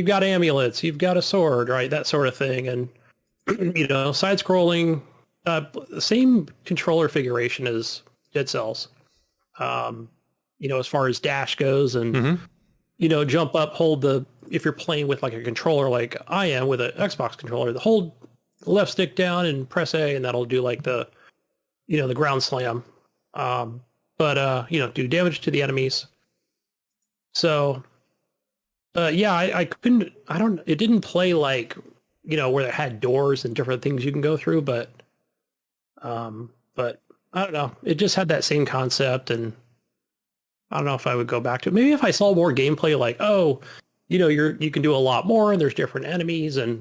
got amulets, you've got a sword, right? That sort of thing, and side scrolling, same controller configuration as Dead Cells. As far as dash goes, and jump up, hold if you're playing with like a controller like I am with an Xbox controller, hold the left stick down and press A, and that'll do like the ground slam. Do damage to the enemies. So, I couldn't, it didn't play like, where it had doors and different things you can go through, but I don't know. It just had that same concept, and I don't know if I would go back to it. Maybe if I saw more gameplay, like, you can do a lot more and there's different enemies, and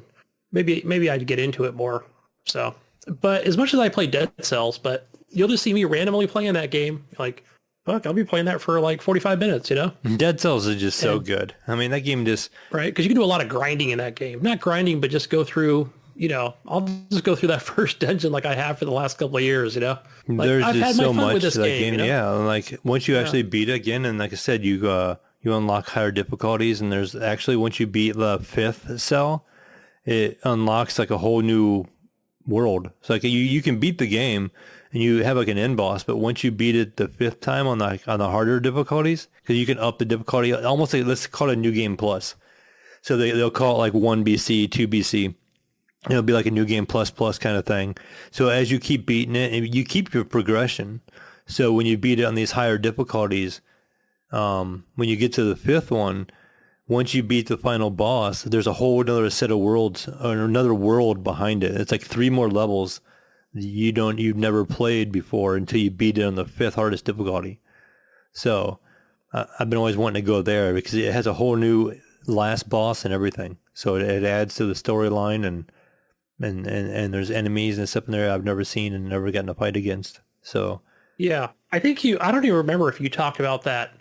maybe I'd get into it more. So, but as much as I play Dead Cells, but you'll just see me randomly playing that game. Like, fuck, I'll be playing that for like 45 minutes, Dead Cells is just so good. I mean, that game just... Right, because you can do a lot of grinding in that game. Not grinding, but just go through, I'll just go through that first dungeon like I have for the last couple of years, Like, there's I've just had my so fun much with this to that game. Yeah, like once you actually beat it again, and like I said, you unlock higher difficulties, and there's actually, once you beat the 5th cell, it unlocks like a whole new world. So like you can beat the game and you have like an end boss, but once you beat it the 5th time on the harder difficulties, because you can up the difficulty, almost like, let's call it a new game plus. So they'll call it like 1 BC, 2 BC. It'll be like a new game plus kind of thing. So as you keep beating it, you keep your progression. So when you beat it on these higher difficulties, when you get to the 5th one, once you beat the final boss, there's a whole other set of worlds, or another world behind it. It's like 3 more levels you've never played before until you beat it on the 5th hardest difficulty. So I've been always wanting to go there because it has a whole new last boss and everything. So it adds to the storyline, and there's enemies and stuff in there I've never seen and never gotten a fight against. So yeah, I think I don't even remember if you talked about that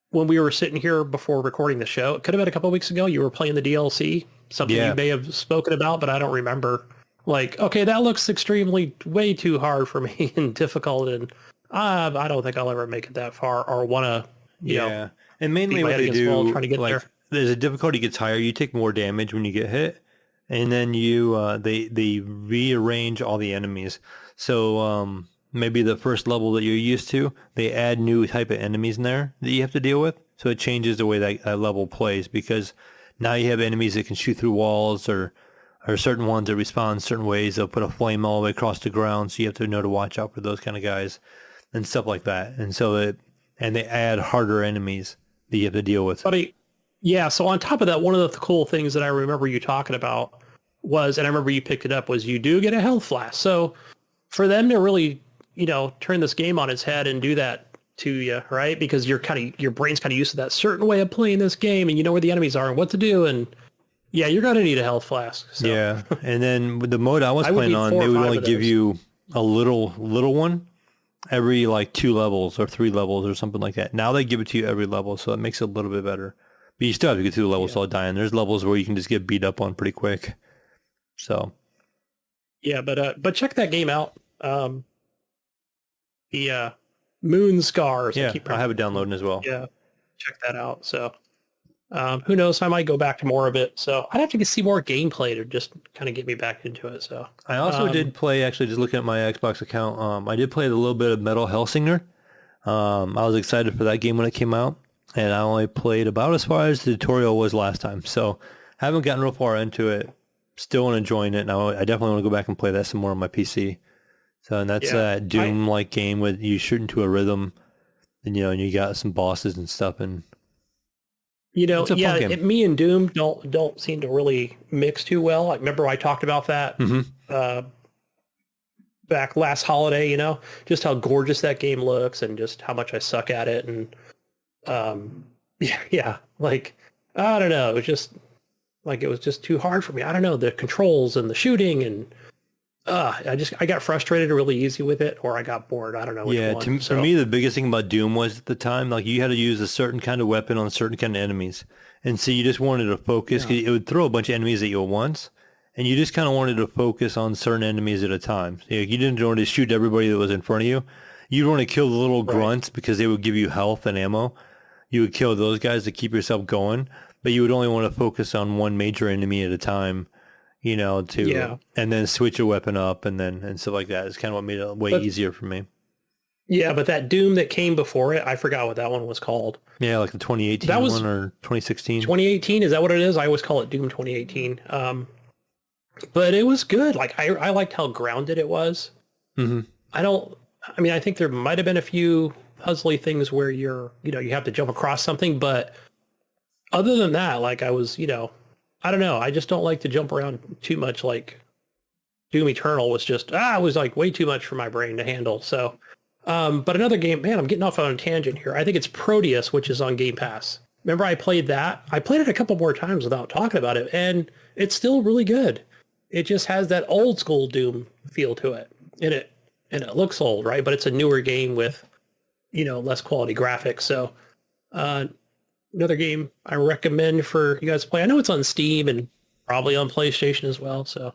when we were sitting here before recording the show. It could have been a couple of weeks ago. You were playing the DLC, something you may have spoken about, but I don't remember. Like, okay, that looks extremely way too hard for me and difficult, and I don't think I'll ever make it that far or want to, you know. And mainly what they do, trying to get like, as the difficulty gets higher, you take more damage when you get hit, and then they rearrange all the enemies. So maybe the first level that you're used to, they add new type of enemies in there that you have to deal with. So it changes the way that level plays, because now you have enemies that can shoot through walls, or certain ones that respond certain ways. They'll put a flame all the way across the ground, so you have to know to watch out for those kind of guys and stuff like that. And so they add harder enemies that you have to deal with. Yeah, so on top of that, one of the cool things that I remember you talking about was, and I remember you picked it up, was you do get a health flask. So for them to really, turn this game on its head and do that to you, right? Because your brain's kind of used to that certain way of playing this game, and you know where the enemies are and what to do, and yeah, you're going to need a health flask. So. Yeah, and then with the mode I was playing on, they would only give you a little one every like 2 levels or 3 levels or something like that. Now they give it to you every level, so it makes it a little bit better. But you still have to get through the levels all dying. There's levels where you can just get beat up on pretty quick. So. Yeah, but check that game out. Moon Scars. Yeah, I have it downloading as well. Yeah, check that out. So. Who knows? I might go back to more of it. So I'd have to see more gameplay to just kind of get me back into it. So I also did play, actually, just looking at my Xbox account, I did play a little bit of Metal Hellsinger. I was excited for that game when it came out, and I only played about as far as the tutorial was last time. So haven't gotten real far into it. Still enjoying it. Now I definitely want to go back and play that some more on my PC. So, and that's that Doom-like game with you shoot into a rhythm, and and you got some bosses and stuff, and me and Doom don't seem to really mix too well. I remember I talked about that back last holiday, just how gorgeous that game looks and just how much I suck at it. And like, I don't know. It was just too hard for me. I don't know, the controls and the shooting, and I got frustrated really easy with it, or I got bored. I don't know which one. For me, the biggest thing about Doom was at the time, like, you had to use a certain kind of weapon on certain kind of enemies. And so you just wanted to focus, 'cause it would throw a bunch of enemies at you at once. And you just kind of wanted to focus on certain enemies at a time. You didn't want to shoot everybody that was in front of you. You'd want to kill the little grunts because they would give you health and ammo. You would kill those guys to keep yourself going. But you would only want to focus on one major enemy at a time. And then switch a weapon up and stuff like that. It's kind of what made it way easier for me. Yeah, but that Doom that came before it, I forgot what that one was called. Yeah, like the 2018 one or 2016. 2018, is that what it is? I always call it Doom 2018. But it was good. Like, I liked how grounded it was. Mm-hmm. I think there might have been a few puzzly things where you have to jump across something, but other than that, like, I was, I don't know. I just don't like to jump around too much. Like Doom Eternal was just, it was like way too much for my brain to handle. So, but another game, man, I'm getting off on a tangent here. I think it's Proteus, which is on Game Pass. Remember I played that? I played it a couple more times without talking about it, and it's still really good. It just has that old school Doom feel to it. And it looks old, right? But it's a newer game with, less quality graphics. So, another game I recommend for you guys to play. I know it's on Steam and probably on PlayStation as well. So,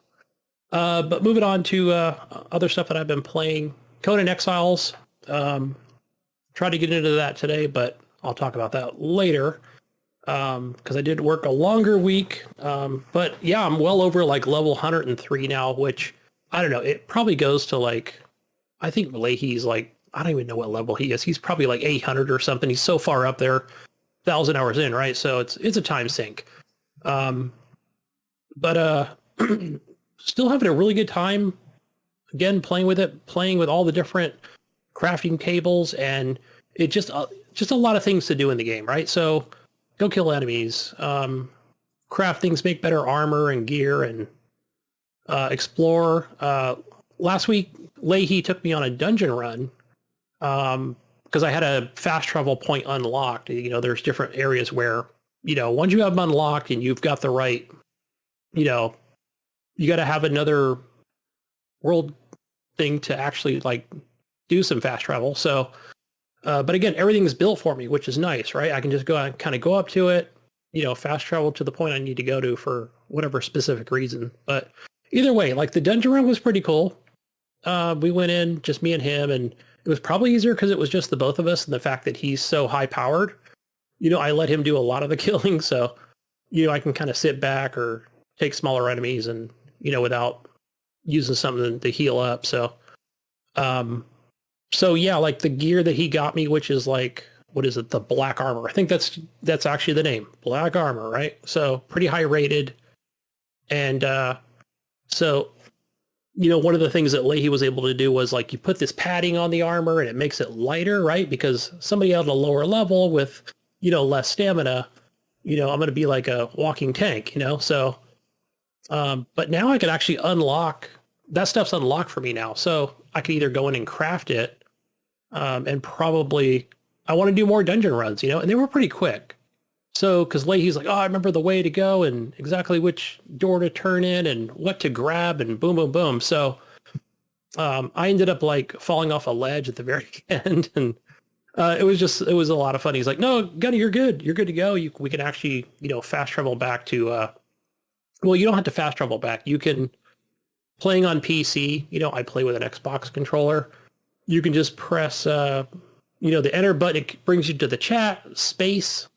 but moving on to other stuff that I've been playing. Conan Exiles. Tried to get into that today, but I'll talk about that later because I did work a longer week. But yeah, I'm well over like level 103 now, which I don't know. It probably goes to like, I think Leahy's like, I don't even know what level he is. He's probably like 800 or something. He's so far up there. 1,000 hours in, right? So it's a time sink. But still having a really good time. Again, playing with all the different crafting tables, and it just a lot of things to do in the game, right? So go kill enemies, craft things, make better armor and gear, and explore. Last week, Leahy took me on a dungeon run. Because I had a fast travel point unlocked. There's different areas where, once you have them unlocked and you've got the right, you got to have another world thing to actually like do some fast travel. So, but again, everything's built for me, which is nice, right? I can just go and kind of go up to it, fast travel to the point I need to go to for whatever specific reason. But either way, like the dungeon run was pretty cool. We went in, just me and him, and it was probably easier because it was just the both of us, and the fact that he's so high powered, I let him do a lot of the killing. So, I can kind of sit back or take smaller enemies and, without using something to heal up. So, yeah, like the gear that he got me, which is like, what is it? The black armor. I think that's actually the name, black armor, right? So pretty high rated. And, so, one of the things that Leahy was able to do was like you put this padding on the armor and it makes it lighter, right? Because somebody at a lower level with, less stamina, I'm going to be like a walking tank, So, but now I can actually unlock, that stuff's unlocked for me now. So I can either go in and craft it and probably, I want to do more dungeon runs, and they were pretty quick. So, because Leahy's like, oh, I remember the way to go and exactly which door to turn in and what to grab and boom, boom, boom. So I ended up like falling off a ledge at the very end. And it was a lot of fun. He's like, no, Gunny, you're good. You're good to go. We can actually, fast travel back to, well, you don't have to fast travel back. You can, playing on PC, I play with an Xbox controller. You can just press, the enter button. It brings you to the chat space,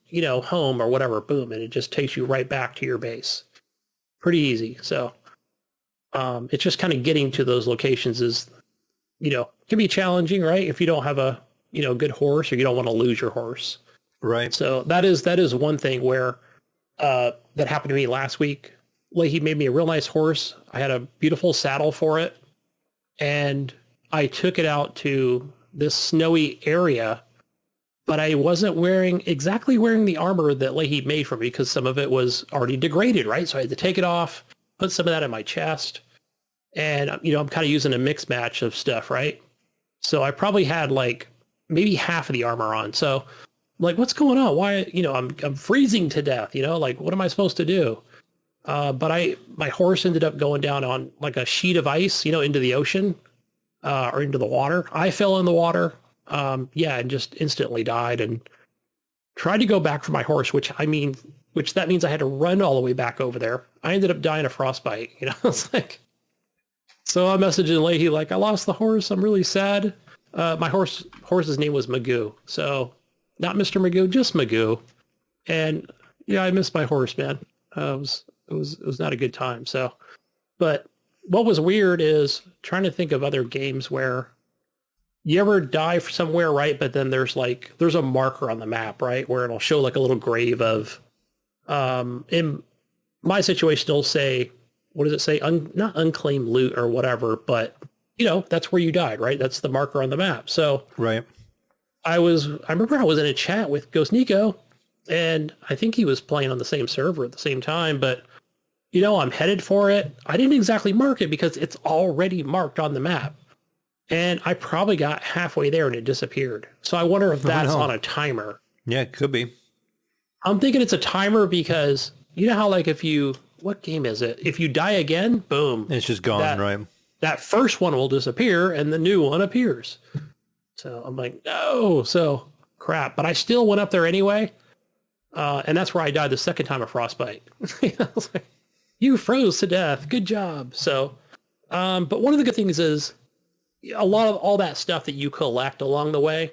home or whatever, boom, and it just takes you right back to your base. Pretty easy. So it's just kind of getting to those locations is, can be challenging, right? If you don't have a, good horse, or you don't want to lose your horse. Right. So that is one thing where that happened to me last week. Like, he made me a real nice horse. I had a beautiful saddle for it, and I took it out to this snowy area, but I wasn't exactly wearing the armor that Leahy made for me, because some of it was already degraded, right? So I had to take it off, put some of that in my chest, and I'm kind of using a mixed match of stuff, right? So I probably had like maybe half of the armor on. So like, what's going on? Why, I'm freezing to death, like, what am I supposed to do? But my horse ended up going down on like a sheet of ice, into the ocean, or into the water. I fell in the water. And just instantly died, and tried to go back for my horse, which that means I had to run all the way back over there. I ended up dying of frostbite, It's like, so I'm messaging Leahy like, I lost the horse. I'm really sad. My horse's name was Magoo. So not Mr. Magoo, just Magoo. And yeah, I missed my horse, man. It was not a good time. So, but what was weird is trying to think of other games where you ever die somewhere, right? But then there's a marker on the map, right? Where it'll show like a little grave of, in my situation, it'll say, what does it say? Not unclaimed loot or whatever, but that's where you died, right? That's the marker on the map. So right. I remember I was in a chat with Ghost Nico, and I think he was playing on the same server at the same time, but I'm headed for it. I didn't exactly mark it because it's already marked on the map. And I probably got halfway there and it disappeared. So I wonder if that's on a timer. Yeah, it could be. I'm thinking it's a timer because how like what game is it? If you die again, boom. It's just gone, right? That first one will disappear and the new one appears. So I'm like, no. So crap. But I still went up there anyway. And that's where I died the second time of frostbite. I was like, you froze to death. Good job. So, but one of the good things is, a lot of all that stuff that you collect along the way,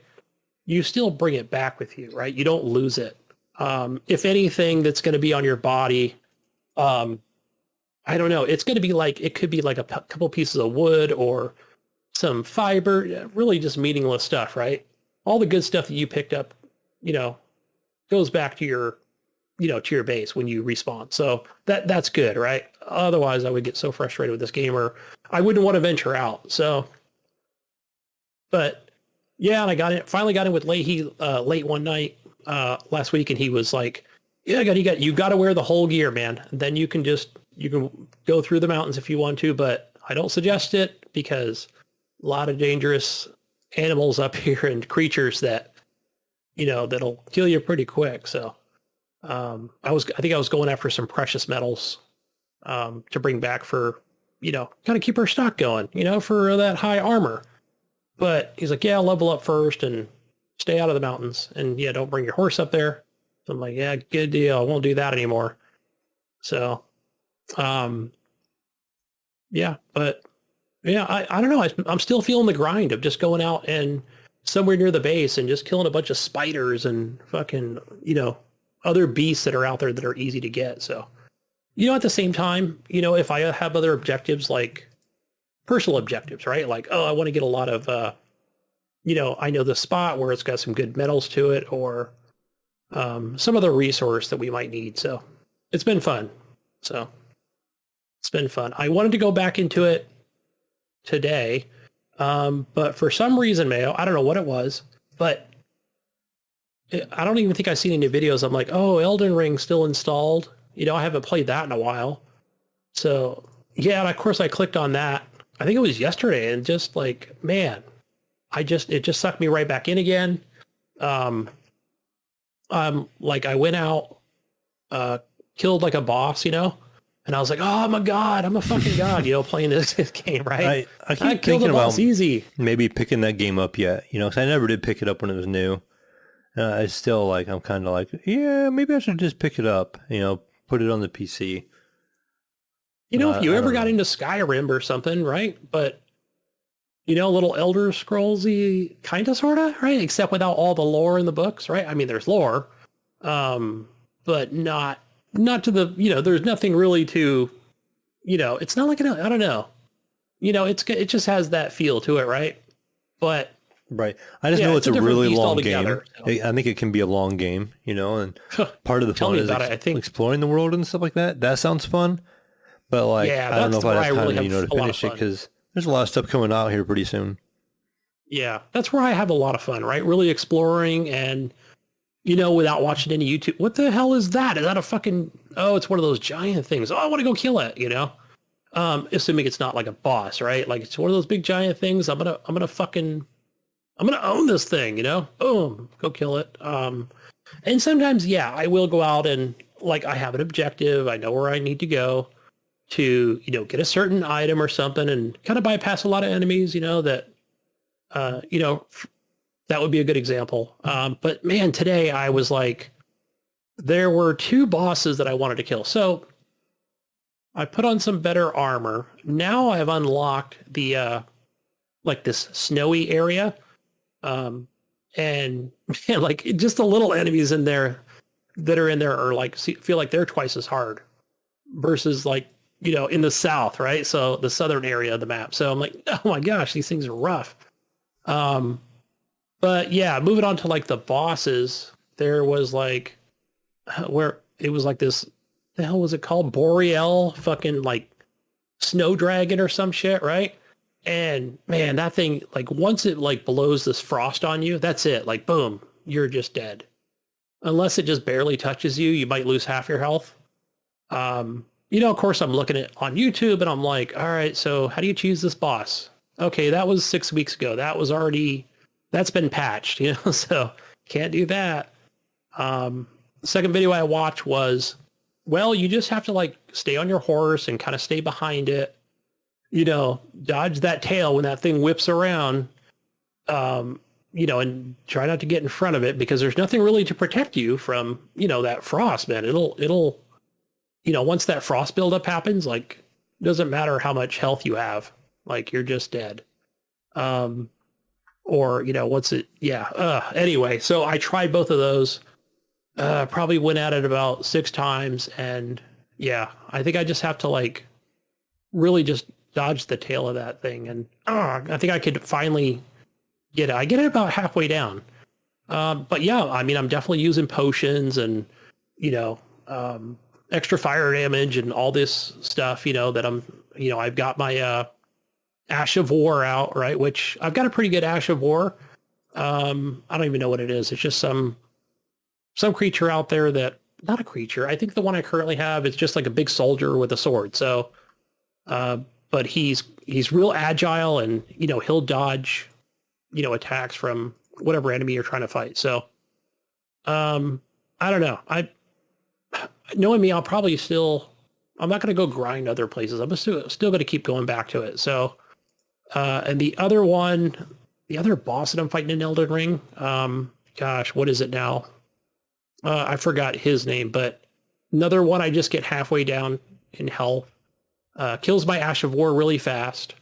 you still bring it back with you, right? You don't lose it. If anything that's going to be on your body, I don't know. It's going to be like, it could be like a couple pieces of wood or some fiber, really just meaningless stuff, right? All the good stuff that you picked up, goes back to your, to your base when you respawn. So that's good, right? Otherwise I would get so frustrated with this game, or I wouldn't want to venture out. So, but yeah, and I finally got in with Leahy late one night last week, and he was like, "Yeah, you got to wear the whole gear, man. And then you can go through the mountains if you want to, but I don't suggest it because a lot of dangerous animals up here and creatures that that'll kill you pretty quick." So I think I was going after some precious metals to bring back for kind of keep our stock going, for that high armor. But he's like, yeah, I'll level up first and stay out of the mountains. And yeah, don't bring your horse up there. So I'm like, yeah, good deal. I won't do that anymore. So, yeah, but yeah, I don't know. I'm still feeling the grind of just going out and somewhere near the base and just killing a bunch of spiders and fucking, other beasts that are out there that are easy to get. So, at the same time, if I have other objectives, like personal objectives, right? Like, oh, I want to get a lot of, I know the spot where it's got some good metals to it, or some other resource that we might need. So it's been fun. I wanted to go back into it today. But for some reason, Mayo, I don't know what it was, but I don't even think I've seen any videos. I'm like, oh, Elden Ring still installed. I haven't played that in a while. So yeah, and of course I clicked on that. I think it was yesterday, and just like, man, it just sucked me right back in again. Like I went out, killed like a boss, and I was like, oh my God, I'm a fucking God, playing this game, right? I keep thinking about easy. Maybe picking that game up yet, because I never did pick it up when it was new. It's still like, I'm kind of like, yeah, maybe I should just pick it up, put it on the PC. If you ever got into Skyrim or something, right? But, a little Elder Scrolls-y kind of, sort of, right? Except without all the lore in the books, right? I mean, there's lore, But not to the, there's nothing really to, it's not like, I don't know, it just has that feel to it. Right. But right. I just know it's a really long game. So. I think it can be a long game, and part of the fun is exploring the world and stuff like that. That sounds fun. But like, I don't know if I have time to finish it because there's a lot of stuff coming out here pretty soon. Yeah, that's where I have a lot of fun, right? Really exploring and, without watching any YouTube. What the hell is that? Is that a fucking, it's one of those giant things. Oh, I want to go kill it, assuming it's not like a boss, right? Like it's one of those big giant things. I'm going to own this thing, boom, go kill it. And sometimes, I will go out and like, I have an objective. I know where I need to go to, get a certain item or something and kind of bypass a lot of enemies, that, that would be a good example. But man, today I was like, there were 2 bosses that I wanted to kill. So I put on some better armor. Now I've unlocked the, like this snowy area. And man, like just the little enemies in there that are in there are like, feel like they're twice as hard versus like, in the south, right? So the southern area of the map. So I'm like, oh my gosh, these things are rough. But yeah, moving on to like the bosses, there was like where it was like this, the hell was it called? Boreal fucking like snow dragon or some shit, right? And man, that thing, like once it like blows this frost on you, that's it. Like, boom, you're just dead. Unless it just barely touches you, you might lose half your health. Of course I'm looking at on YouTube and I'm like, all right, so how do you choose this boss? Okay, that was 6 weeks ago. That's been patched, so can't do that. Second video I watched was, well, you just have to like stay on your horse and kind of stay behind it, dodge that tail when that thing whips around, and try not to get in front of it because there's nothing really to protect you from, that frost, man. It'll, once that frost buildup happens, like, doesn't matter how much health you have, like you're just dead. Or, what's it? Yeah. Anyway, so I tried both of those, probably went at it about 6 times. And yeah, I think I just have to like really just dodge the tail of that thing. And I think I could finally get it. I get it about halfway down. But yeah, I mean, I'm definitely using potions and, extra fire damage and all this stuff, that I'm, I've got my, Ash of War out, right? Which I've got a pretty good Ash of War. I don't even know what it is. It's just some creature out there that, not a creature. I think the one I currently have is just like a big soldier with a sword. So, but he's real agile and, he'll dodge, attacks from whatever enemy you're trying to fight. So, I don't know. Knowing me, I'm not going to go grind other places. I'm still going to keep going back to it. So, and the other boss that I'm fighting in Elden Ring, gosh, what is it now? I forgot his name, but another one I just get halfway down in health, kills my Ash of War really fast.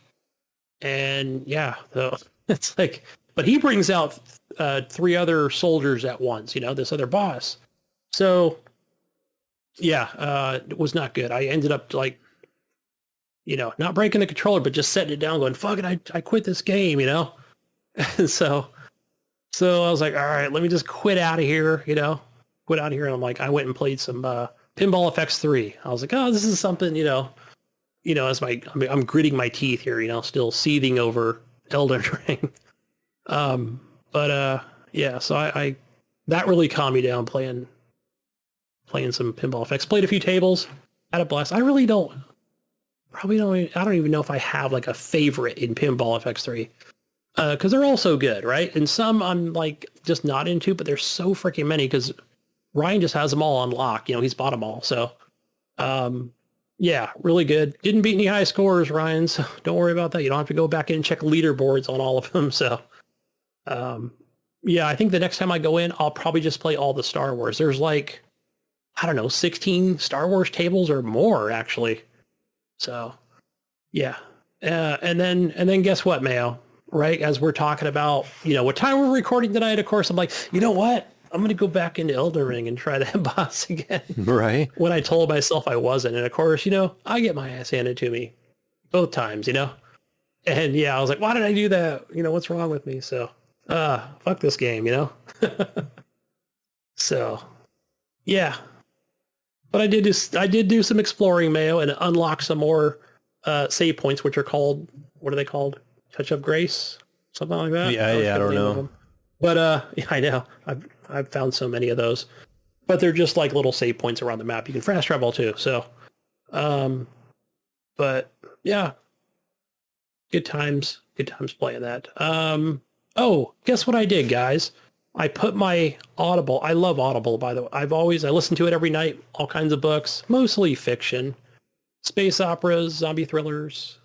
And yeah, so it's like, but he brings out 3 other soldiers at once, this other boss. So yeah, it was not good. I ended up like, not breaking the controller, but just setting it down going, fuck it, I quit this game, And so I was like, all right, let me just quit out of here, quit out of here. And I'm like, I went and played some Pinball Effects 3. I was like, oh, this is something, as I'm gritting my teeth here, still seething over Elden Ring. Yeah, so I that really calmed me down playing some Pinball Effects. Played a few tables, had a blast. I don't even know if I have like a favorite in Pinball Effects 3. Because they're all so good, right? And some I'm like just not into, but there's so freaking many because Ryan just has them all on lock. He's bought them all. So, yeah, really good. Didn't beat any high scores, Ryan. So don't worry about that. You don't have to go back in and check leaderboards on all of them. So, yeah, I think the next time I go in, I'll probably just play all the Star Wars. There's like, I don't know, 16 Star Wars tables or more actually. So, yeah. And then guess what, Mayo? Right? As we're talking about, what time we're recording tonight, of course, I'm like, you know what? I'm going to go back into Elden Ring and try that boss again. Right. When I told myself I wasn't. And of course, I get my ass handed to me both times, And yeah, I was like, why did I do that? What's wrong with me? So, fuck this game, So, yeah. But I did do some exploring, Mayo, and unlock some more save points, which are called, what are they called? Touch of Grace? Something like that? Yeah, I don't know. But yeah, I know. I've found so many of those. But they're just like little save points around the map. You can fast travel too. So, but yeah, good times playing that. Oh, guess what I did, guys? I put my Audible. I love Audible, by the way. I listen to it every night. All kinds of books, mostly fiction, space operas, zombie thrillers.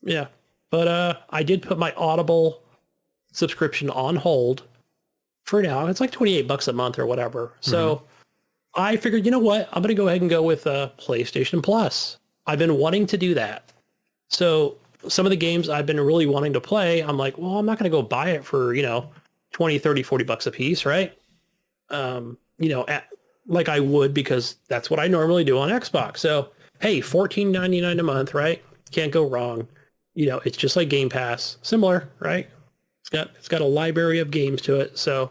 Yeah, but I did put my Audible subscription on hold for now. It's like $28 a month or whatever. So I figured, you know what? I'm going to go ahead and go with PlayStation Plus. I've been wanting to do that. So some of the games I've been really wanting to play, I'm like, well, I'm not going to go buy it for, 20, 30, $40 a piece, right? Like I would, because that's what I normally do on Xbox. So, hey, $14.99 a month, right? Can't go wrong. It's just like Game Pass. Similar, right? It's got a library of games to it. So,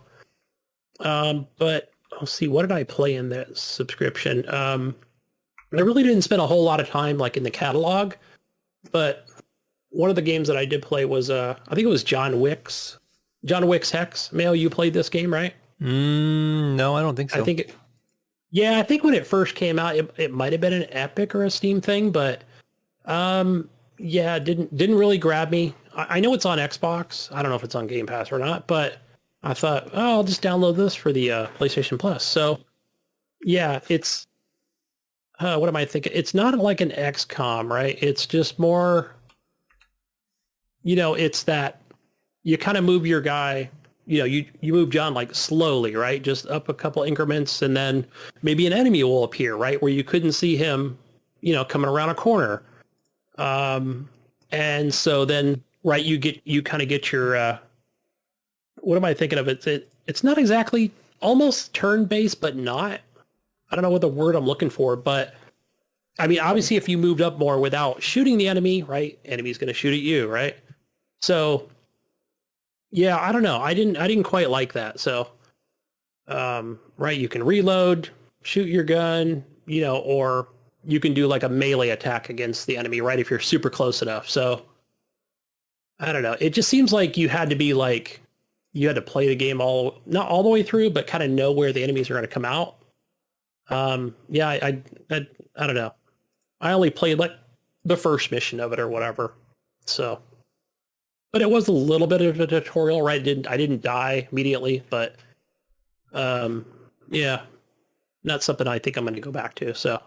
but I'll see, what did I play in that subscription? I really didn't spend a whole lot of time like in the catalog, but one of the games that I did play was, I think it was John Wick's Hex. Mayo, you played this game, right? No, I don't think so. I think when it first came out, it might have been an Epic or a Steam thing, but yeah, it didn't really grab me. I know it's on Xbox. I don't know if it's on Game Pass or not, but I thought, oh, I'll just download this for the PlayStation Plus. So yeah, it's what am I thinking? It's not like an XCOM, right? It's just more, it's that you kind of move your guy, you move John like slowly, right? Just up a couple increments, and then maybe an enemy will appear, right? Where you couldn't see him, coming around a corner. And so then, right, you kind of get your, what am I thinking of? It's not exactly, almost turn-based, but not. I don't know what the word I'm looking for, but I mean, obviously if you moved up more without shooting the enemy, right? Enemy's going to shoot at you, right? So yeah, I don't know. I didn't quite like that. So, right. You can reload, shoot your gun, or you can do like a melee attack against the enemy, right? If you're super close enough. So I don't know. It just seems like you had to play the game not all the way through, but kind of know where the enemies are going to come out. Yeah, I don't know. I only played like the first mission of it or whatever. So, but it was a little bit of a tutorial, right? I didn't die immediately, but yeah, not something I think I'm going to go back to. So,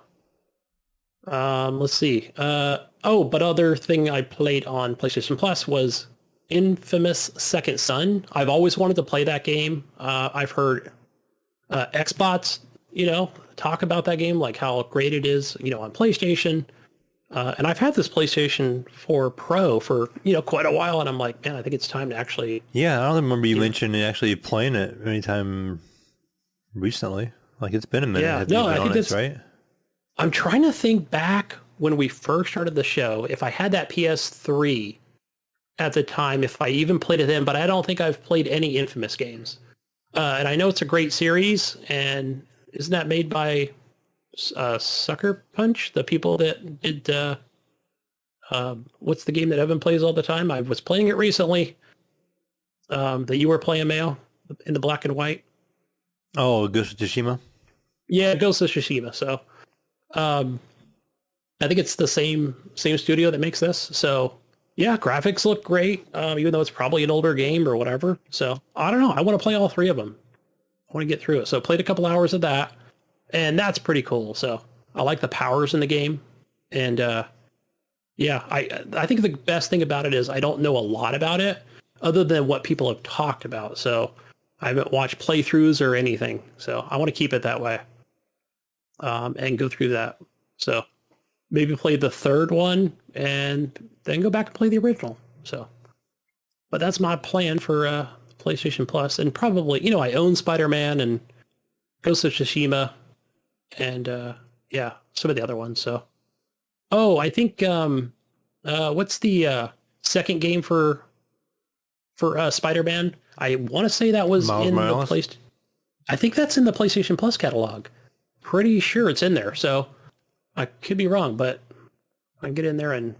let's see. But other thing I played on PlayStation Plus was Infamous Second Son. I've always wanted to play that game. I've heard Xbox, talk about that game, like how great it is, on PlayStation. And I've had this PlayStation 4 Pro for, quite a while, and I'm like, man, I think it's time to actually... Yeah, I don't remember you mentioning actually playing it anytime recently. Like, it's been a minute. Yeah, no, I think that's... right? I'm trying to think back when we first started the show, if I had that PS3 at the time, if I even played it then, but I don't think I've played any Infamous games. And I know it's a great series, and isn't that made by... Sucker Punch, the people that did what's the game that Evan plays all the time? I was playing it recently, that you were playing, Mayo, in the black and white. Oh, Ghost of Tsushima? Yeah, Ghost of Tsushima. So I think it's the same studio that makes this. So yeah, graphics look great, even though it's probably an older game or whatever. So I don't know. I want to play all three of them. I want to get through it. So played a couple hours of that. And that's pretty cool. So I like the powers in the game. And yeah, I think the best thing about it is I don't know a lot about it other than what people have talked about. So I haven't watched playthroughs or anything. So I want to keep it that way and go through that. So maybe play the third one and then go back and play the original. So, but that's my plan for PlayStation Plus, and probably, I own Spider-Man and Ghost of Tsushima, and yeah, some of the other ones. So, I think what's the second game for Spider-Man? I want to say that was in the PlayStation. I think that's in the PlayStation Plus catalog. Pretty sure it's in there. So I could be wrong, but I can get in there and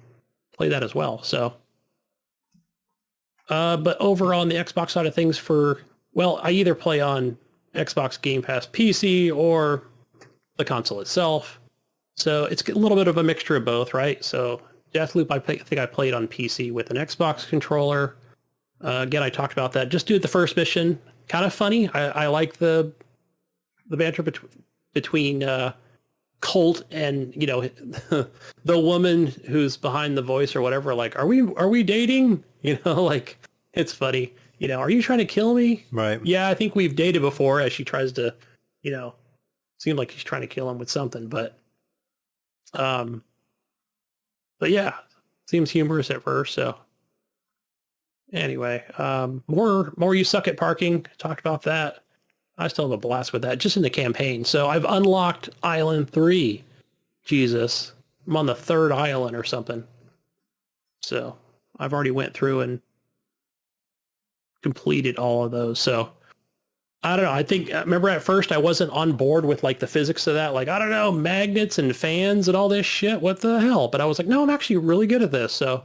play that as well. So, but over on the Xbox side of things I either play on Xbox Game Pass PC or the console itself. So it's a little bit of a mixture of both, right? So Deathloop, I think I played on PC with an Xbox controller. Again, I talked about that. Just do the first mission. Kind of funny. I like the banter between Colt and the woman who's behind the voice or whatever. Like, are we dating? Like, it's funny. Are you trying to kill me? Right. Yeah, I think we've dated before. As she tries to, seem like she's trying to kill him with something, but yeah, seems humorous at first. So anyway, more You Suck at Parking. Talked about that. I still have a blast with that, just in the campaign. So I've unlocked Island 3. Jesus. I'm on the third island or something. So I've already went through and completed all of those. So I don't know. I think, remember at first I wasn't on board with like the physics of that. Like, I don't know, magnets and fans and all this shit. What the hell? But I was like, no, I'm actually really good at this. So,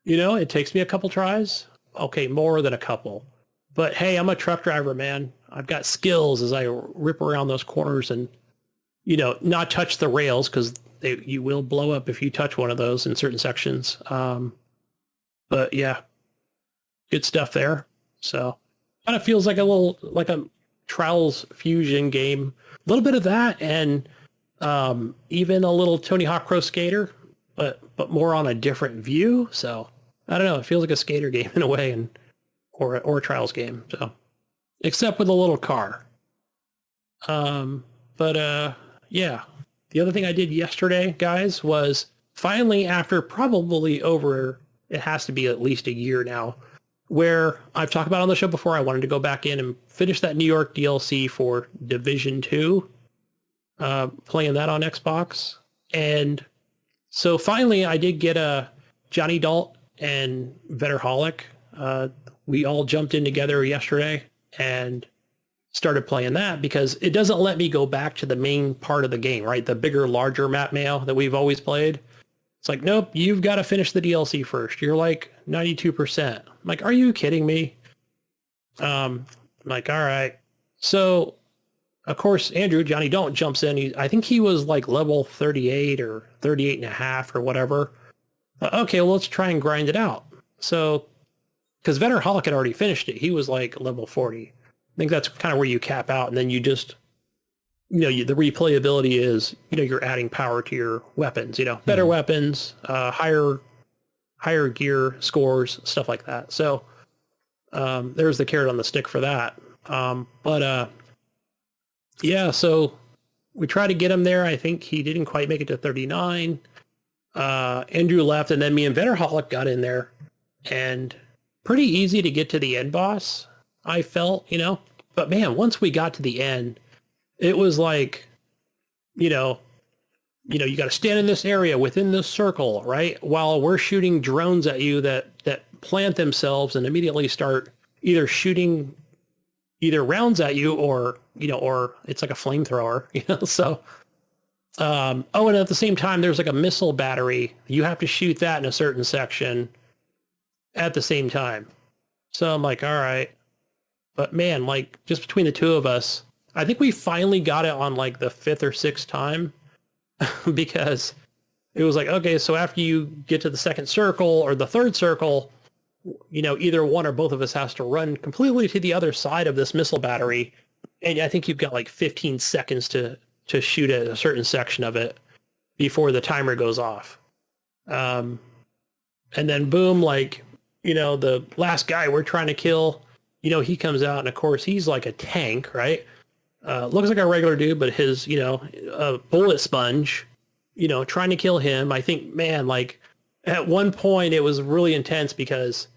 it takes me a couple tries. Okay, more than a couple. But hey, I'm a truck driver, man. I've got skills as I rip around those corners and, not touch the rails, because you will blow up if you touch one of those in certain sections. But yeah, good stuff there. So kind of feels like a Trials Fusion game. A little bit of that, and even a little Tony Hawk Pro Skater, but more on a different view. So I don't know. It feels like a skater game in a way, or a Trials game. So, except with a little car. Yeah. The other thing I did yesterday, guys, was finally, after probably it has to be at least a year now, where I've talked about on the show before, I wanted to go back in and finish that New York DLC for Division 2, playing that on Xbox. And so finally I did get a Johnny Dalt and Vetterholic. We all jumped in together yesterday and started playing that, because it doesn't let me go back to the main part of the game, right? The bigger, larger map Mayo that we've always played. It's like, nope, you've got to finish the DLC first. You're like 92%. I'm like, are you kidding me? I'm like, all right. So, of course, Andrew, Johnny Don't jumps in. I think he was like level 38 or 38 and a half or whatever. Okay, well, let's try and grind it out. So, because Vetterholic had already finished it. He was like level 40. I think that's kind of where you cap out. And then you just, the replayability is, you're adding power to your weapons, better weapons, higher gear scores, stuff like that. So there's the carrot on the stick for that. Yeah, so we tried to get him there. I think he didn't quite make it to 39. Andrew left, and then me and Vetterholic got in there, and pretty easy to get to the end boss, I felt, but man, once we got to the end, it was like, you got to stand in this area within this circle, right? While we're shooting drones at you that plant themselves and immediately start either shooting rounds at you or it's like a flamethrower, so, and at the same time, there's like a missile battery. You have to shoot that in a certain section at the same time. So I'm like, all right. But man, like, just between the two of us, I think we finally got it on like the 5th or 6th time, because it was like, okay, so after you get to the second circle or the third circle, either one or both of us has to run completely to the other side of this missile battery. And I think you've got like 15 seconds to shoot at a certain section of it before the timer goes off. And then boom, like, the last guy we're trying to kill, he comes out, and of course he's like a tank, right? Looks like a regular dude, but his, a bullet sponge, trying to kill him. I think, man, like at one point it was really intense, because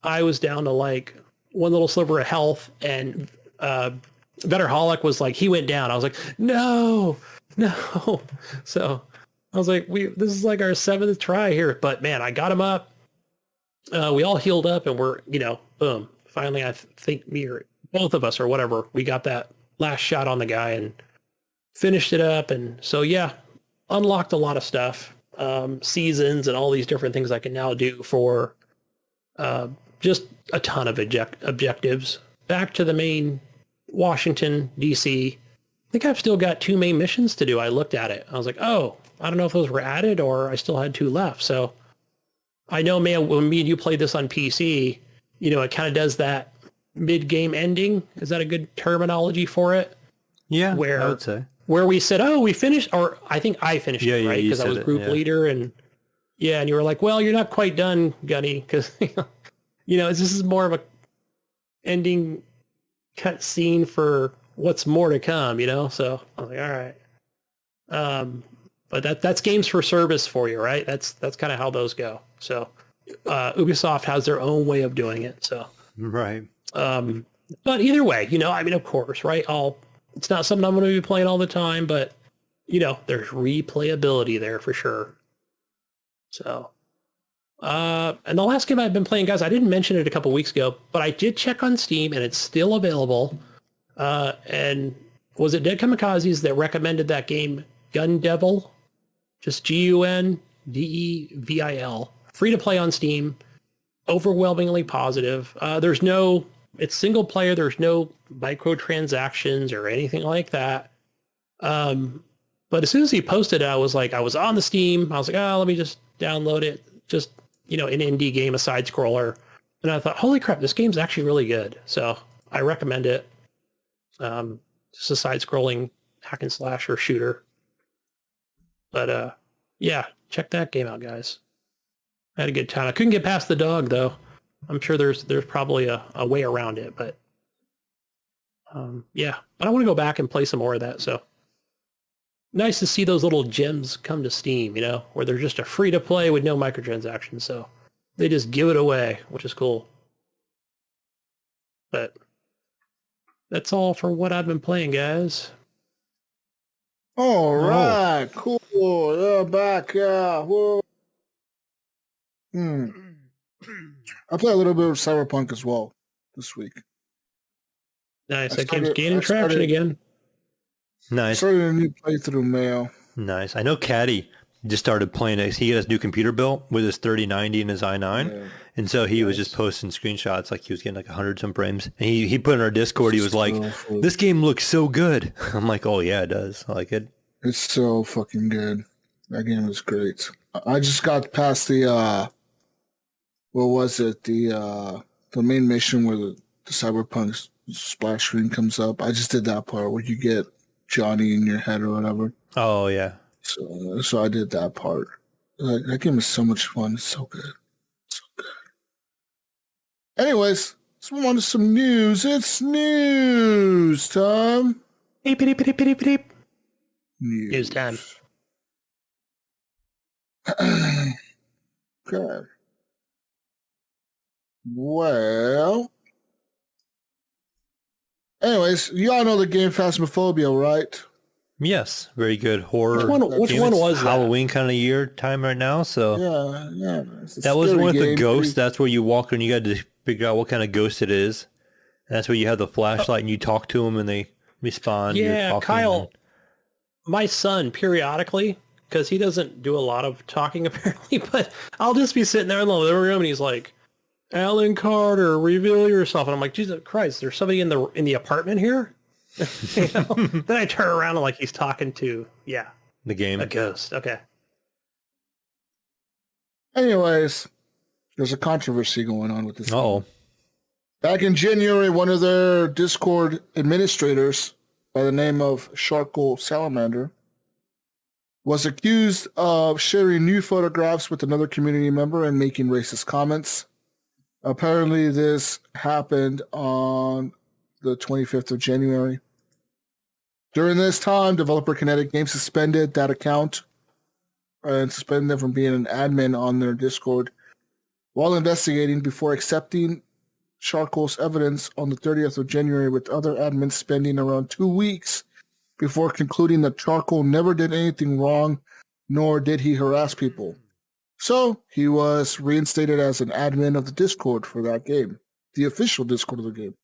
I was down to like one little sliver of health, and Betterholic was like, he went down. I was like, no. So I was like, this is like our 7th try here, but man, I got him up. We all healed up, and we're, boom. Finally, I think me or both of us or whatever, we got that last shot on the guy and finished it up. And so, yeah, unlocked a lot of stuff, seasons and all these different things I can now do for just a ton of objectives. Back to the main Washington, D.C. I think I've still got 2 main missions to do. I looked at it. I was like, oh, I don't know if those were added or I still had 2 left. So I know, man, when me and you played this on PC, it kind of does that mid-game ending. Is that a good terminology for it? Yeah, I would say. Where we said, oh, we finished, or I think I finished it, right? Because I was group leader, and and you were like, well, you're not quite done, Gunny, because, this is more of a ending cut scene for what's more to come, So I was like, all right. But that's games for service for you, right? That's kind of how those go. So Ubisoft has their own way of doing it. So right. But either way, of course, right? It's not something I'm going to be playing all the time, but there's replayability there for sure. So, and the last game I've been playing, guys, I didn't mention it a couple weeks ago, but I did check on Steam and it's still available. And was it Dead Kamikazes that recommended that game, Gun Devil? Just Gundeevil. Free to play on Steam. Overwhelmingly positive. It's single player. There's no microtransactions or anything like that. But as soon as he posted it, I was on the Steam. I was like, let me just download it. Just, an indie game, a side scroller. And I thought, holy crap, this game's actually really good. So I recommend it. Just a side scrolling hack and slash or shooter. But check that game out, guys. I had a good time. I couldn't get past the dog though. I'm sure there's probably a way around it, but but I want to go back and play some more of that. So nice to see those little gems come to Steam, where they're just a free to play with no microtransactions. So they just give it away, which is cool. But that's all for what I've been playing, guys. All right, cool. Yeah, back. Yeah. Whoa. I played a little bit of Cyberpunk as well this week. Nice. That game's gaining traction again. Nice. Started a new playthrough, Mayo. Nice. I know Caddy just started playing it. He got his new computer built with his 3090 and his i9. Yeah. And so he was just posting screenshots like he was getting like 100 some frames. And he put in our Discord, he was like, this game looks so good. I'm like, oh yeah, it does. I like it. It's so fucking good. That game is great. I just got past the what was it? The main mission where the Cyberpunk splash screen comes up. I just did that part where you get Johnny in your head or whatever. Oh yeah. So I did that part. That game is so much fun. It's so good. So good. Anyways, let's move on to some news. It's news time. News time. Okay. Well, anyways, you all know the game Phasmophobia, right? Yes, very good horror. Which one was Halloween kind of year time right now? So yeah. That was one with the ghost. That's where you walk and you got to figure out what kind of ghost it is. And that's where you have the flashlight and you talk to them and they respond. Yeah, Kyle, my son periodically, because he doesn't do a lot of talking apparently, but I'll just be sitting there in the living room and he's like, Alan Carter, reveal yourself. And I'm like, Jesus Christ, there's somebody in the apartment here? Then I turn around and like he's talking to, the game. A ghost. Okay. Anyways, there's a controversy going on with this Uh-oh. game. Back in January, one of their Discord administrators by the name of Sharkle Salamander was accused of sharing new photographs with another community member and making racist comments. Apparently, this happened on the 25th of January. During this time, developer Kinetic Games suspended that account and suspended them from being an admin on their Discord while investigating before accepting Charcoal's evidence on the 30th of January, with other admins spending around 2 weeks before concluding that Charcoal never did anything wrong, nor did he harass people. So he was reinstated as an admin of the Discord for that game, the official Discord of the game.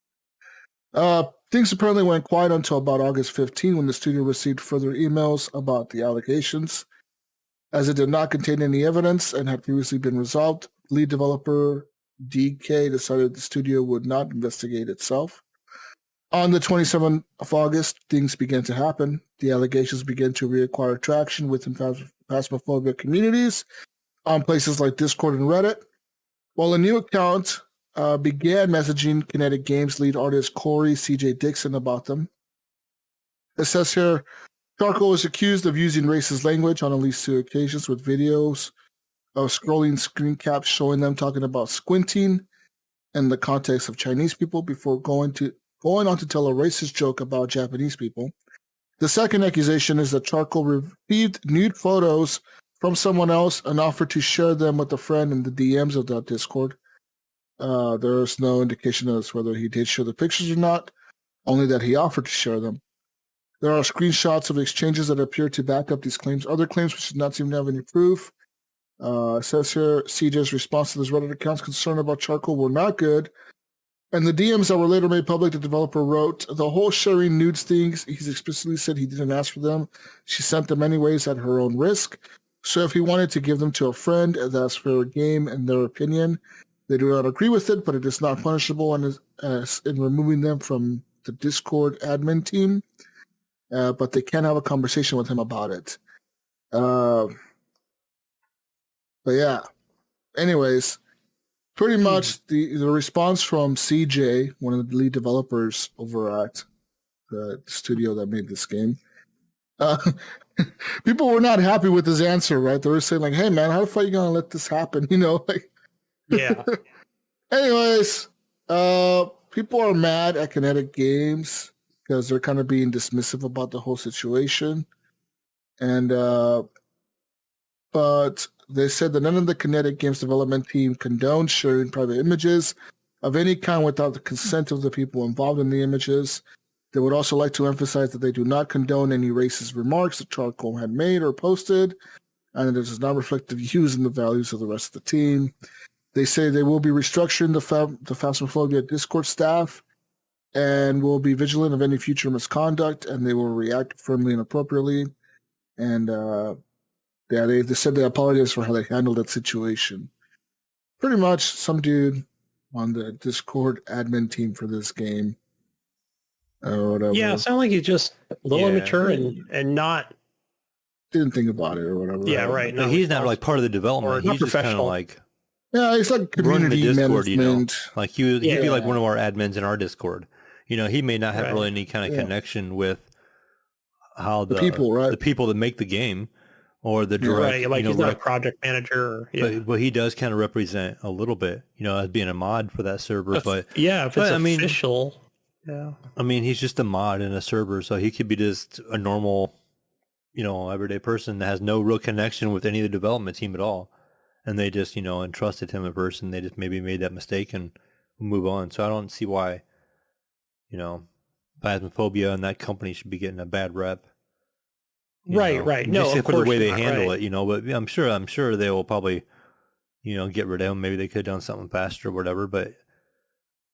Things apparently went quiet until about August 15, when the studio received further emails about the allegations. As it did not contain any evidence and had previously been resolved, lead developer DK decided the studio would not investigate itself. On the 27th of August, things began to happen. The allegations began to reacquire traction within Phasmophobia communities on places like Discord and Reddit, while a new account began messaging Kinetic Games lead artist Corey CJ Dixon about them. It says here, Charcoal is accused of using racist language on at least 2 occasions, with videos of scrolling screen caps showing them talking about squinting in the context of Chinese people before going on to tell a racist joke about Japanese people. The second accusation is that Charcoal received nude photos from someone else and offered to share them with a friend in the DMs of that Discord. There is no indication as to whether he did share the pictures or not, only that he offered to share them. There are screenshots of exchanges that appear to back up these claims. Other claims which do not seem to have any proof. It says here, CJ's response to this Reddit account's concern about Charcoal were not good. And the DMs that were later made public, the developer wrote, the whole sharing nudes things, he's explicitly said he didn't ask for them. She sent them anyways at her own risk. So if he wanted to give them to a friend, that's fair game in their opinion. They do not agree with it, but it is not punishable in removing them from the Discord admin team. But they can have a conversation with him about it. But yeah. Anyways, pretty much the response from CJ, one of the lead developers over at the studio that made this game, people were not happy with his answer, right? They were saying like, hey man, how the fuck are you going to let this happen? You know, like, Yeah. Anyways, people are mad at Kinetic Games because they're kind of being dismissive about the whole situation. And, but they said that none of the Kinetic Games development team condones sharing private images of any kind without the consent of the people involved in the images. They would also like to emphasize that they do not condone any racist remarks that Charcoal had made or posted, and it does not reflect the views and the values of the rest of the team. They say they will be restructuring the Phasmophobia Discord staff and will be vigilant of any future misconduct, and they will react firmly and appropriately. And they said they apologize for how they handled that situation. Pretty much some dude on the Discord admin team for this game. Or whatever. Yeah, it sounds like he's just a little immature and not... Didn't think about it or whatever. Yeah, right. No, he's not like part of the development. He's just kind of like... Yeah, it's like community Discord, management. you know? Like he'd be like one of our admins in our Discord. You know, he may not have really any kind of connection with how the people, right? The people that make the game or the direct. Right, like he's not a project manager. But he does kind of represent a little bit, you know, as being a mod for that server. If it's official. Yeah. I mean, he's just a mod in a server, so he could be just a normal, you know, everyday person that has no real connection with any of the development team at all. And they just, you know, entrusted him at first, and they just maybe made that mistake and move on. So I don't see why, you know, Phasmophobia and that company should be getting a bad rep. Right. No, except for the way they handle it, you know. But I'm sure they will probably, you know, get rid of him. Maybe they could have done something faster or whatever. But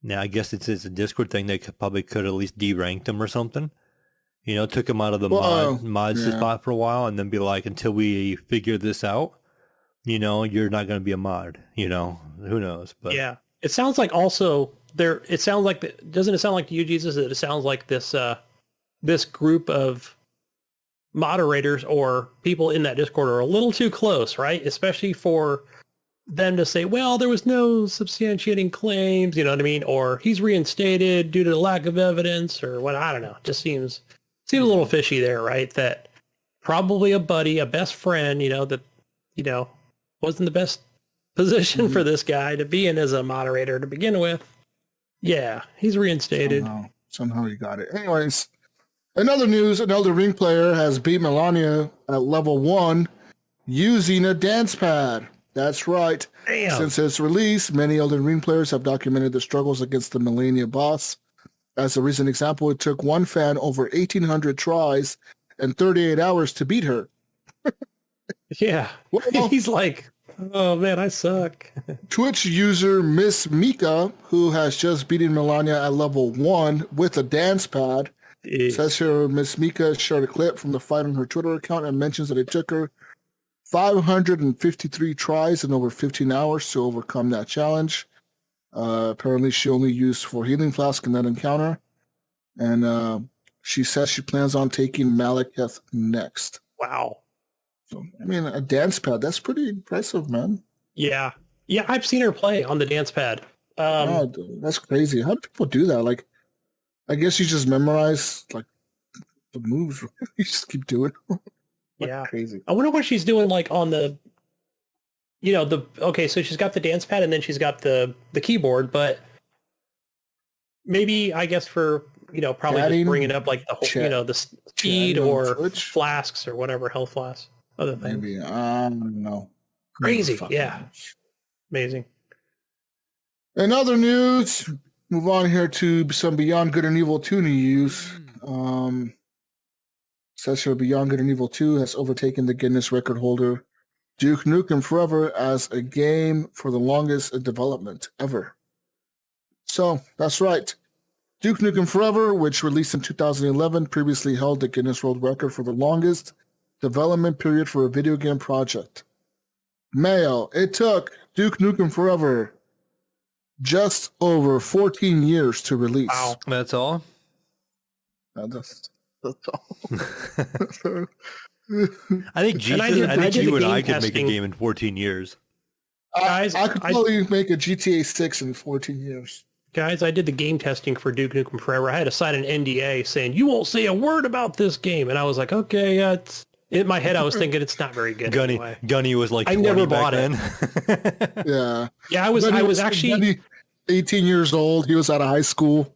now I guess it's a Discord thing. They could at least deranked him or something. You know, took him out of the mods spot for a while, and then be like, until we figure this out. You know, you're not going to be a mod, you know, who knows? But yeah, it sounds like also there, it sounds like, doesn't it sound like to you, Jesus, that it sounds like this, this group of moderators or people in that Discord are a little too close, right? Especially for them to say, well, there was no substantiating claims, you know what I mean? Or he's reinstated due to lack of evidence or what, I don't know. Just seems a little fishy there, right? That probably a buddy, a best friend, you know, that, you know, wasn't the best position for this guy to be in as a moderator to begin with. Yeah, he's reinstated. Somehow he got it. Anyways, another news, an Elden Ring player has beat Melania at level 1 using a dance pad. That's right. Damn. Since its release, many Elden Ring players have documented the struggles against the Millennia boss. As a recent example, it took one fan over 1,800 tries and 38 hours to beat her. Yeah. Well, He's like, oh man, I suck. Twitch user Miss Mika, who has just beaten Melania at level 1 with a dance pad, says here Miss Mika shared a clip from the fight on her Twitter account and mentions that it took her 553 tries and over 15 hours to overcome that challenge. Apparently, she only used 4 healing flasks in that encounter. And she says she plans on taking Malekith next. Wow. So, I mean, a dance pad, that's pretty impressive, man. Yeah. Yeah, I've seen her play on the dance pad. Oh, that's crazy. How do people do that? Like, I guess you just memorize, like, the moves. You just keep doing it. Yeah. Crazy. I wonder what she's doing, like, on the, okay, so she's got the dance pad and then she's got the keyboard, but maybe, I guess, for, probably just bringing up, like, the whole, the speed or flasks or whatever, health flasks. Other things. Maybe, I don't know. Crazy, yeah. Amazing. In other news, move on here to some Beyond Good and Evil 2 news. Says here Beyond Good and Evil 2 has overtaken the Guinness record holder Duke Nukem Forever as a game for the longest in development ever. So, that's right. Duke Nukem Forever, which released in 2011, previously held the Guinness World Record for the longest development period for a video game project. Mayo, it took Duke Nukem Forever just over 14 years to release. Wow. That's all? That's all. I think Jesus, I think you and I could make a game in 14 years. Guys, I could probably make a GTA 6 in 14 years. Guys, I did the game testing for Duke Nukem Forever. I had to sign an NDA saying, you won't say a word about this game. And I was like, okay, it's... In my head, I was thinking it's not very good. Gunny was like, I never bought it. Yeah. Yeah, I was actually Gunny, 18 years old. He was out of high school.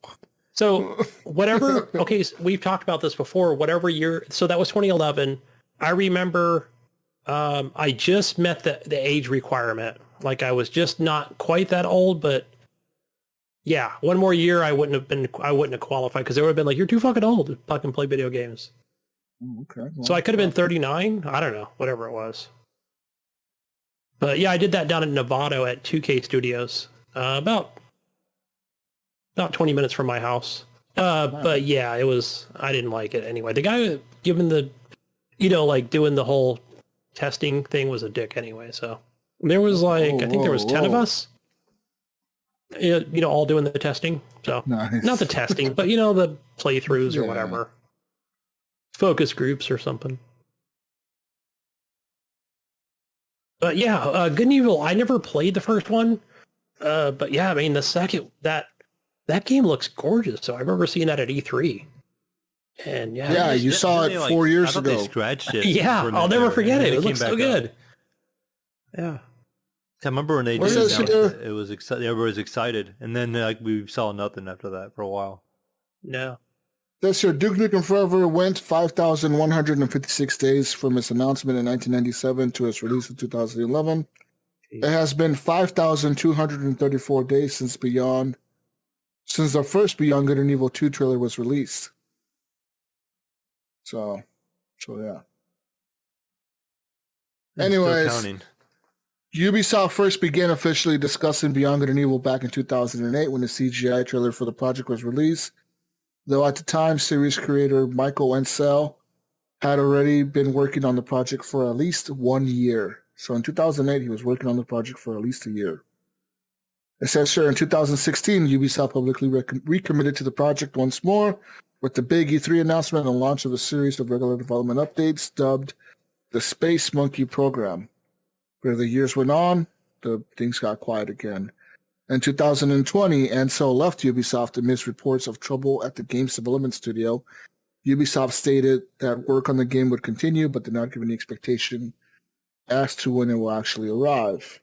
So whatever, okay, so we've talked about this before, whatever year, so that was 2011. I remember I just met the age requirement. Like I was just not quite that old, but yeah, one more year I wouldn't have qualified because they would have been like, you're too fucking old to fucking play video games. Okay. Well, So I could have been 39. I don't know, whatever it was. But yeah, I did that down in Novato at 2K Studios, about 20 minutes from my house. But yeah, I didn't like it anyway. The guy giving the, like doing the whole testing thing was a dick anyway. So there was I think there was 10 of us, all doing the testing. So nice. Not the testing, but the playthroughs or whatever. Focus groups or something. But yeah, Good and Evil, I never played the first one. But yeah, I mean the second that game looks gorgeous. So I remember seeing that at E3. And yeah, you saw it 4 years ago. They scratched it. Yeah, I'll never forget it. It looks so good. Yeah. I remember when they did it was excited. Everybody was excited, and then we saw nothing after that for a while. No. This year, Duke Nukem Forever went 5,156 days from its announcement in 1997 to its release in 2011. It has been 5,234 days since the first Beyond Good and Evil 2 trailer was released. So yeah. Anyways, Ubisoft first began officially discussing Beyond Good and Evil back in 2008 when the CGI trailer for the project was released. Though at the time, series creator Michael Enciel had already been working on the project for at least 1 year. So in 2008, he was working on the project for at least a year. It says here in 2016, Ubisoft publicly recommitted to the project once more with the big E3 announcement and launch of a series of regular development updates dubbed the Space Monkey Program. Where the years went on, the things got quiet again. In 2020, Ansel left Ubisoft amidst reports of trouble at the game's development studio. Ubisoft stated that work on the game would continue, but did not give any expectation as to when it will actually arrive.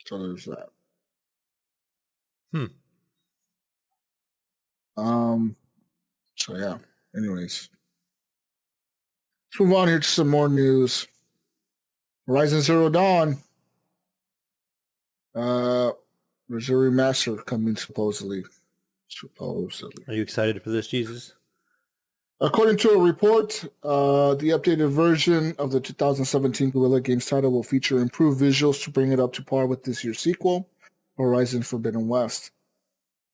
So there's that. So yeah. Anyways, let's move on here to some more news. Horizon Zero Dawn. There's a remaster coming supposedly. Are you excited for this, Jesus? According to a report, the updated version of the 2017 Guerrilla Games title will feature improved visuals to bring it up to par with this year's sequel, Horizon Forbidden West,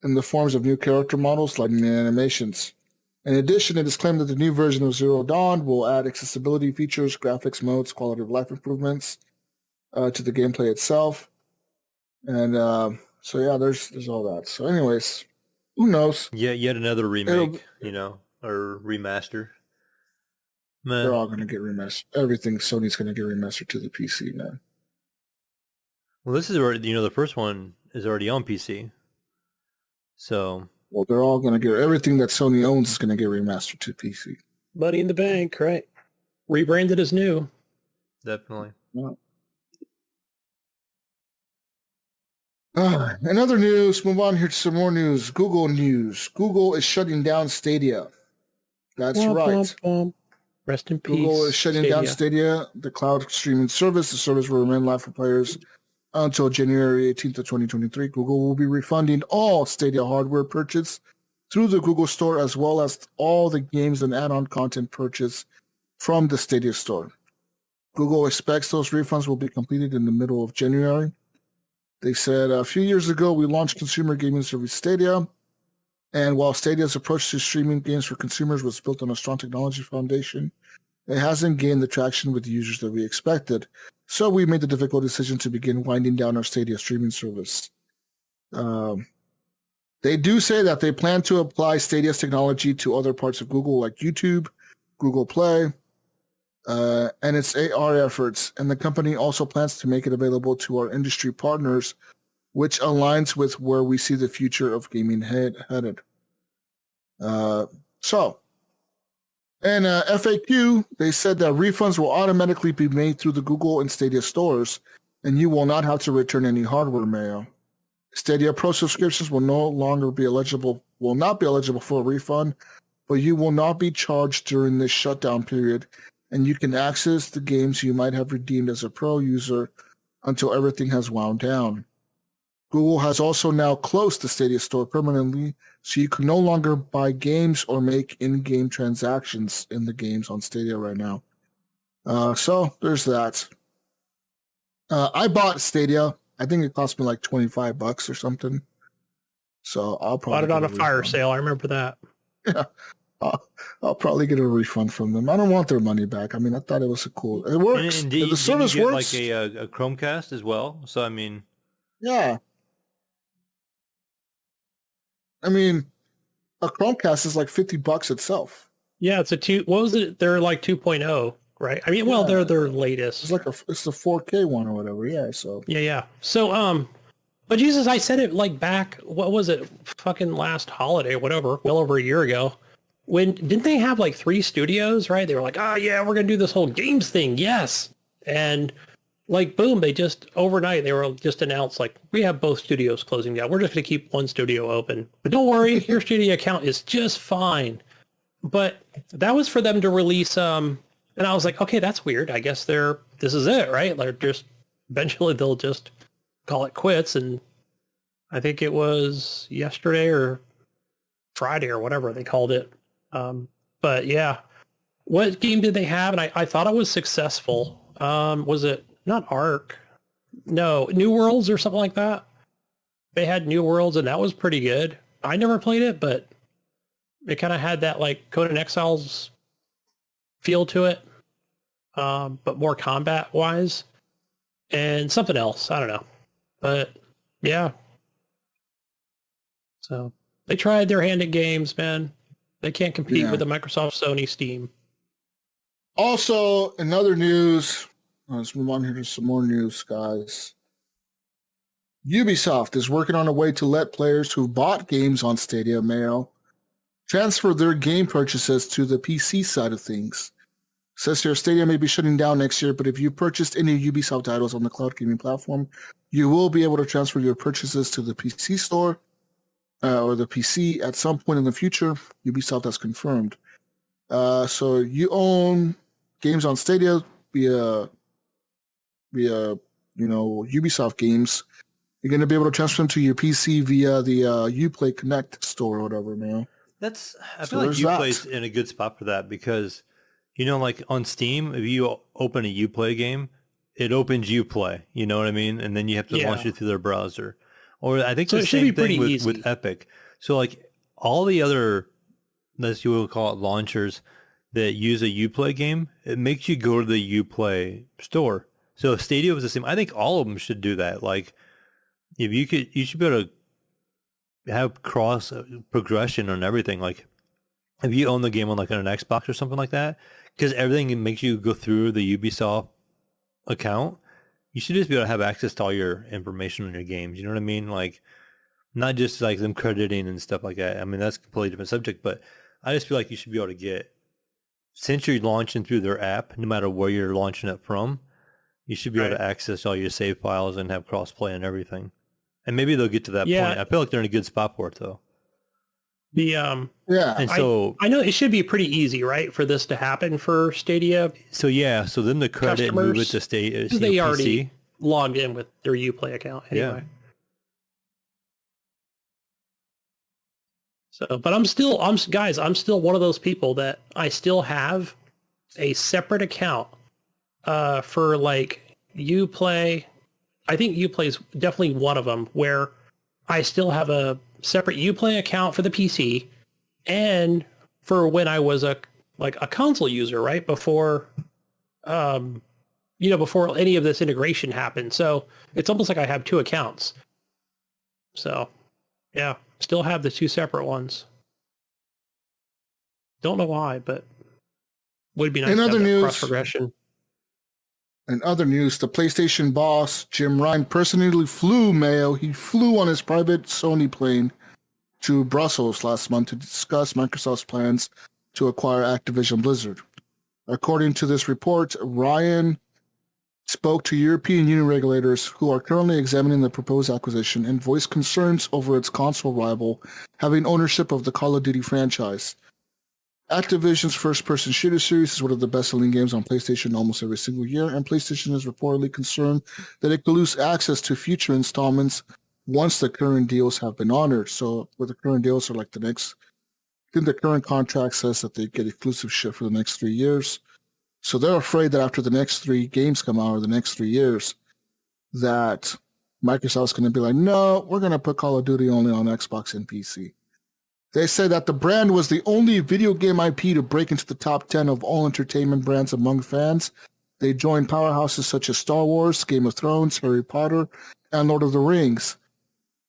in the forms of new character models, lighting, and animations. In addition, it is claimed that the new version of Zero Dawn will add accessibility features, graphics modes, quality of life improvements to the gameplay itself. And so, yeah, there's all that. So anyways, who knows? Yeah, yet another remake, or remaster. They're all going to get remastered. Everything Sony's going to get remastered to the PC, man. Well, this is already, the first one is already on PC. So. Well, they're all going to get, everything that Sony owns is going to get remastered to PC. Money in the bank, right? Rebranded as new. Definitely. Yeah. In other news, move on here to some more news. Google news. Google is shutting down Stadia. That's right. Rest in peace. Google is shutting down Stadia, the cloud streaming service. The service will remain live for players until January 18th of 2023. Google will be refunding all Stadia hardware purchased through the Google Store, as well as all the games and add-on content purchased from the Stadia Store. Google expects those refunds will be completed in the middle of January. They said a few years ago, we launched consumer gaming service Stadia. And while Stadia's approach to streaming games for consumers was built on a strong technology foundation, it hasn't gained the traction with the users that we expected. So we made the difficult decision to begin winding down our Stadia streaming service. They do say that they plan to apply Stadia's technology to other parts of Google, like YouTube, Google Play, and its AR efforts. And the company also plans to make it available to our industry partners, which aligns with where we see the future of gaming headed. So, in FAQ, they said that refunds will automatically be made through the Google and Stadia stores, and you will not have to return any hardware, Mayo. Stadia Pro subscriptions will not be eligible for a refund, but you will not be charged during this shutdown period, and you can access the games you might have redeemed as a Pro user until everything has wound down. Google has also now closed the Stadia store permanently, so you can no longer buy games or make in-game transactions in the games on Stadia right now. So there's that. I bought Stadia. I think it cost me like $25 or something. So I'll probably bought it on a fire sale. I remember that. Yeah, I'll probably get a refund from them. I don't want their money back. I mean, I thought it was cool. It works. And the service you get works. Like a Chromecast as well. So I mean, yeah. I mean, a Chromecast is like $50 itself. Yeah, it's what was it? They're like 2.0, right? I mean, well, they're their latest. It's like it's the 4K one or whatever. Yeah. So. Yeah. So, but Jesus, I said it like back. What was it? Fucking last holiday, whatever. Well over a year ago. Didn't they have like 3 studios? Right? They were like, oh yeah, we're gonna do this whole games thing. Yes. And like, boom, they just overnight they were just announced like we have both studios closing down. We're just gonna keep one studio open, but don't worry, your studio account is just fine. But that was for them to release. And I was like, okay, that's weird. I guess this is it, right? They're just eventually they'll just call it quits. And I think it was yesterday or Friday or whatever they called it. But yeah, what game did they have? And I thought it was successful. Was it not Ark? No, New Worlds or something like that. They had New Worlds and that was pretty good. I never played it, but it kind of had that like Conan Exiles feel to it, but more combat wise and something else. I don't know, but yeah. So they tried their hand at games, man. They can't compete with the Microsoft, Sony, Steam. Also, in other news, let's move on here to some more news, guys. Ubisoft is working on a way to let players who bought games on Stadia Mayo transfer their game purchases to the PC side of things. It says here, Stadia may be shutting down next year, but if you purchased any Ubisoft titles on the cloud gaming platform, you will be able to transfer your purchases to the PC store or the PC at some point in the future. Ubisoft has confirmed. So you own games on Stadia via via, Ubisoft games, you're going to be able to transfer them to your PC via the Uplay Connect store or whatever, man. I feel like Uplay's in a good spot for that because, like on Steam, if you open a Uplay game, it opens Uplay, you know what I mean? And then you have to launch it through their browser. Or I think the same thing with Epic. So like all the other, as you will call it, launchers that use a Uplay game, it makes you go to the Uplay store. So if Stadia was the same, I think all of them should do that. Like if you should be able to have cross progression on everything. Like if you own the game on like on an Xbox or something like that, because everything makes you go through the Ubisoft account, you should just be able to have access to all your information on your games. You know what I mean? Like not just like them crediting and stuff like that. I mean, that's a completely different subject, but I just feel like you should be able to get, since you're launching through their app, no matter where you're launching it from, you should be able to access all your save files and have cross-play and everything. And maybe they'll get to that point. I feel like they're in a good spot for it, though. And so I know it should be pretty easy, right, for this to happen for Stadia. So then the credit and move it to Stadia. They already logged in with their Uplay account anyway. Yeah. So, but I'm still one of those people that I still have a separate account for like Uplay. I think Uplay is definitely one of them where I still have a separate Uplay account for the PC and for when I was a console user, right? Before, before any of this integration happened. So it's almost like I have two accounts. So yeah, still have the two separate ones. Don't know why, but would be nice to have that cross progression. In other news, the PlayStation boss, Jim Ryan, personally flew Mayo. He flew on his private Sony plane to Brussels last month to discuss Microsoft's plans to acquire Activision Blizzard. According to this report, Ryan spoke to European Union regulators who are currently examining the proposed acquisition and voiced concerns over its console rival having ownership of the Call of Duty franchise. Activision's first-person shooter series is one of the best-selling games on PlayStation almost every single year, and PlayStation is reportedly concerned that it could lose access to future installments once the current deals have been honored. So, with the current deals are like I think the current contract says that they get exclusive shit for the next 3 years. So they're afraid that after the next 3 games come out, or the next 3 years, that Microsoft's going to be like, no, we're going to put Call of Duty only on Xbox and PC. They say that the brand was the only video game IP to break into the top 10 of all entertainment brands among fans. They joined powerhouses such as Star Wars, Game of Thrones, Harry Potter, and Lord of the Rings.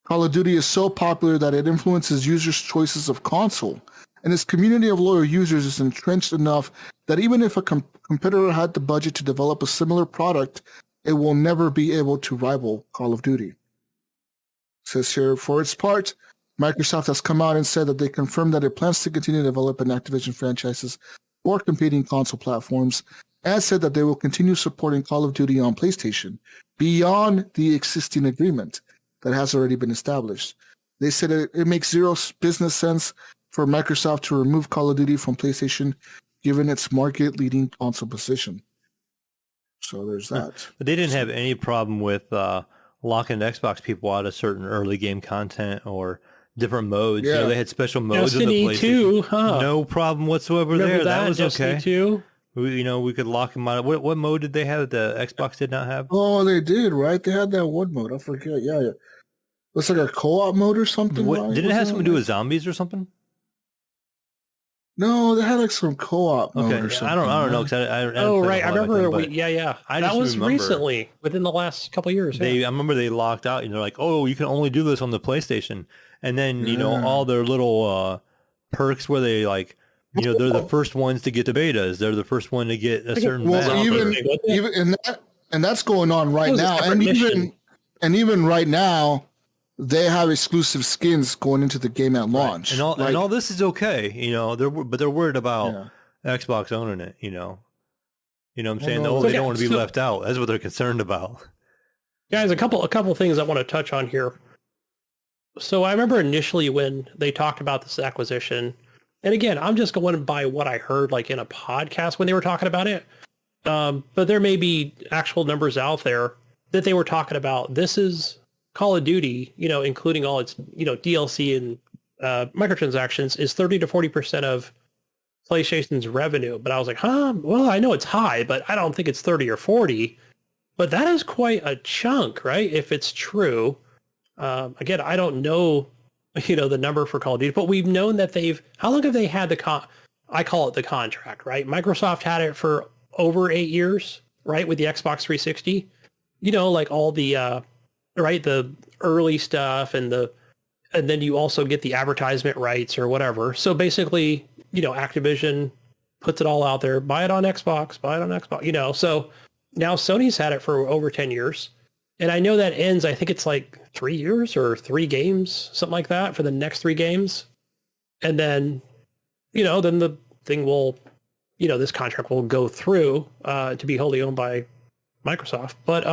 Call of Duty is so popular that it influences users' choices of console, and its community of loyal users is entrenched enough that even if a competitor had the budget to develop a similar product, it will never be able to rival Call of Duty. It says here, for its part, Microsoft has come out and said that they confirmed that it plans to continue developing Activision franchises for competing console platforms, and said that they will continue supporting Call of Duty on PlayStation beyond the existing agreement that has already been established. They said it makes zero business sense for Microsoft to remove Call of Duty from PlayStation given its market-leading console position. So there's that. But they didn't have any problem with locking Xbox people out of certain early game content or different modes. Yeah. They had special modes Destiny in the PlayStation. 2, huh? No problem whatsoever. Remember there. That was Destiny okay. 2? We could lock them out. What mode did they have that the Xbox did not have? Oh, they did, right? They had that one mode. I forget. Yeah. It's like a co-op mode or something. Right? Didn't it have something to do with zombies or something? No, they had like some co-op mode or something. I don't know. I right. I remember. That was remember, recently, within the last couple of years. I remember they locked out, and they're like, "Oh, you can only do this on the PlayStation." And then all their little perks where they like, they're the first ones to get the betas. They're the first one to get a certain. Well, even and that's going on right now, and even right now, they have exclusive skins going into the game at launch. Right. And all this is okay, they're worried about Xbox owning it, You know what I'm saying? They don't want to be left out. That's what they're concerned about. Guys, a couple things I want to touch on here. So I remember initially when they talked about this acquisition, and again, I'm just going by what I heard like in a podcast when they were talking about it. But there may be actual numbers out there that they were talking about. This is Call of Duty, including all its, DLC and microtransactions, is 30 to 40% of PlayStation's revenue. But I was like, well, I know it's high, but I don't think it's 30 or 40. But that is quite a chunk, right? If it's true. Again, I don't know, the number for Call of Duty, but we've known that how long have they had I call it the contract, right? Microsoft had it for over 8 years, right? With the Xbox 360, like all the, right, the early stuff and then you also get the advertisement rights or whatever. So basically, Activision puts it all out there, buy it on Xbox, so now Sony's had it for over 10 years. And I know that ends, I think it's like 3 years or 3 games, something like that for the next 3 games. And then, then the thing will, this contract will go through to be wholly owned by Microsoft. But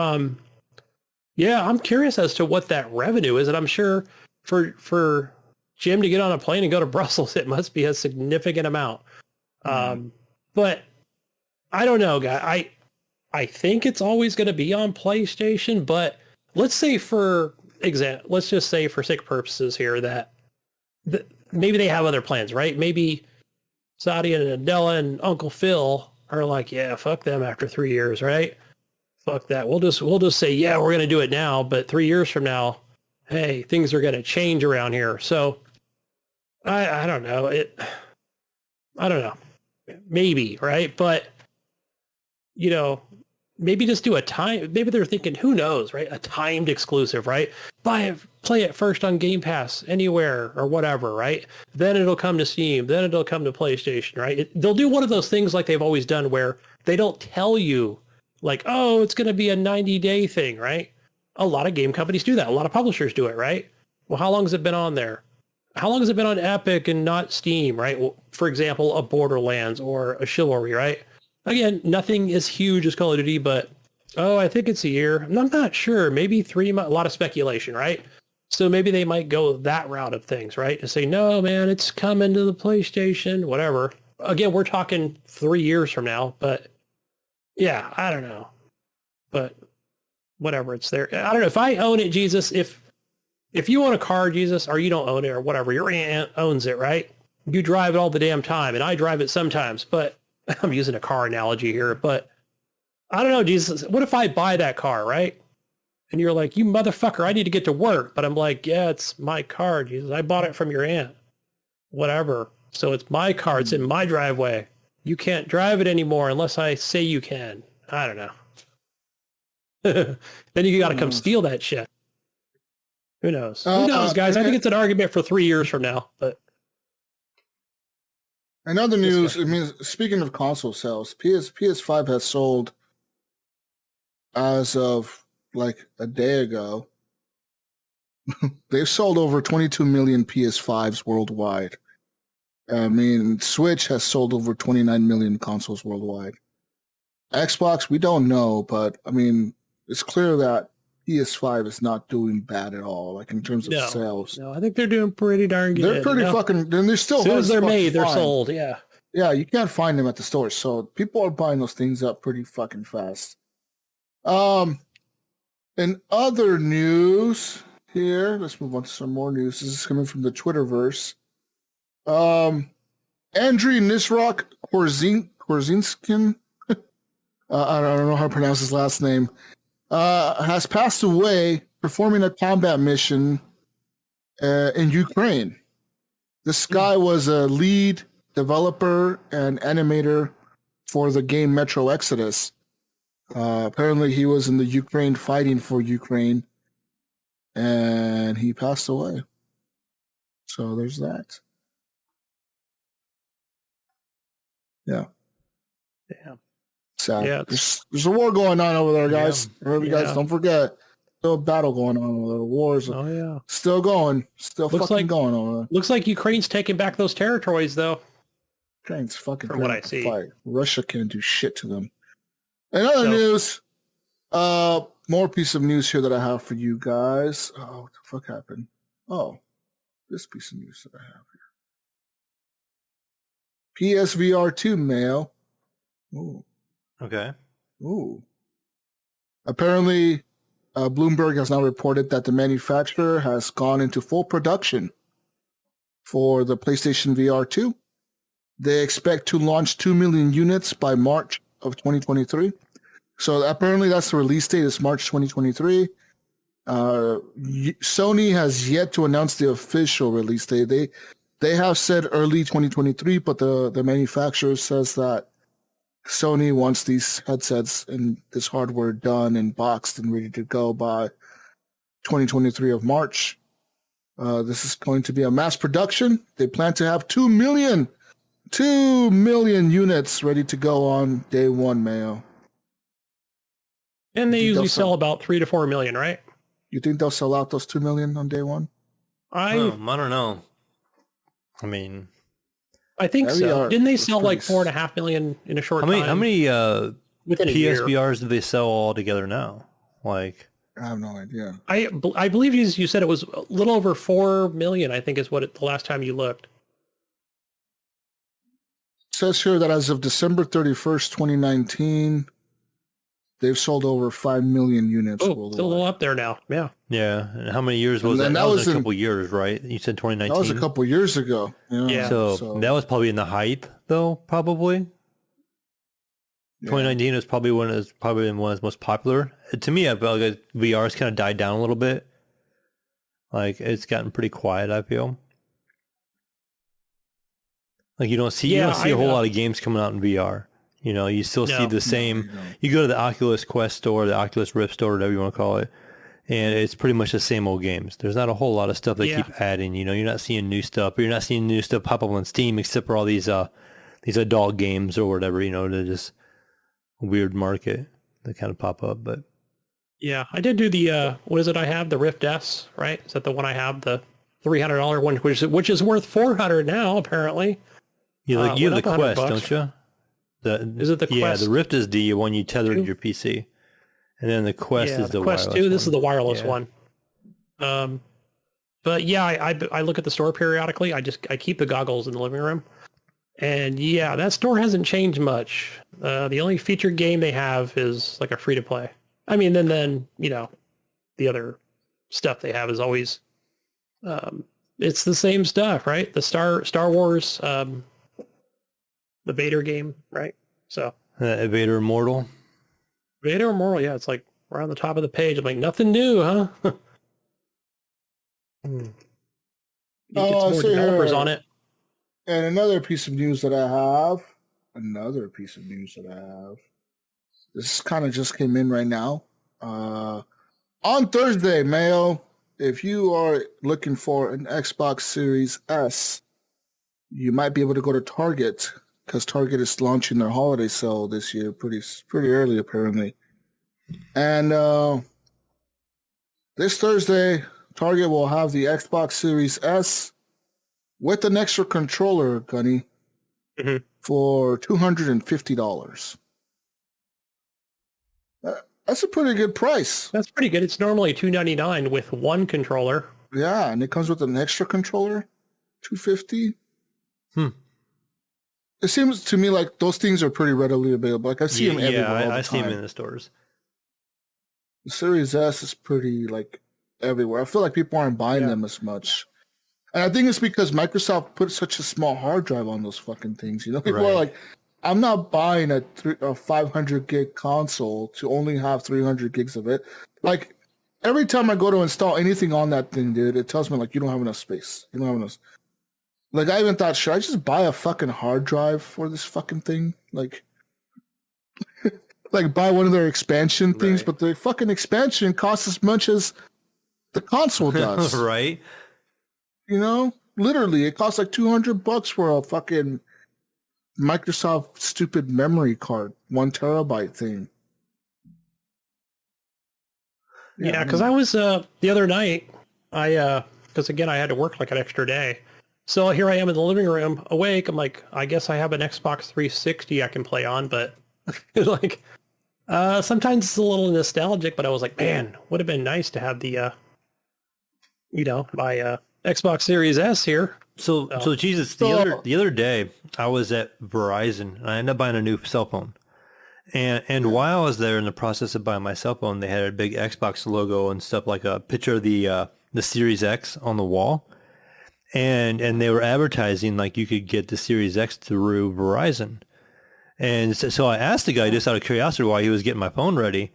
yeah, I'm curious as to what that revenue is. And I'm sure for Jim to get on a plane and go to Brussels, it must be a significant amount. But I don't know, guy. I think it's always going to be on PlayStation, but let's say let's just say for sake of purposes here that maybe they have other plans, right? Maybe Saudi and Adela and Uncle Phil are like, yeah, fuck them after 3 years, right? Fuck that. We'll just say, yeah, we're going to do it now, but 3 years from now, hey, things are going to change around here. So I don't know. I don't know. Maybe, right? But maybe just do maybe they're thinking, who knows, right? A timed exclusive, right? Play it first on Game Pass anywhere or whatever, right? Then it'll come to Steam, then it'll come to PlayStation, right? They'll do one of those things like they've always done where they don't tell you like, oh, it's going to be a 90-day thing, right? A lot of game companies do that. A lot of publishers do it, right? Well, how long has it been on there? How long has it been on Epic and not Steam, right? Well, for example, a Borderlands or a Chivalry, right? Again, nothing as huge as Call of Duty, but, I think it's a year. I'm not sure. Maybe 3 months, a lot of speculation, right? So maybe they might go that route of things, right? To say, no, man, it's coming to the PlayStation, whatever. Again, we're talking 3 years from now, but yeah, I don't know. But whatever, it's there. I don't know. If I own it, Jesus, if you own a car, Jesus, or you don't own it or whatever, your aunt owns it, right? You drive it all the damn time, and I drive it sometimes, but I'm using a car analogy here, but I don't know, Jesus. What if I buy that car, right? And you're like, you motherfucker, I need to get to work. But I'm like, yeah, it's my car, Jesus. I bought it from your aunt. Whatever. So it's my car. It's in my driveway. You can't drive it anymore unless I say you can. I don't know. Then you got to come steal that shit. Who knows? Who knows, guys? I think it's an argument for 3 years from now, but. In other news, I mean, speaking of console sales, PS5 has sold as of like a day ago. They've sold over 22 million PS5s worldwide. I mean, Switch has sold over 29 million consoles worldwide. Xbox, we don't know, but I mean, it's clear that PS5 is not doing bad at all, like in terms of sales. No, I think they're doing pretty darn good. They're pretty fucking, and they're still as soon as they're made, they're sold. Yeah. Yeah, you can't find them at the stores, so people are buying those things up pretty fucking fast. In other news here, let's move on to some more news. This is coming from the Twitterverse. Andriy Nisrok Korzinskin, I don't know how to pronounce his last name, has passed away performing a combat mission in Ukraine. This guy was a lead developer and animator for the game Metro Exodus. Apparently he was in the Ukraine fighting for Ukraine, and he passed away. So there's that. Yeah. Damn. Sad. Yeah, there's a war going on over there, guys. Remember, guys, don't forget. Still a battle going on over there. The wars still going. Still going over there. Looks like Ukraine's taking back those territories, though. Ukraine's fucking from what I see. Fight. Russia can't do shit to them. In other news, more piece of news here that I have for you guys. Oh, what the fuck happened? Oh, this piece of news that I have here. PSVR 2, Mayo. Ooh. Okay. Ooh. Apparently, Bloomberg has now reported that the manufacturer has gone into full production for the PlayStation VR 2. They expect to launch 2 million units by March of 2023. So apparently that's the release date is March 2023. Sony has yet to announce the official release date. They have said early 2023, but the manufacturer says that Sony wants these headsets and this hardware done and boxed and ready to go by 2023 of March. This is going to be a mass production. They plan to have 2 million units ready to go on day one, Mayo. And they usually sell about 3 to 4 million, right? You think they'll sell out those 2 million on day one? I don't know. I mean, I think so. Didn't they sell like 4.5 million in a short time? How many within a year? PSVRs do they sell all together now? Like, I have no idea. I believe you said it was a little over 4 million, I think is what the last time you looked. It says here that as of December 31st, 2019, they've sold over 5 million units. Oh, it's a little up there now. Yeah. Yeah. And how many years was that? That was a couple years, right? You said 2019? That was a couple years ago. Yeah. So that was probably in the hype, though, probably. Yeah. 2019 was probably one of the most popular. To me, I feel like VR has kind of died down a little bit. Like, it's gotten pretty quiet, I feel. Like, you don't see a whole lot of games coming out in VR. You know, you still see the same. You go to the Oculus Quest store, the Oculus Rift store, whatever you want to call it, and it's pretty much the same old games. There's not a whole lot of stuff they keep adding. You know, you're not seeing new stuff, or you're not seeing new stuff pop up on Steam, except for all these adult games or whatever. You know, they're just a weird market that kind of pop up. But yeah, I did do the what is it? I have the Rift S, right? Is that the one I have? The $300 one, which is worth $400 now, apparently. You have the Quest, don't you? Is it the Quest? Yeah, the Rift is the one you tether to your PC, and then the Quest is the Quest wireless 2. This is the wireless one. But yeah, I look at the store periodically. I keep the goggles in the living room, and yeah, that store hasn't changed much. The only featured game they have is like a free to play. I mean, then you know, the other stuff they have is always it's the same stuff, right? The Star Wars. The Vader game, right? So Vader Immortal. Vader Immortal, yeah, it's like right on the top of the page. I'm like, nothing new, huh? You get some more developers on it. And another piece of news that I have. This kind of just came in right now. On Thursday, Mayo, if you are looking for an Xbox Series S, you might be able to go to Target, because Target is launching their holiday sale this year pretty early, apparently. And this Thursday, Target will have the Xbox Series S with an extra controller, Gunny, for $250. That's a pretty good price. That's pretty good. It's normally $299 with one controller. Yeah, and it comes with an extra controller, $250. It seems to me like those things are pretty readily available. Like I see them everywhere all the time. I see them in the stores. The Series S is pretty like everywhere. I feel like people aren't buying them as much. And I think it's because Microsoft put such a small hard drive on those fucking things. You know, people are like, I'm not buying a 500 gig console to only have 300 gigs of it. Like every time I go to install anything on that thing, dude, it tells me like, you don't have enough space. You don't have enough. Like, I even thought, should I just buy a fucking hard drive for this fucking thing? Like, like buy one of their expansion things, but the fucking expansion costs as much as the console does. Right? You know? Literally, it costs like $200 for a fucking Microsoft stupid memory card, 1 terabyte thing. Yeah, because I was, the other night, because again, I had to work like an extra day. So here I am in the living room, awake. I'm like, I guess I have an Xbox 360 I can play on, but like, sometimes it's a little nostalgic, but I was like, man, would have been nice to have the, my Xbox Series S here. So Jesus, the other day I was at Verizon and I ended up buying a new cell phone, And while I was there in the process of buying my cell phone, they had a big Xbox logo and stuff, like a picture of the Series X on the wall. And they were advertising like you could get the Series X through Verizon. And so I asked the guy just out of curiosity why he was getting my phone ready.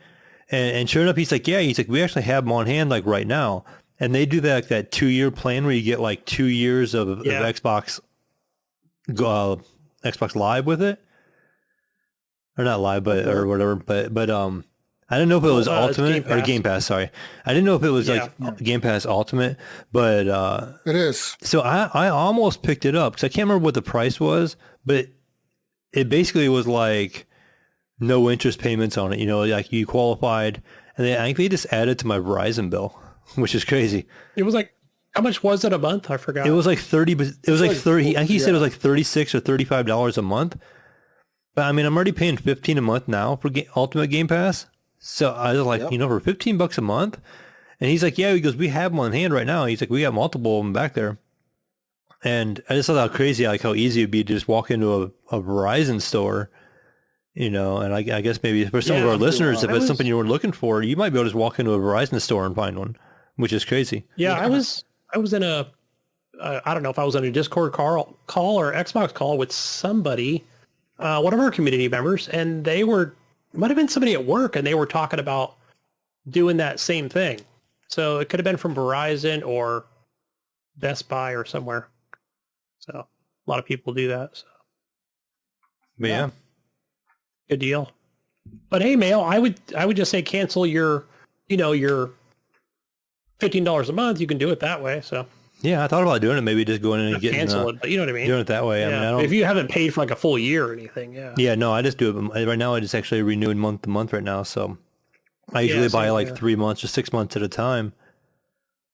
And sure enough, he's like, we actually have them on hand like right now. And they do that 2-year plan where you get like 2 years of Xbox Xbox Live with it. Or not Live, or whatever. But I didn't know if it was Ultimate or Game Pass. Sorry, I didn't know if it was like Game Pass Ultimate, but it is. So I almost picked it up because I can't remember what the price was, but it basically was like no interest payments on it. You know, like you qualified, and then I think they just added to my Verizon bill, which is crazy. It was like, how much was it a month? I forgot. It was like 30. It was like 30. I think he said it was like $36 or $35 a month. But I mean, I'm already paying $15 a month now for Ultimate Game Pass. So I was like, for $15 a month. And he's like, yeah, he goes, we have them on hand right now. He's like, we got multiple of them back there. And I just thought how crazy, like how easy it'd be to just walk into a Verizon store, and I guess maybe for some of our listeners, if it's something you were looking for, you might be able to just walk into a Verizon store and find one, which is crazy. Yeah, I was in a, I don't know if I was on a Discord call or Xbox call with somebody, one of our community members, and might have been somebody at work, and they were talking about doing that same thing. So it could have been from Verizon or Best Buy or somewhere. So a lot of people do that. So. But yeah. Good deal. But hey, Mayo, I would just say cancel your $15 a month. You can do it that way. So. Yeah, I thought about doing it. Maybe just going in and getting cancel it, but you know what I mean. Doing it that way. Yeah. I mean, if you haven't paid for like a full year or anything, yeah. Yeah, no, I just do it right now. I just actually renew month to month right now. So I usually buy like 3 months or 6 months at a time.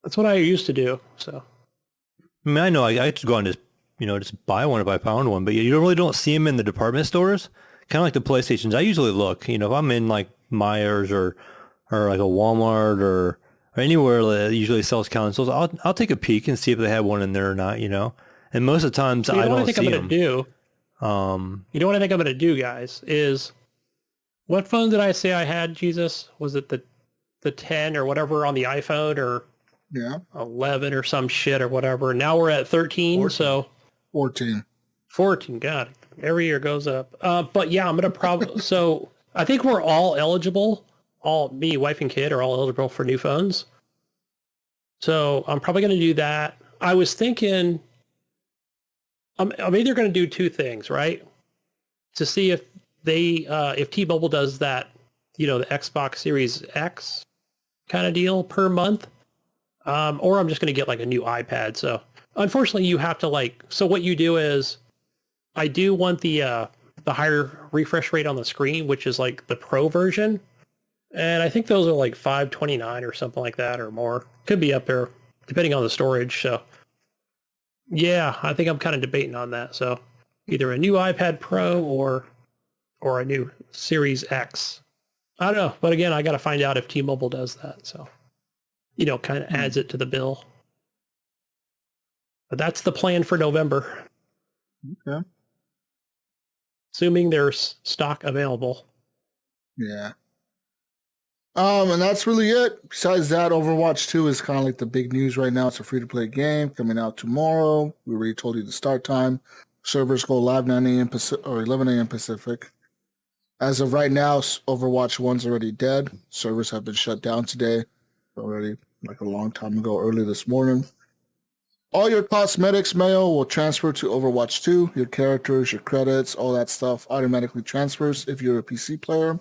That's what I used to do. So. I mean, I know I just go and just buy one if I found one, but you really don't see them in the department stores. Kind of like the PlayStations. I usually look. If I'm in like Myers or like a Walmart or anywhere that usually sells consoles, I'll take a peek and see if they have one in there or not, And most of the times I don't see them. You know what I think I'm going to do, guys, is what phone did I say I had, Jesus? Was it the 10 or whatever on the iPhone or 11 or some shit or whatever? Now we're at 13, 14. So 14, God, every year goes up. But yeah, I'm going to probably, so I think we're all eligible. Me, wife, and kid are all eligible for new phones. So I'm probably going to do that. I was thinking I'm either going to do two things, right? To see if if T-Mobile does that, the Xbox Series X kind of deal per month, or I'm just going to get like a new iPad. So unfortunately, you have to so what you do is, I do want the higher refresh rate on the screen, which is like the Pro version. And I think those are like $529 or something like that or more. Could be up there depending on the storage. So yeah, I think I'm kind of debating on that. So either a new iPad Pro or a new Series X. I don't know. But again, I got to find out if T-Mobile does that. So, kind of adds it to the bill. But that's the plan for November. Okay. Assuming there's stock available. Yeah. And that's really it. Besides that, Overwatch 2 is kind of like the big news right now. It's a free-to-play game coming out tomorrow. We already told you the start time. Servers go live 9 a.m. Pacific or 11 a.m. Pacific. As of right now, Overwatch 1's already dead. Servers have been shut down today. Already, like a long time ago, early this morning. All your cosmetics, Mayo, will transfer to Overwatch 2. Your characters, your credits, all that stuff automatically transfers if you're a PC player.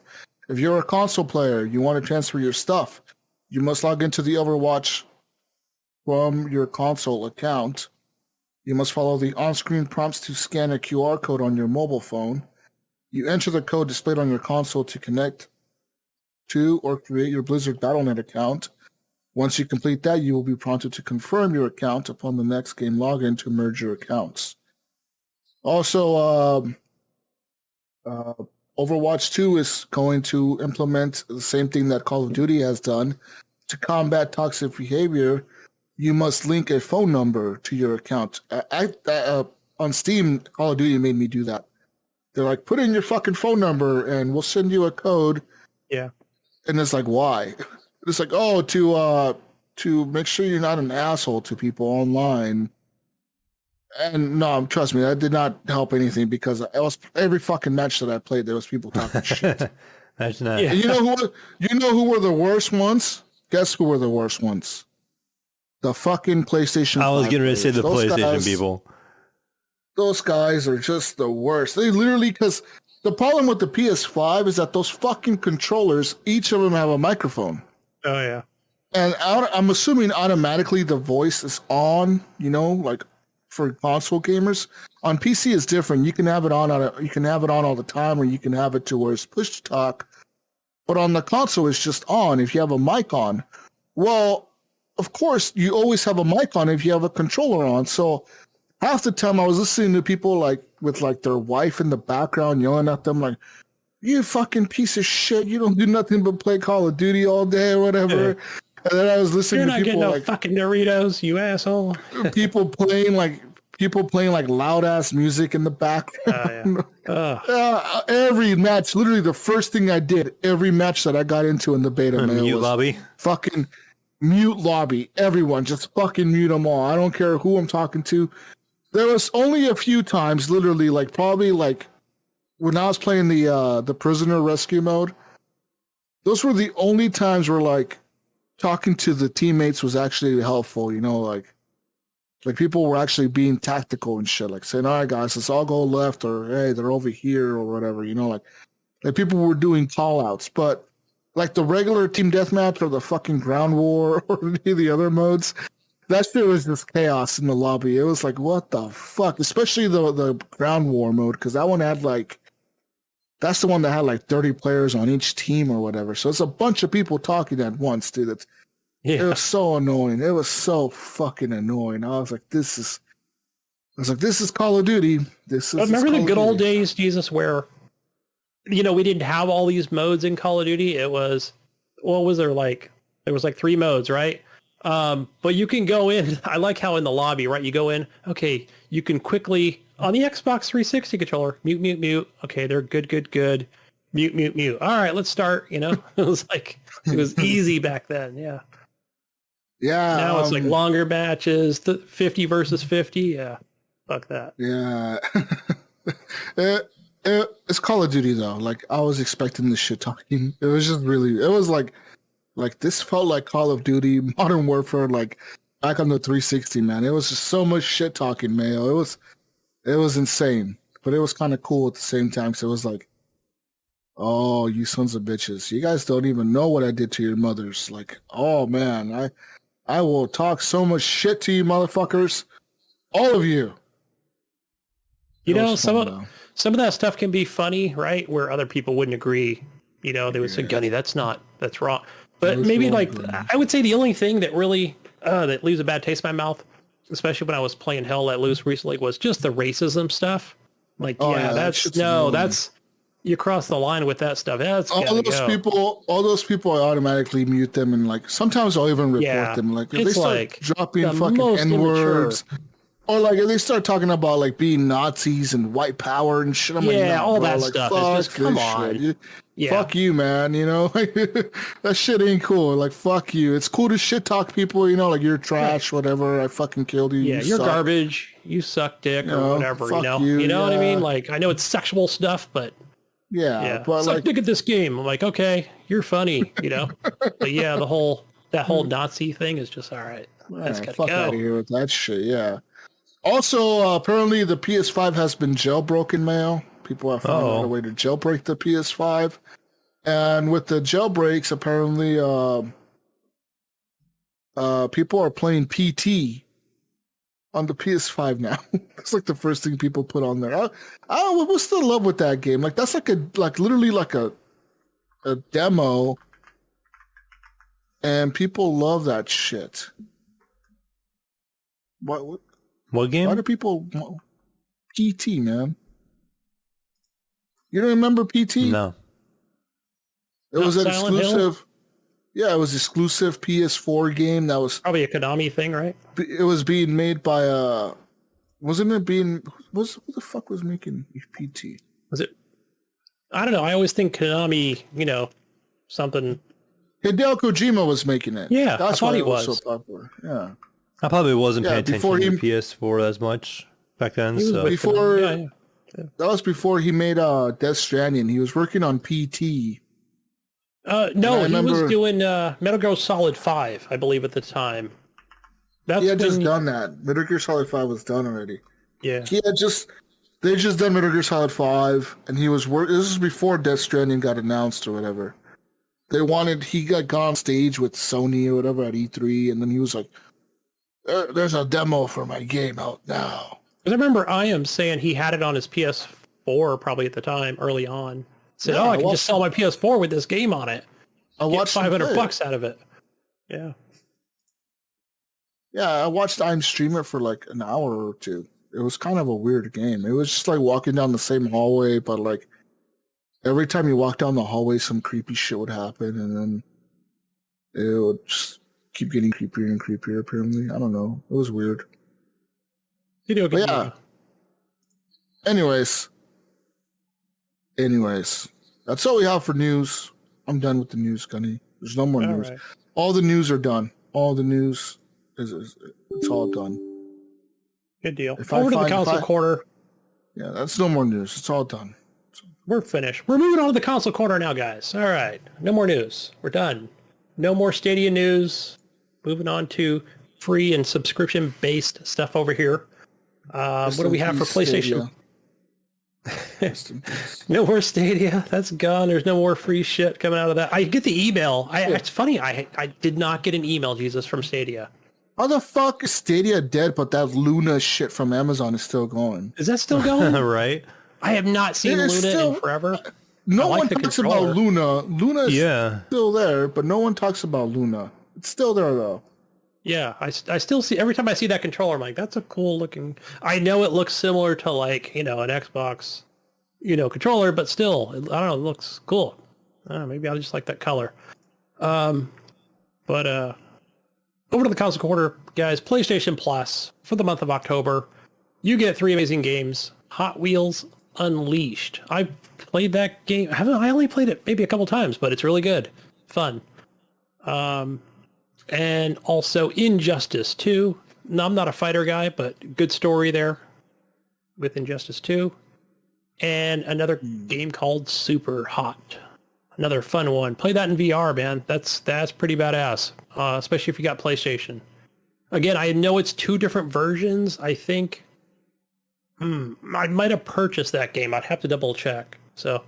If you're a console player, you want to transfer your stuff, you must log into the Overwatch from your console account. You must follow the on-screen prompts to scan a QR code on your mobile phone. You enter the code displayed on your console to connect to or create your Blizzard Battle.net account. Once you complete that, you will be prompted to confirm your account upon the next game login to merge your accounts. Also, Overwatch 2 is going to implement the same thing that Call of Duty has done. To combat toxic behavior, you must link a phone number to your account. On Steam, Call of Duty made me do that. They're like, put in your fucking phone number and we'll send you a code. Yeah. And it's like, why? It's like, oh, to make sure you're not an asshole to people online. And no, trust me, that did not help anything because it was every fucking match that I played, there was people talking shit. That's not. Yeah. And you know who were the worst ones? Guess who were the worst ones? The fucking PlayStation 5 I was getting ready to say the players. PlayStation people. Those guys are just the worst. They literally, because the problem with the PS5 is that those fucking controllers, each of them have a microphone. Oh yeah. And I'm assuming automatically the voice is on, like for console gamers. On PC it's different. You can have it on all the time, or you can have it to where it's push to talk. But on the console it's just on if you have a mic on. Well, of course you always have a mic on if you have a controller on. So half the time I was listening to people like with like their wife in the background yelling at them like, you fucking piece of shit, you don't do nothing but play Call of Duty all day or whatever. Yeah. And then I was listening You're to not people getting no like fucking Doritos, you asshole. people playing like loud ass music in the background. Every match, literally the first thing I did, every match that I got into in the beta, Mute was lobby. Fucking mute lobby. Everyone just fucking mute them all. I don't care who I'm talking to. There was only a few times, literally, like probably like when I was playing the prisoner rescue mode. Those were the only times where like talking to the teammates was actually helpful. Like people were actually being tactical and shit, like saying, "All right, guys, let's all go left," or "Hey, they're over here," or whatever. Like people were doing call outs, but like the regular team deathmatch or the fucking ground war or any of the other modes. That shit was just chaos in the lobby. It was like, what the fuck? Especially the ground war mode, because that one had like, that's the one that had like 30 players on each team or whatever. So it's a bunch of people talking at once, dude. It was so annoying. It was so fucking annoying. I was like, this is Call of Duty. Remember the good old days, Jesus, where, we didn't have all these modes in Call of Duty. It was, what was there like? There was like 3 modes, right? But you can go in. I like how in the lobby, right? You go in. Okay, you can quickly on the Xbox 360 controller mute. Okay, they're good. Mute. All right, let's start. It was like it was easy back then. Yeah. Yeah. Now it's like longer matches, 50 versus 50. Yeah. Fuck that. Yeah. It's Call of Duty though. Like I was expecting this shit talking. It was just really. It was like this felt like Call of Duty Modern Warfare, like back on the 360, man. It was just so much shit talking, Mayo. It was insane, but it was kind of cool at the same time. So it was like, oh, you sons of bitches, you guys don't even know what I did to your mothers. Like, oh man, I will talk so much shit to you, motherfuckers, all of you. Some of that stuff can be funny, right? Where other people wouldn't agree. They would say, Gunny, that's wrong. But maybe I would say the only thing that really that leaves a bad taste in my mouth, especially when I was playing Hell Let Loose recently, was just the racism stuff. Like, that's you cross the line with that stuff. That's all those people, I automatically mute them, and like sometimes I'll even report them. Like if they start dropping fucking N-words. Or like if they start talking about like being Nazis and white power and shit. I'm like, no, all bro, that like, stuff. It's just come on. Fuck you, man. That shit ain't cool. Like fuck you. It's cool to shit talk people. Like you're trash, whatever. I fucking killed you. Yeah, you're garbage. You suck dick or whatever. You know what I mean? Like I know it's sexual stuff, but but suck dick at this game. I'm like, okay, you're funny. But yeah, that whole Nazi thing is just all right. That's gotta fuck go. out of here with that shit. Yeah. Also, apparently the PS5 has been jailbroken, Mayo. People have found out a way to jailbreak the PS5. And with the jailbreaks, apparently people are playing PT on the PS5 now. That's like the first thing people put on there. What's the love with that game? Like that's literally like a demo, and people love that shit. What game? Why do people PT, man? You don't remember PT? No. It was an exclusive. Yeah, it was exclusive PS4 game that was probably a Konami thing, right? It was being made by who the fuck was making PT? Was it? I don't know. I always think Konami, something. Hideo Kojima was making it. Yeah, that's I thought why he it was was. so popular. Yeah. I probably wasn't paying before attention to PS4 as much back then. He was So with Before Konami. Yeah. that was before he made Death Stranding. He was working on PT. No, he was doing Metal Gear Solid 5, I believe, at the time. He had just done that. Metal Gear Solid 5 was done already. Yeah. They just done Metal Gear Solid 5, and he was this was before Death Stranding got announced or whatever. He got gone on stage with Sony or whatever at E3, and then he was like, there's a demo for my game out now. Because I remember Iam saying he had it on his PS4 probably at the time, early on. Said, Yeah, I can just sell my PS4 with this game on it. I watched Get $500 out of it. Yeah. Yeah, I watched Iam stream it for like an hour or two. It was kind of a weird game. It was just like walking down the same hallway, but like every time you walk down the hallway, some creepy shit would happen, and then it would just keep getting creepier and creepier, apparently. I don't know. It was weird. Video game. Yeah. Anyways, that's all we have for news. I'm done with the news, Gunny. There's no more news. Right. All the news are done. All the news it's all done. Good deal. Over to the console corner. Yeah, that's no more news. It's all done. We're finished. We're moving on to the console corner now, guys. All right. No more news. We're done. No more Stadia news. Moving on to free and subscription-based stuff over here. What do we have for PlayStation? No more Stadia. That's gone. There's no more free shit coming out of that. I get the email. It's funny. I did not get an email, Jesus, from Stadia. How the fuck is Stadia dead, but that Luna shit from Amazon is still going? Is that still going? right? I have not seen Luna in forever. No one talks about Luna. Luna is still there, but no one talks about Luna. It's still there, though. Yeah, I still see, every time I see that controller, I'm like, that's a cool looking, I know it looks similar to like, an Xbox, controller, but still, I don't know, it looks cool. Maybe I just like that color. But over to the console corner, guys, PlayStation Plus for the month of October. You get 3 amazing games. Hot Wheels Unleashed. I played that game. I only played it maybe a couple times, but it's really good. Fun. And also Injustice 2. No, I'm not a fighter guy, but good story there with Injustice 2. And another game called Super Hot. Another fun one. Play that in VR, man. That's pretty badass, especially if you got PlayStation. Again, I know it's 2 different versions. I think I might have purchased that game. I'd have to double check. So,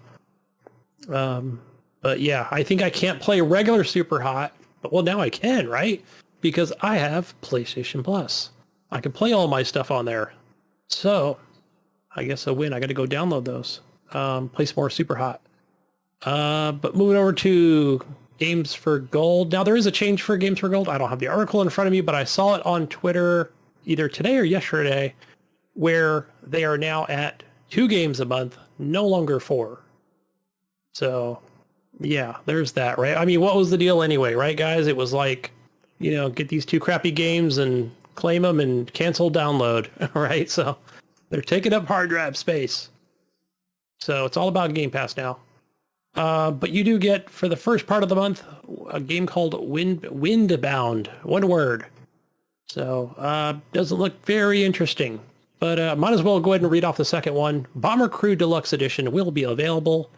but yeah, I think I can't play regular Super Hot. But well, now I can, right? Because I have PlayStation Plus. I can play all my stuff on there. So, I guess a win. I got to go download those. Play some more Super Hot. But moving over to Games for Gold. Now, there is a change for Games for Gold. I don't have the article in front of me, but I saw it on Twitter either today or yesterday, where they are now at 2 games a month, no longer 4. So, yeah, there's that, right? I mean, what was the deal anyway, right, guys? It was like, get these 2 crappy games and claim them and cancel download, right? So, they're taking up hard drive space. So, it's all about Game Pass now. But you do get, for the first part of the month, a game called Windbound. One word. So, doesn't look very interesting. But might as well go ahead and read off the second one. Bomber Crew Deluxe Edition will be available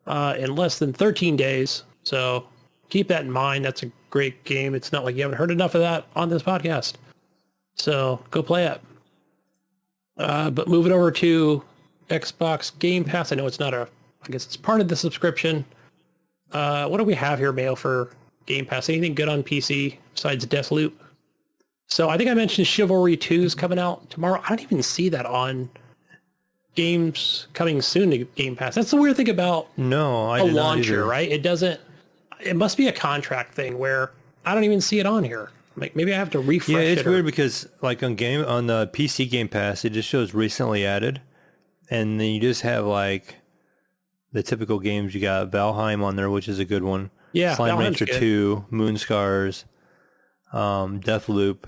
in less than 13 days. So keep that in mind. That's a great game. It's not like you haven't heard enough of that on this podcast. So go play it. But moving over to Xbox Game Pass. I know it's not I guess it's part of the subscription. What do we have here, Mayo, for Game Pass? Anything good on PC besides Deathloop? So I think I mentioned Chivalry 2 is coming out tomorrow. I don't even see that on games coming soon to Game Pass. That's the weird thing about a launcher, right? It must be a contract thing where I don't even see it on here. Like maybe I have to refresh it. Yeah, it's weird because like on the PC Game Pass, it just shows recently added. And then you just have like the typical games. You got Valheim on there, which is a good one. Yeah, Slime Valheim's Rancher good. 2, Moonscars, Deathloop,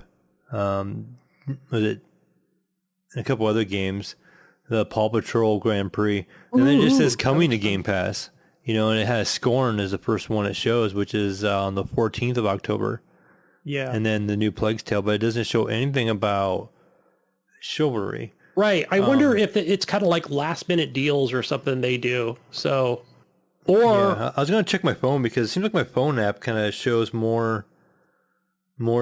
was it a couple other games. the Paw Patrol Grand Prix, and then it just says coming to Game Pass. You know, and it has Scorn as the first one it shows, which is on the 14th of October. Yeah. And then the new Plague's Tale, but it doesn't show anything about Chivalry. Right. I wonder if it's kind of like last minute deals or something they do. So, or Yeah, I was going to check my phone because it seems like my phone app kind of shows more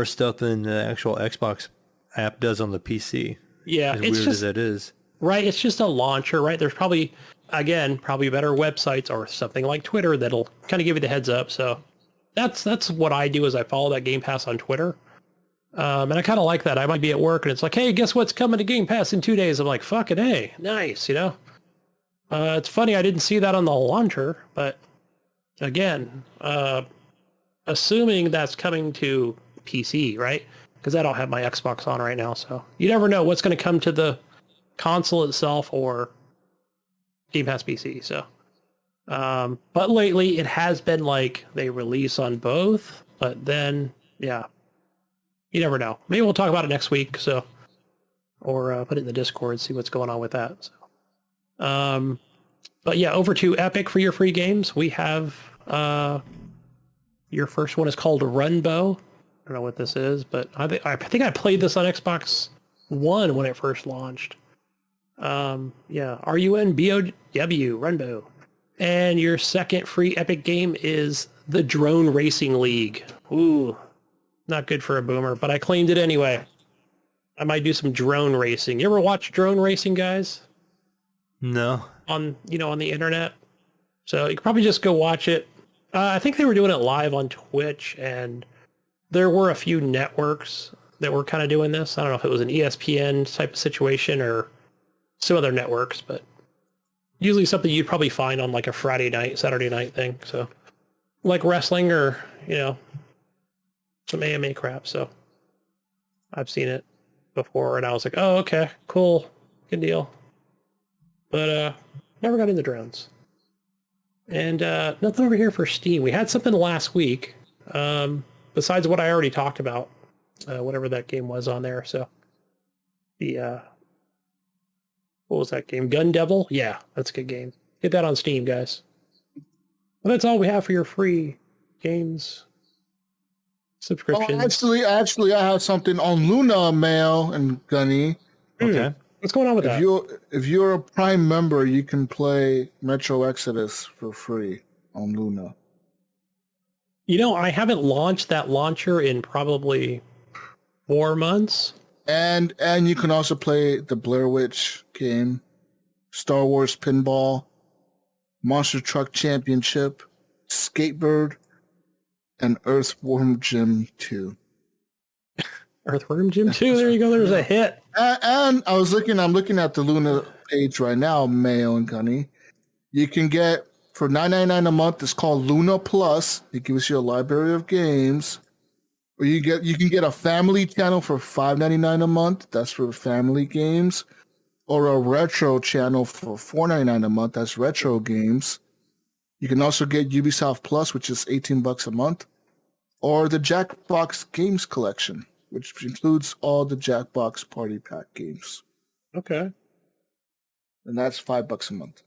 stuff than the actual Xbox app does on the PC. yeah, As it's weird just as it is. right. It's just a launcher, right? There's probably better websites or something like Twitter that'll kind of give you the heads up. So that's what I do is I follow that Game Pass on Twitter. And I kind of like that. I might be at work and it's like, hey, guess what's coming to Game Pass in 2 days? I'm like, fucking hey, nice, you know? It's funny, I didn't see that on the launcher, but again, assuming that's coming to PC, right? Because I don't have my Xbox on right now, so you never know what's going to come to the console itself or Game Pass PC, so. But lately it has been like they release on both, but then, yeah. You never know. Maybe we'll talk about it next week. So, or put it in the Discord, see what's going on with that. So, but yeah, over to Epic for your free games. We have your first one is called Runbow. I don't know what this is, but I think I played this on Xbox One when it first launched. Yeah, RUNBOW, Runbow. And your second free Epic game is the Drone Racing League. Ooh. Not good for a boomer, but I claimed it anyway. I might do some drone racing. You ever watch drone racing, guys? No. On the internet? So you could probably just go watch it. I think they were doing it live on Twitch, and there were a few networks that were kind of doing this. I don't know if it was an ESPN type of situation or some other networks, but usually something you'd probably find on like a Friday night, Saturday night thing. So like wrestling or, some AMA crap. So I've seen it before and I was like, oh, okay, cool. Good deal. But never got into drones. And nothing over here for Steam. We had something last week, besides what I already talked about, whatever that game was on there. So the what was that game? Gun Devil? Yeah, that's a good game. Get that on Steam, guys. Well, that's all we have for your free games subscriptions. Oh, actually, I have something on Luna, Mayo and Gunny. Okay. What's going on with that? If you're a Prime member, you can play Metro Exodus for free on Luna. I haven't launched that launcher in probably 4 months. And you can also play the Blair Witch game, Star Wars Pinball, Monster Truck Championship, Skatebird, and Earthworm Jim 2. Earthworm Jim 2, there you go, there's a hit. And I'm looking at the Luna page right now, Mayo and Gunny. You can get, for $9.99 a month, it's called Luna Plus. It gives you a library of games. Or you can get a family channel for $5.99 a month. That's for family games. Or a retro channel for $4.99 a month. That's retro games. You can also get Ubisoft Plus, which is $18 a month. Or the Jackbox Games Collection, which includes all the Jackbox Party Pack games. Okay. And that's $5 a month.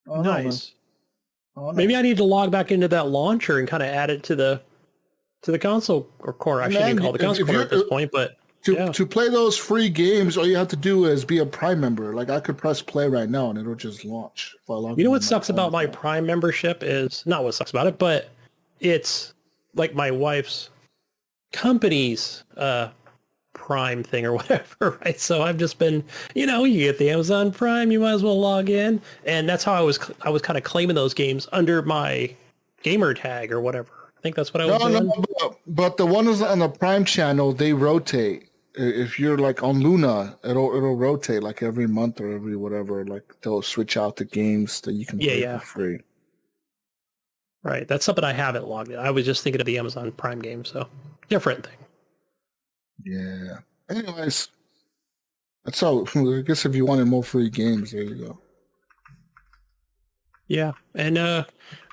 Oh, nice. No, Maybe I need to log back into that launcher and kind of add it to the console or core. I shouldn't even call it the console core at this point, but to play those free games, all you have to do is be a Prime member. Like I could press play right now and it'll just launch. You know what sucks about my Prime membership is not what sucks about it, but it's like my wife's company's Prime thing or whatever, right? So I've just been, you get the Amazon Prime, you might as well log in, and that's how I was kind of claiming those games under my gamer tag or whatever. I think that's what I was doing. No, but the ones on the Prime channel, they rotate. If you're like on Luna, it'll rotate like every month or every whatever. Like they'll switch out the games that you can play for free. Right, that's something I haven't logged in. I was just thinking of the Amazon Prime game, so different thing. Yeah. Anyways, that's all. I guess if you wanted more free games, there you go. Yeah, and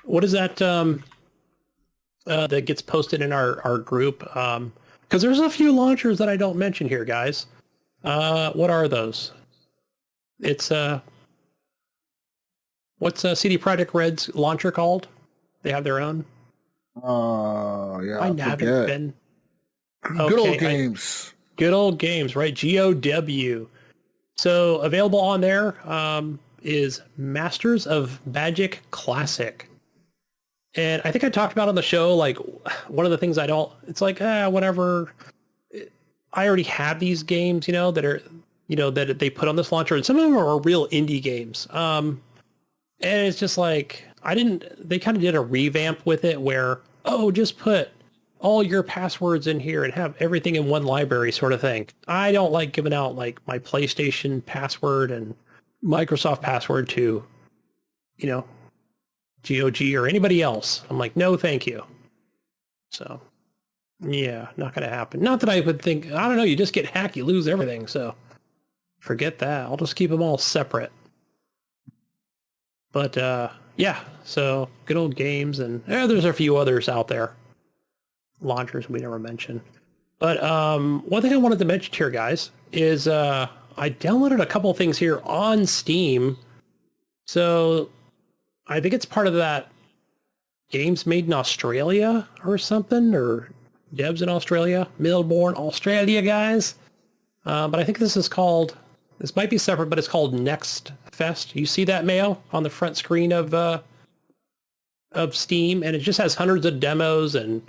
what is that that gets posted in our group? because there's a few launchers that I don't mention here, guys. What are those? It's what's CD Projekt Red's launcher called? They have their own. Yeah. I haven't been. Good old games. Good old games, right? GOW. So available on there is Masters of Magic Classic. And I think I talked about on the show, like, one of the things it's like, whatever. I already have these games, that are, that they put on this launcher, and some of them are real indie games. And it's just like, they kind of did a revamp with it where, just put all your passwords in here and have everything in one library sort of thing. I don't like giving out like my PlayStation password and Microsoft password to, GOG or anybody else. I'm like, no, thank you. So, yeah, not going to happen. Not that I would think, I don't know, you just get hacked, you lose everything. So forget that. I'll just keep them all separate. But, yeah, so good old games. And there's a few others out there. Launchers we never mentioned. But one thing I wanted to mention here, guys, is I downloaded a couple of things here on Steam. So I think it's part of that games made in Australia or something, or devs in Australia, Melbourne, Australia, guys. But I think this might be separate, but it's called Next Fest. You see that, Mayo, on the front screen of Steam, and it just has hundreds of demos and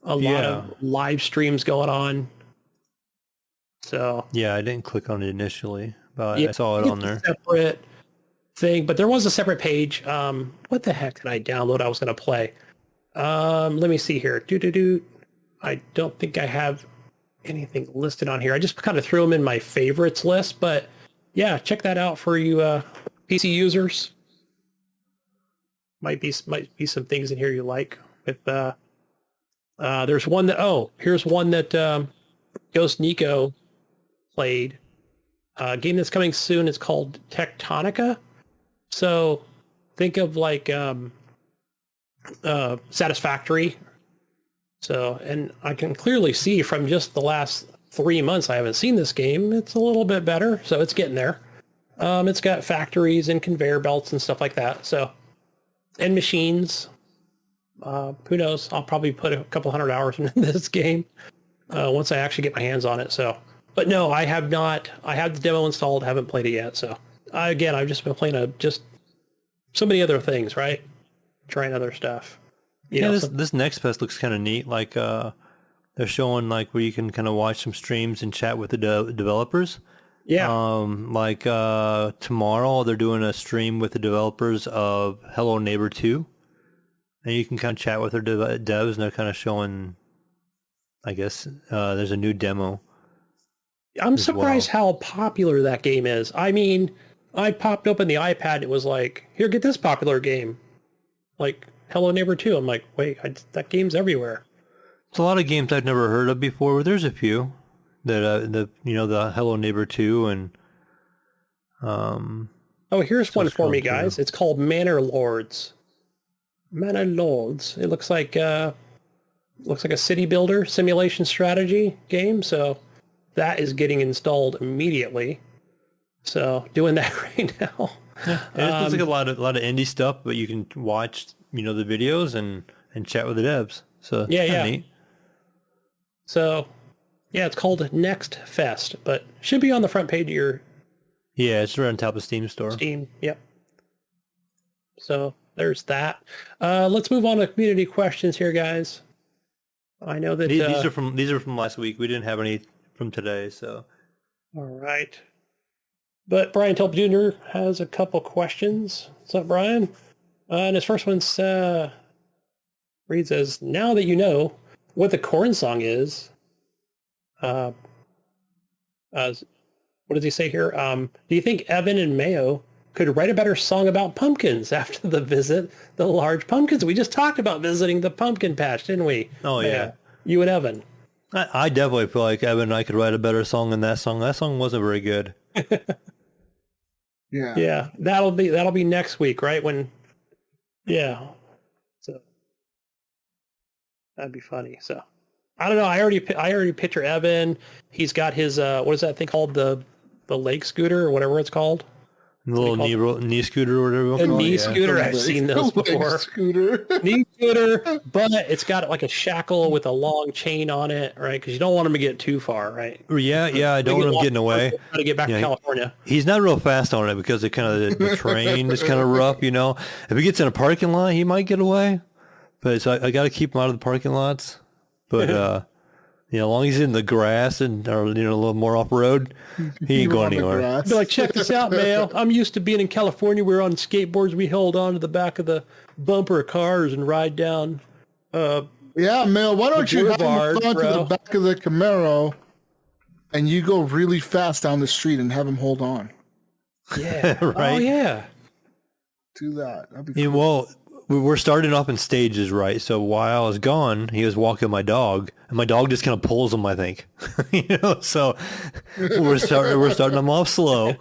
a lot of live streams going on. So yeah, I didn't click on it initially, but I saw it on there. Separate thing, but there was a separate page. What the heck did I download? I was going to play. Let me see here. I don't think I have anything listed on here. I just kind of threw them in my favorites list, but yeah, check that out for you PC users. Might be some things in here you like. With there's one that here's one that Ghost Nico played. A game that's coming soon. It's called Tectonica. So think of like Satisfactory. So, and I can clearly see from just the last 3 months I haven't seen this game, it's a little bit better. So it's getting there. It's got factories and conveyor belts and stuff like that. So, and machines. Who knows? I'll probably put a couple 100 hours into this game once I actually get my hands on it. So, but no, I have not. I have the demo installed. Haven't played it yet. So, again, I've just been playing just so many other things, right? Trying other stuff. This Next Fest looks kind of neat. Like they're showing like where you can kind of watch some streams and chat with the developers. Yeah. Like tomorrow they're doing a stream with the developers of Hello Neighbor 2. And you can kind of chat with their devs, and they're kind of showing, I guess, there's a new demo. I'm surprised how popular that game is. I mean, I popped open the iPad, and it was like, here, get this popular game. Like, Hello Neighbor 2. I'm like, wait, that game's everywhere. It's a lot of games I've never heard of before, but there's a few that, the Hello Neighbor 2 and... here's one for me, guys. It's called Manor Lords. Manor Lords. It looks like a city builder simulation strategy game. So that is getting installed immediately. So doing that right now. Yeah, it looks like a lot of indie stuff, but you can watch the videos and chat with the devs. So yeah. Neat. So yeah, it's called Next Fest, but should be on the front page of your. Yeah, it's right on top of Steam store. Steam. Yep. So there's that. Let's move on to community questions here, guys. I know that these are from last week. We didn't have any from today, so. All right. But Brian Tulp Jr. has a couple questions. What's up, Brian? And his first one reads as, now that you know what the corn song is, what does he say here? Do you think Evan and Mayo could write a better song about pumpkins after the large pumpkins? We just talked about visiting the pumpkin patch, didn't we? Oh, yeah. You and Evan. I definitely feel like Evan and I could write a better song than that song. That song wasn't very good. Yeah. Yeah. That'll be next week, right? So that'd be funny. So I don't know. I already picture Evan. He's got his what is that thing called? The leg scooter or whatever it's called. The little knee scooter or whatever. A knee scooter. I've seen those before. Scooter. Knee scooter, but it's got like a shackle with a long chain on it, right? Because you don't want him to get too far, right? Yeah. I don't want him getting away. Try to get back to California. He's not real fast on it because the terrain is kind of rough, you know. If he gets in a parking lot, he might get away. But so I got to keep him out of the parking lots. But as long as he's in the grass and or a little more off road, he ain't going anywhere. Be like, check this out, Mayo. I'm used to being in California. We're on skateboards. We hold on to the back of the bumper of cars and ride down. Yeah, Mayo. Why don't you have him on to the back of the Camaro, and you go really fast down the street and have him hold on? Yeah. Right. Oh yeah. Do that. That'd be cool. Well, we're starting off in stages, right? So while I was gone, he was walking my dog, and my dog just kind of pulls him, I think. So we're starting them off slow.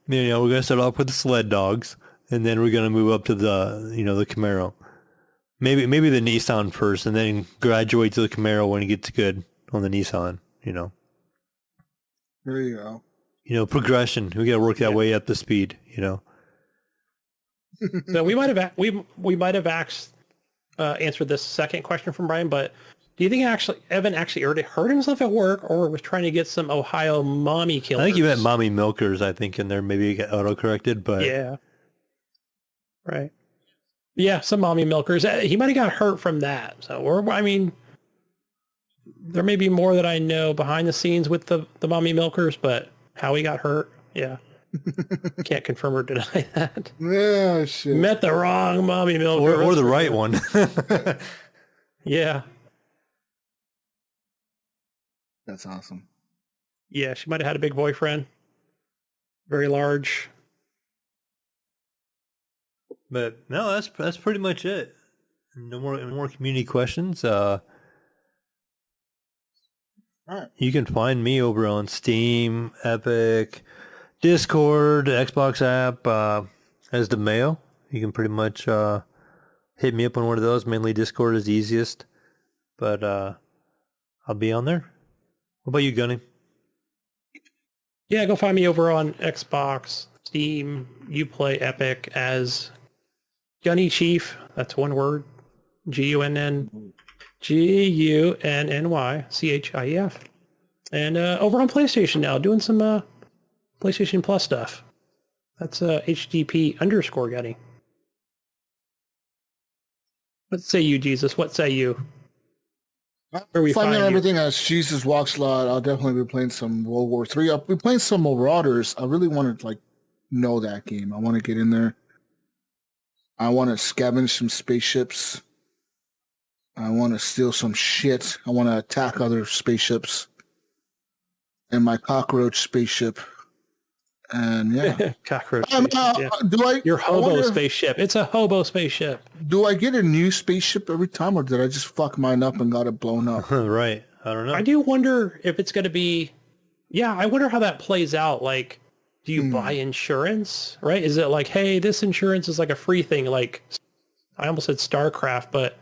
We're going to start off with the sled dogs, and then we're going to move up to the Camaro. Maybe the Nissan first, and then graduate to the Camaro when it gets good on the Nissan. There you go. Progression. We got to work that way up the speed. So we might have answered this second question from Brian, but do you think Evan actually already hurt himself at work, or was trying to get some Ohio mommy killers? I think you meant mommy milkers. I think in there maybe get auto corrected, but yeah, right, yeah, some mommy milkers. He might have got hurt from that. So, there may be more that I know behind the scenes with the mommy milkers, but how he got hurt, yeah. Can't confirm or deny that. Yeah, shit. Met the wrong mommy milker. Or the right one. Yeah. That's awesome. Yeah, she might have had a big boyfriend. Very large. But no, that's pretty much it. No more community questions. All right. You can find me over on Steam, Epic, Discord, Xbox app, as the Mayo. You can pretty much hit me up on one of those. Mainly Discord is the easiest. But I'll be on there. What about you, Gunny? Yeah, go find me over on Xbox, Steam, Uplay, Epic as Gunny Chief. That's one word. Gunnychief. And over on PlayStation now, doing some PlayStation Plus stuff. That's HGP _Gunny. What say you, Jesus? What say you? Where we Finding find everything as Jesus Walks a lot. I'll definitely be playing some World War III. I'll be playing some Marauders. I really want to know that game. I want to get in there. I want to scavenge some spaceships. I want to steal some shit. I want to attack other spaceships. And my cockroach spaceship. And yeah. Cockroach spaceship. Your hobo spaceship. It's a hobo spaceship. Do I get a new spaceship every time, or did I just fuck mine up and got it blown up? Right. I don't know. I do wonder if it's going to be... Yeah, I wonder how that plays out. Like, do you buy insurance, right? Is it like, hey, this insurance is like a free thing? Like, I almost said StarCraft, but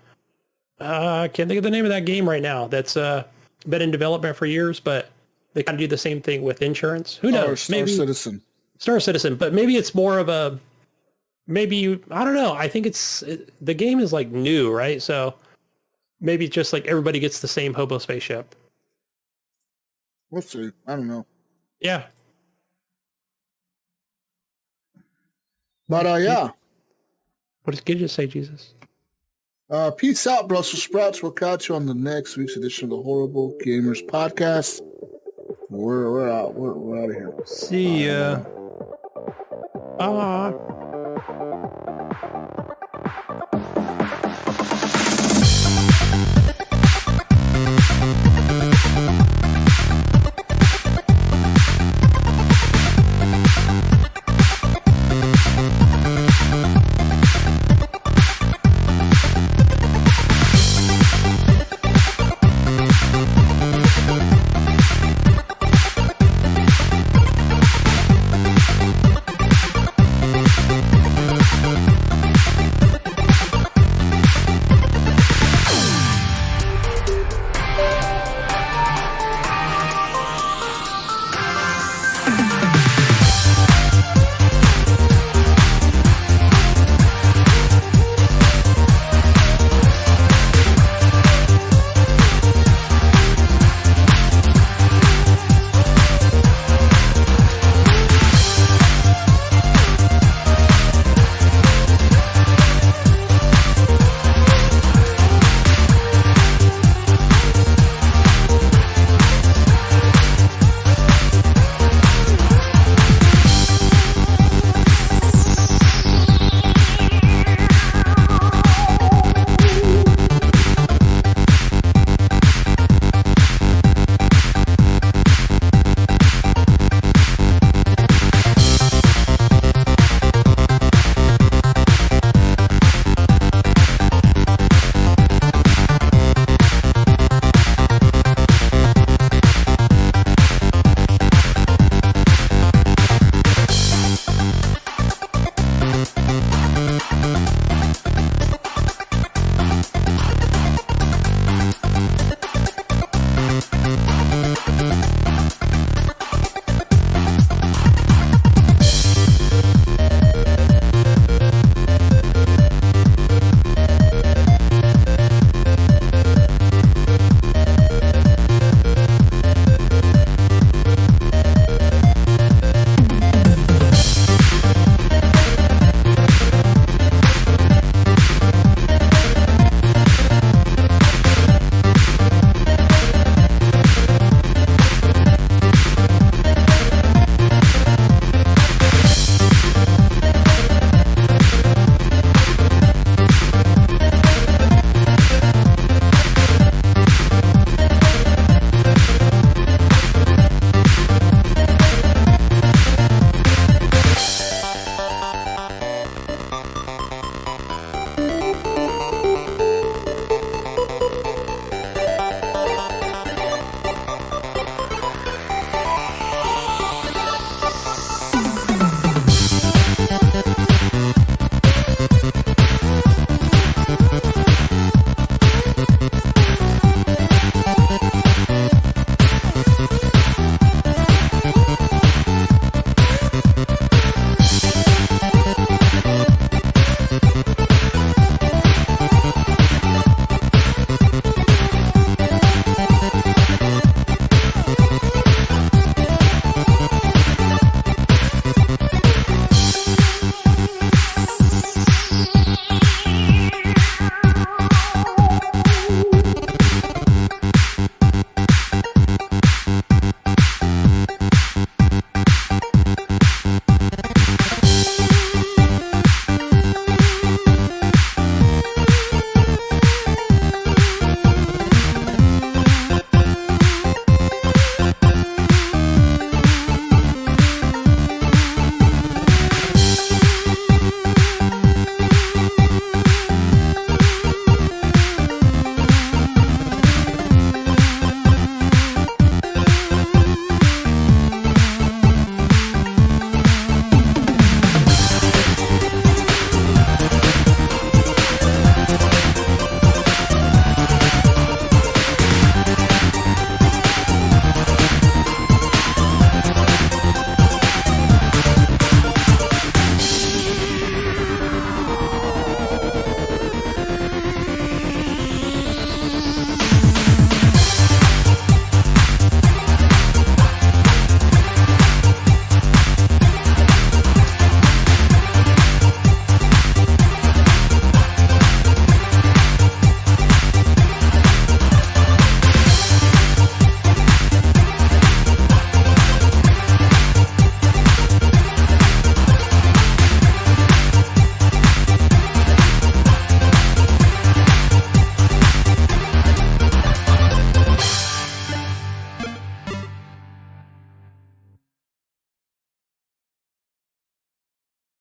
I can't think of the name of that game right now. That's been in development for years, but they kind of do the same thing with insurance. Who knows? Star Citizen. Star Citizen, but maybe it's more of a... I don't know. I think the game is like new, right? So maybe it's just like everybody gets the same hobo spaceship. We'll see. I don't know. Yeah. But yeah. What did you say, Jesus? Peace out, Brussels sprouts. We'll catch you on the next week's edition of the Horrible Gamers Podcast. We're out. We're out of here. See ya. Bye.